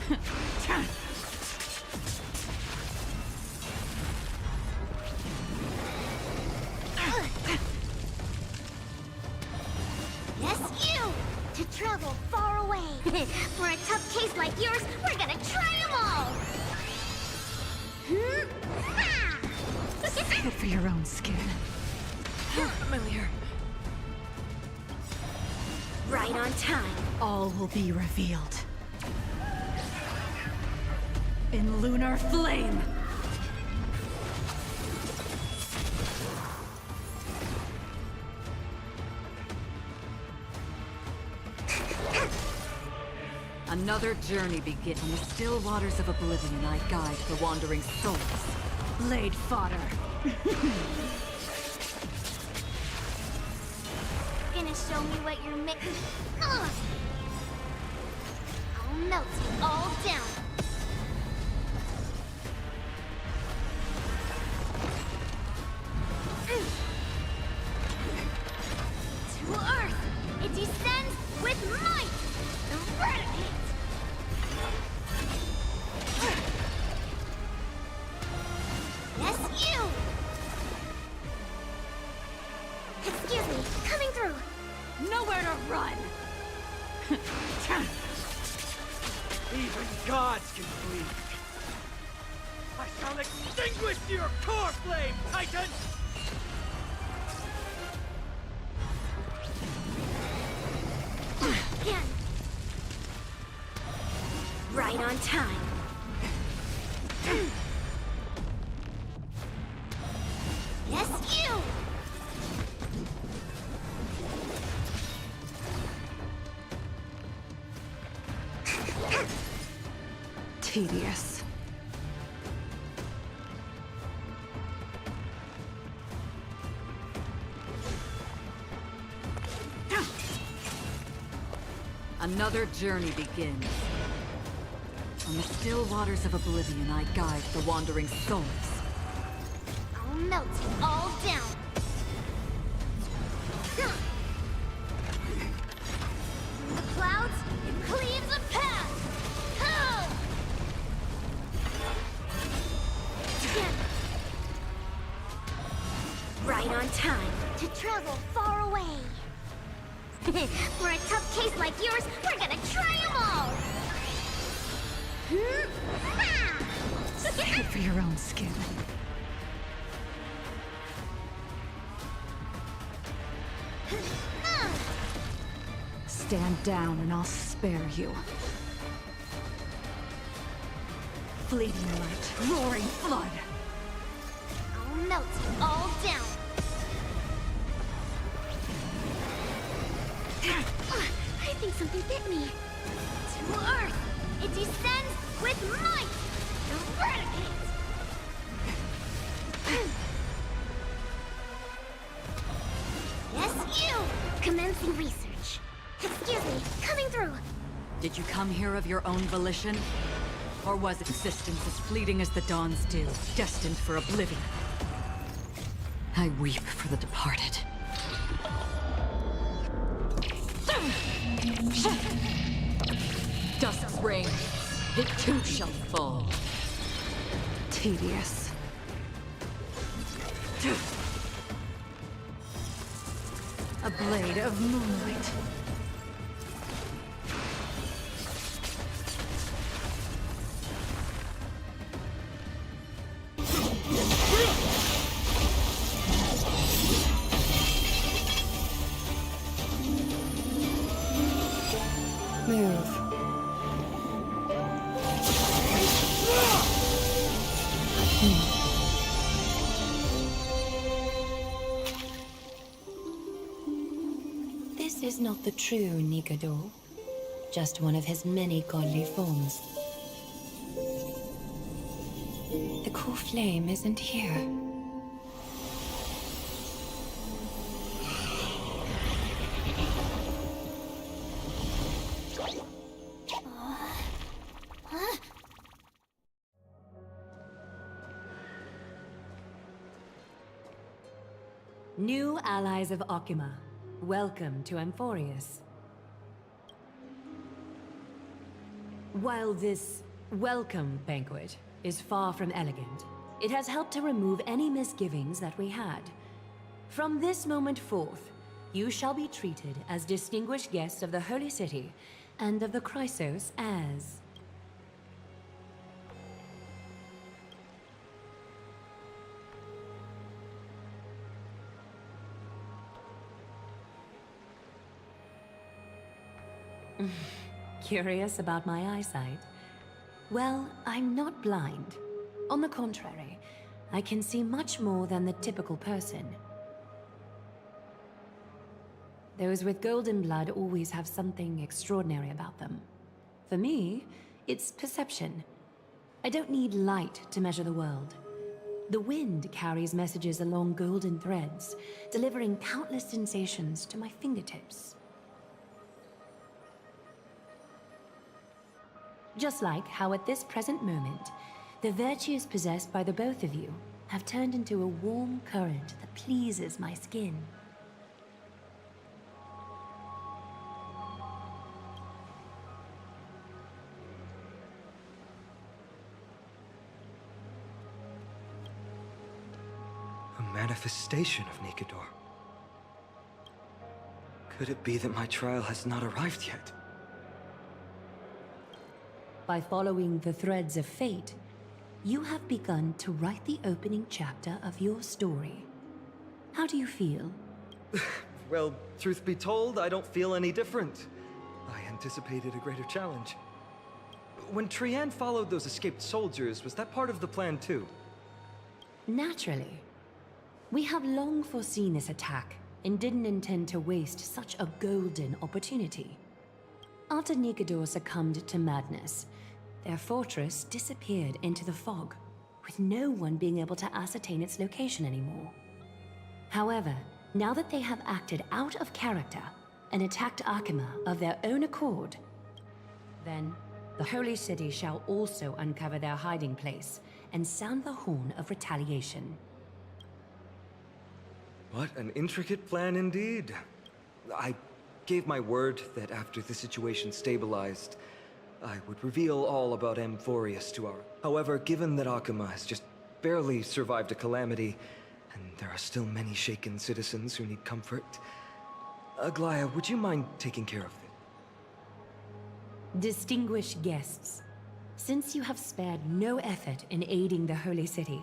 Yes, you! To travel far away. For a tough case like yours, we're gonna try them all! Good for your own skin. You're familiar. Right on time. All will be revealed. In lunar flame! Another journey begins. In the still waters of oblivion, I guide the wandering souls. Blade fodder. Gonna show me what you're making. I'll melt you all down. To Earth, it descends with might. Eradicate. Yes, you. Excuse me, coming through. Nowhere to run! Even gods can bleed. I shall extinguish your core flame, Titan! Again. Right on time. Yes, you! Tedious. Another journey begins. On the still waters of oblivion, I guide the wandering souls. I'll melt you all down. Through the clouds, it cleaves a path. Again. Right on time to travel far away. For a tough case like yours, we're gonna try them all. Fight for your own skin. Stand down and I'll spare you. Fleeting light, roaring flood. I'll melt you all down. I think something bit me. To Earth, it descends with might. Eradicate. Yes, you. Commencing research. Excuse me, coming through. Did you come here of your own volition? Or was existence as fleeting as the dawn's dew, destined for oblivion? I weep for the departed. Dusk's reign, it too shall fall. Tedious. A blade of moonlight. Move. This is not the true Nikado, just one of his many godly forms. The core flame isn't here. New allies of Okima, welcome to Amphorius. While this welcome banquet is far from elegant, it has helped to remove any misgivings that we had. From this moment forth, you shall be treated as distinguished guests of the Holy City and of the Chrysos as... Curious about my eyesight? Well, I'm not blind. On the contrary, I can see much more than the typical person. Those with golden blood always have something extraordinary about them. For me, it's perception. I don't need light to measure the world. The wind carries messages along golden threads, delivering countless sensations to my fingertips. Just like how at this present moment, the virtues possessed by the both of you have turned into a warm current that pleases my skin. A manifestation of Nikedor. Could it be that my trial has not arrived yet? By following the threads of fate, you have begun to write the opening chapter of your story. How do you feel? Well, truth be told, I don't feel any different. I anticipated a greater challenge. When Trianne followed those escaped soldiers, was that part of the plan too? Naturally. We have long foreseen this attack and didn't intend to waste such a golden opportunity. After Nikedor succumbed to madness, their fortress disappeared into the fog, with no one being able to ascertain its location anymore. However, now that they have acted out of character and attacked Arkema of their own accord, then the Holy City shall also uncover their hiding place and sound the horn of retaliation. What an intricate plan indeed. I gave my word that after the situation stabilized, I would reveal all about Amphorius to our... However, given that Akuma has just barely survived a calamity, and there are still many shaken citizens who need comfort, Aglaya, would you mind taking care of it? Distinguished guests, since you have spared no effort in aiding the Holy City,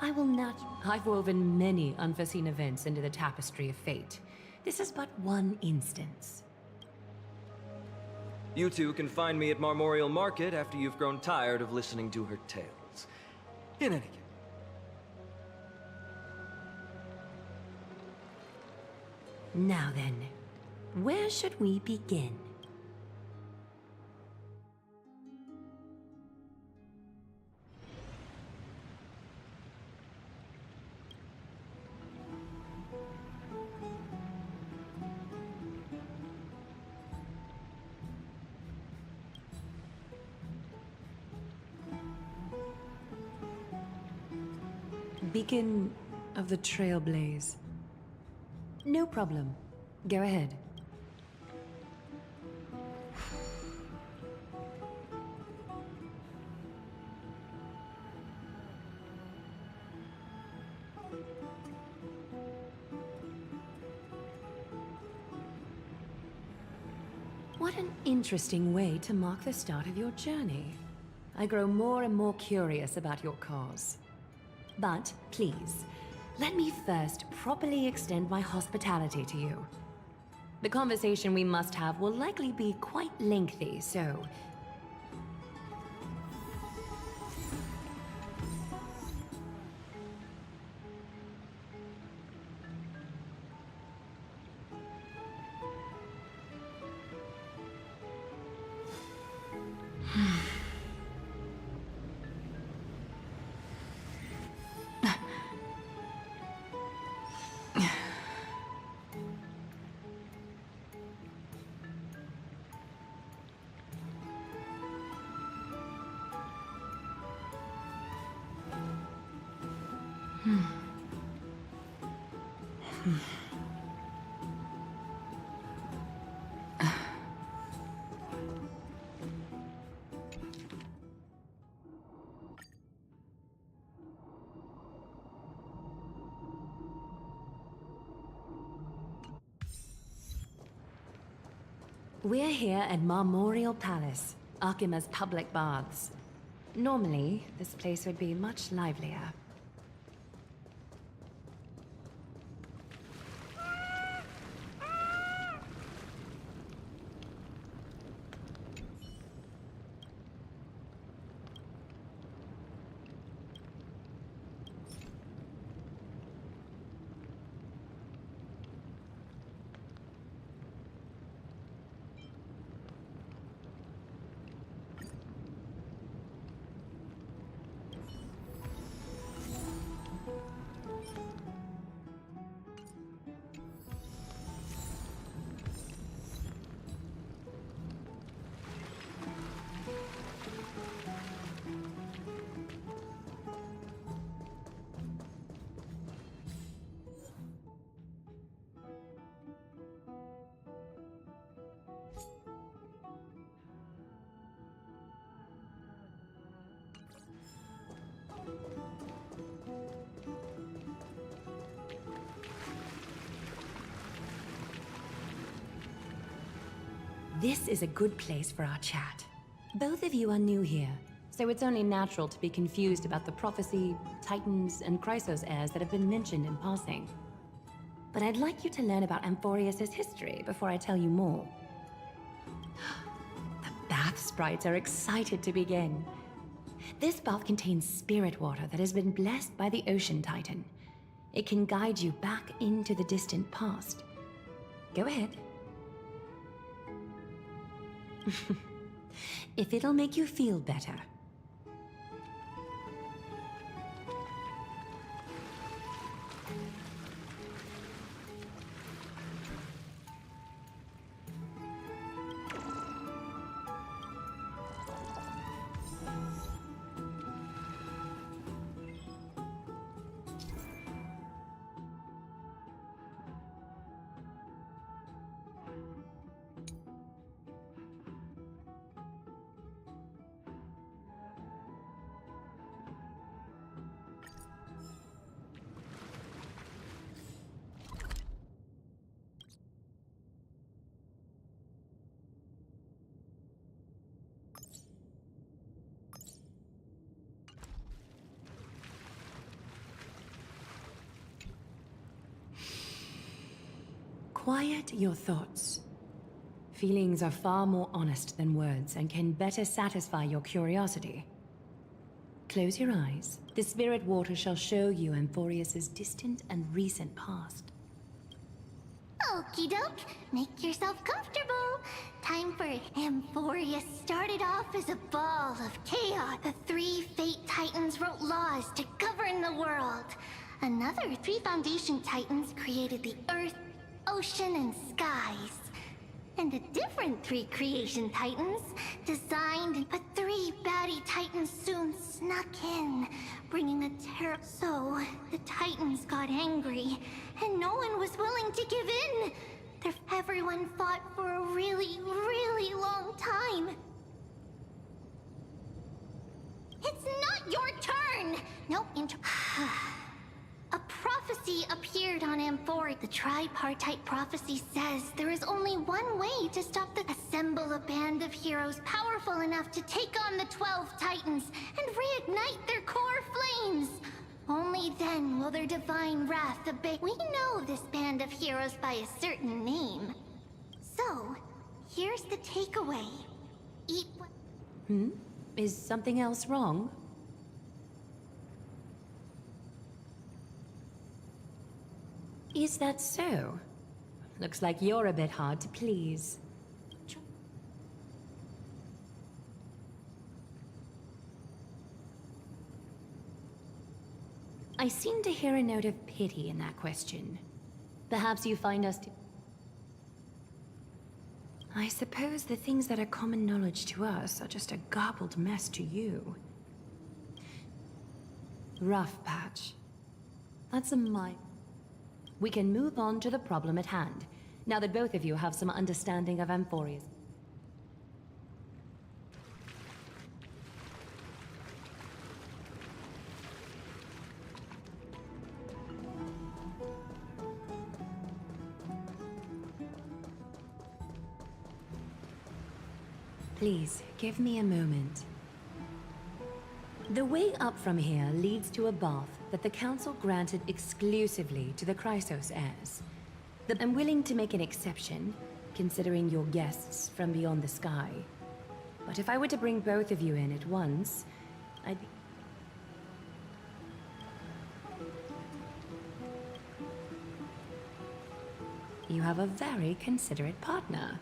I will not... I've woven many unforeseen events into the tapestry of fate. This is but one instance. You two can find me at Marmorial Market after you've grown tired of listening to her tales. In any case. Now then, where should we begin? Beacon of the Trailblaze. No problem. Go ahead. What an interesting way to mark the start of your journey. I grow more and more curious about your cause. But, please, let me first properly extend my hospitality to you. The conversation we must have will likely be quite lengthy, so... We're here at Marmorial Palace, Arkima's public baths. Normally, this place would be much livelier. This is a good place for our chat. Both of you are new here, so it's only natural to be confused about the prophecy, titans, and Chrysos heirs that have been mentioned in passing. But I'd like you to learn about Amphorius' history before I tell you more. The bath sprites are excited to begin. This bath contains spirit water that has been blessed by the Ocean Titan. It can guide you back into the distant past. Go ahead. If it'll make you feel better. Quiet your thoughts. Feelings are far more honest than words and can better satisfy your curiosity. Close your eyes. The spirit water shall show you Amphorius' distant and recent past. Okie doke, make yourself comfortable. Time for Amphorius started off as a ball of chaos. The three Fate Titans wrote laws to govern the world. Another three Foundation Titans created the Earth, Ocean, and Skies. And the different three Creation Titans designed, but three baddie Titans soon snuck in, bringing a terror. So, the Titans got angry, and no one was willing to give in. Everyone fought for a really, really long time. It's not your turn! No, A prophecy appeared on Amphorius. The tripartite prophecy says there is only one way to stop the— Assemble a band of heroes powerful enough to take on the 12 Titans and reignite their core flames. Only then will their divine wrath abate. We know this band of heroes by a certain name. So, here's the takeaway. Eat what— Is something else wrong? Is that so? Looks like you're a bit hard to please. I seem to hear a note of pity in that question. Perhaps you find us to— I suppose the things that are common knowledge to us are just a garbled mess to you. Rough patch. That's a mine. We can move on to the problem at hand, now that both of you have some understanding of Amphorius. Please, give me a moment. The way up from here leads to a bath that the Council granted exclusively to the Chrysos heirs. I'm willing to make an exception, considering your guests from beyond the sky. But if I were to bring both of you in at once, I'd be— You have a very considerate partner.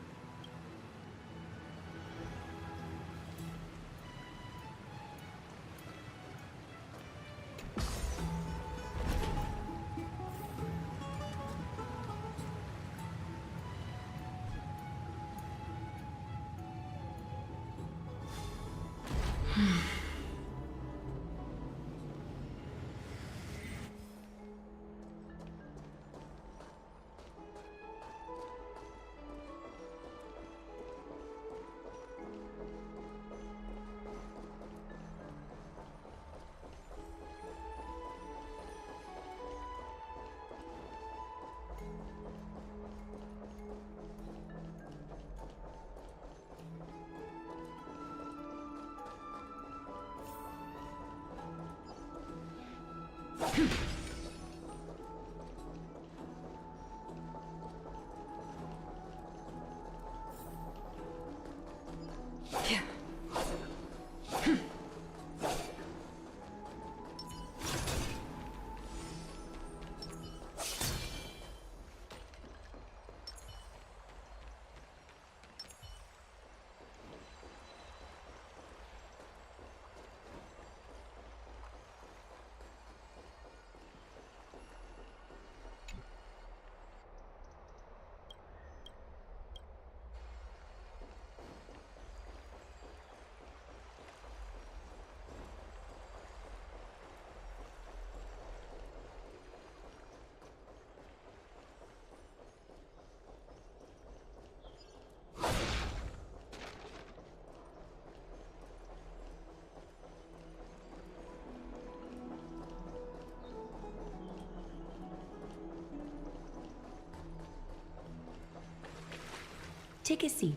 Take a seat.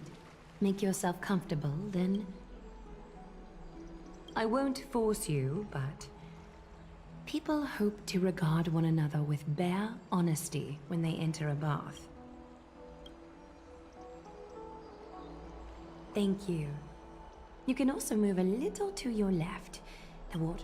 Make yourself comfortable, then... I won't force you, but... people hope to regard one another with bare honesty when they enter a bath. Thank you. You can also move a little to your left. The water...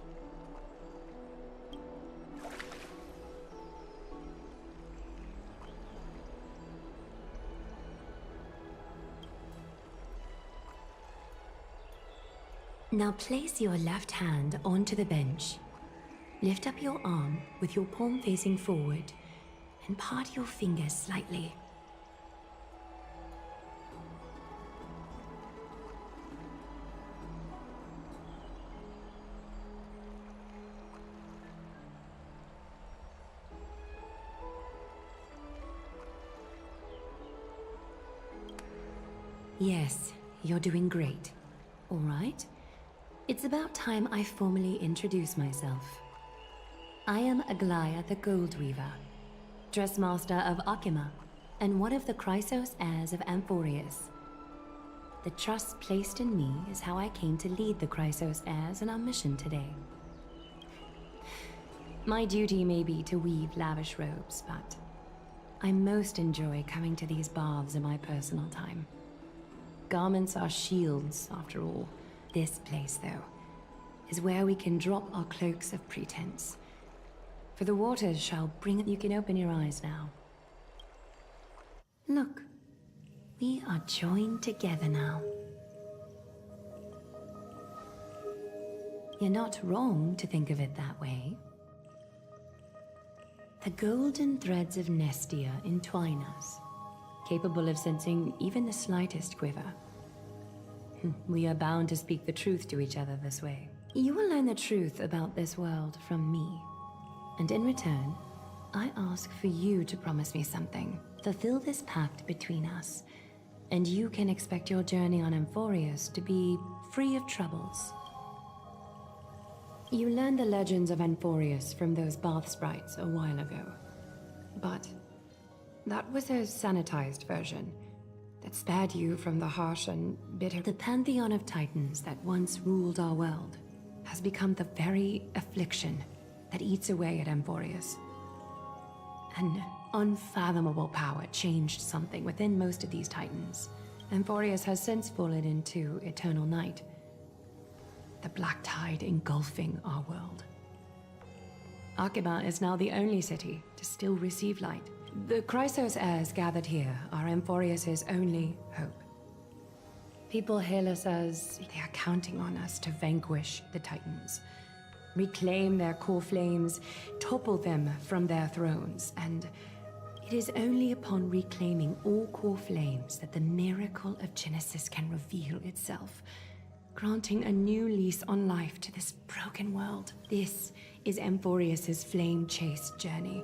Now place your left hand onto the bench. Lift up your arm with your palm facing forward and part your fingers slightly. Yes, you're doing great. All right. It's about time I formally introduce myself. I am Aglaya the Gold Weaver, Dressmaster of Akima, and one of the Chrysos heirs of Amphorius. The trust placed in me is how I came to lead the Chrysos heirs in our mission today. My duty may be to weave lavish robes, but I most enjoy coming to these baths in my personal time. Garments are shields, after all. This place, though, is where we can drop our cloaks of pretense. For the waters shall bring it. You can open your eyes now. Look, we are joined together now. You're not wrong to think of it that way. The golden threads of Nestia entwine us, capable of sensing even the slightest quiver. We are bound to speak the truth to each other this way. You will learn the truth about this world from me. And in return, I ask for you to promise me something. Fulfill this pact between us, and you can expect your journey on Amphorius to be free of troubles. You learned the legends of Amphorius from those bath sprites a while ago. But that was a sanitized version that spared you from the harsh and bitter... The pantheon of titans that once ruled our world has become the very affliction that eats away at Amphorius. An unfathomable power changed something within most of these titans. Amphorius has since fallen into eternal night, the black tide engulfing our world. Akima is now the only city to still receive light. The Chrysos heirs gathered here are Amphorius' only hope. People hail us as they are counting on us to vanquish the Titans, reclaim their core flames, topple them from their thrones, and it is only upon reclaiming all core flames that the miracle of Genesis can reveal itself, granting a new lease on life to this broken world. This is Amphorius' flame-chased journey.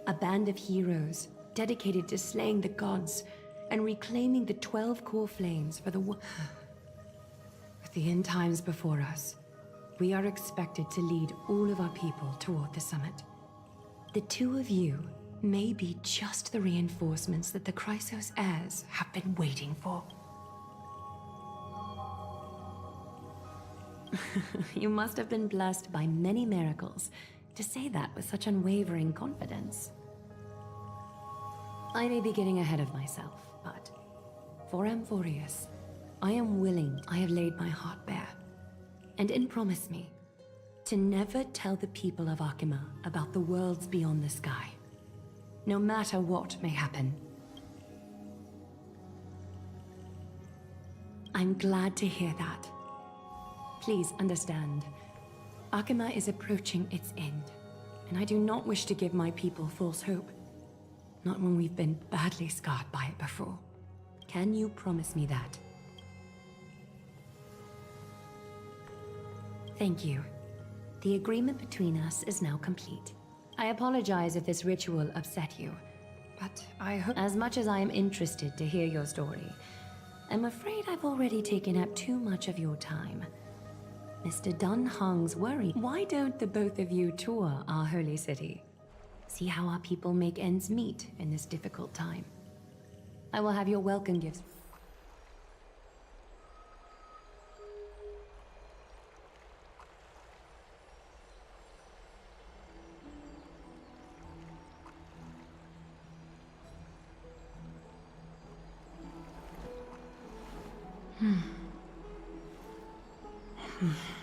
A band of heroes dedicated to slaying the gods and reclaiming the 12 core flames for the With the end times before us, we are expected to lead all of our people toward the summit. The two of you may be just the reinforcements that the Chrysos heirs have been waiting for. You must have been blessed by many miracles to say that with such unwavering confidence. I may be getting ahead of myself, but for Amphorius, I am willing. I have laid my heart bare. And promise me to never tell the people of Arkema about the worlds beyond the sky, no matter what may happen. I'm glad to hear that. Please understand, Arkema is approaching its end, and I do not wish to give my people false hope. Not when we've been badly scarred by it before. Can you promise me that? Thank you. The agreement between us is now complete. I apologize if this ritual upset you, but I hope— As much as I am interested to hear your story, I'm afraid I've already taken up too much of your time. Mr. Dun Hong's worry. Why don't the both of you tour our holy city? See how our people make ends meet in this difficult time. I will have your welcome gifts. Hmm.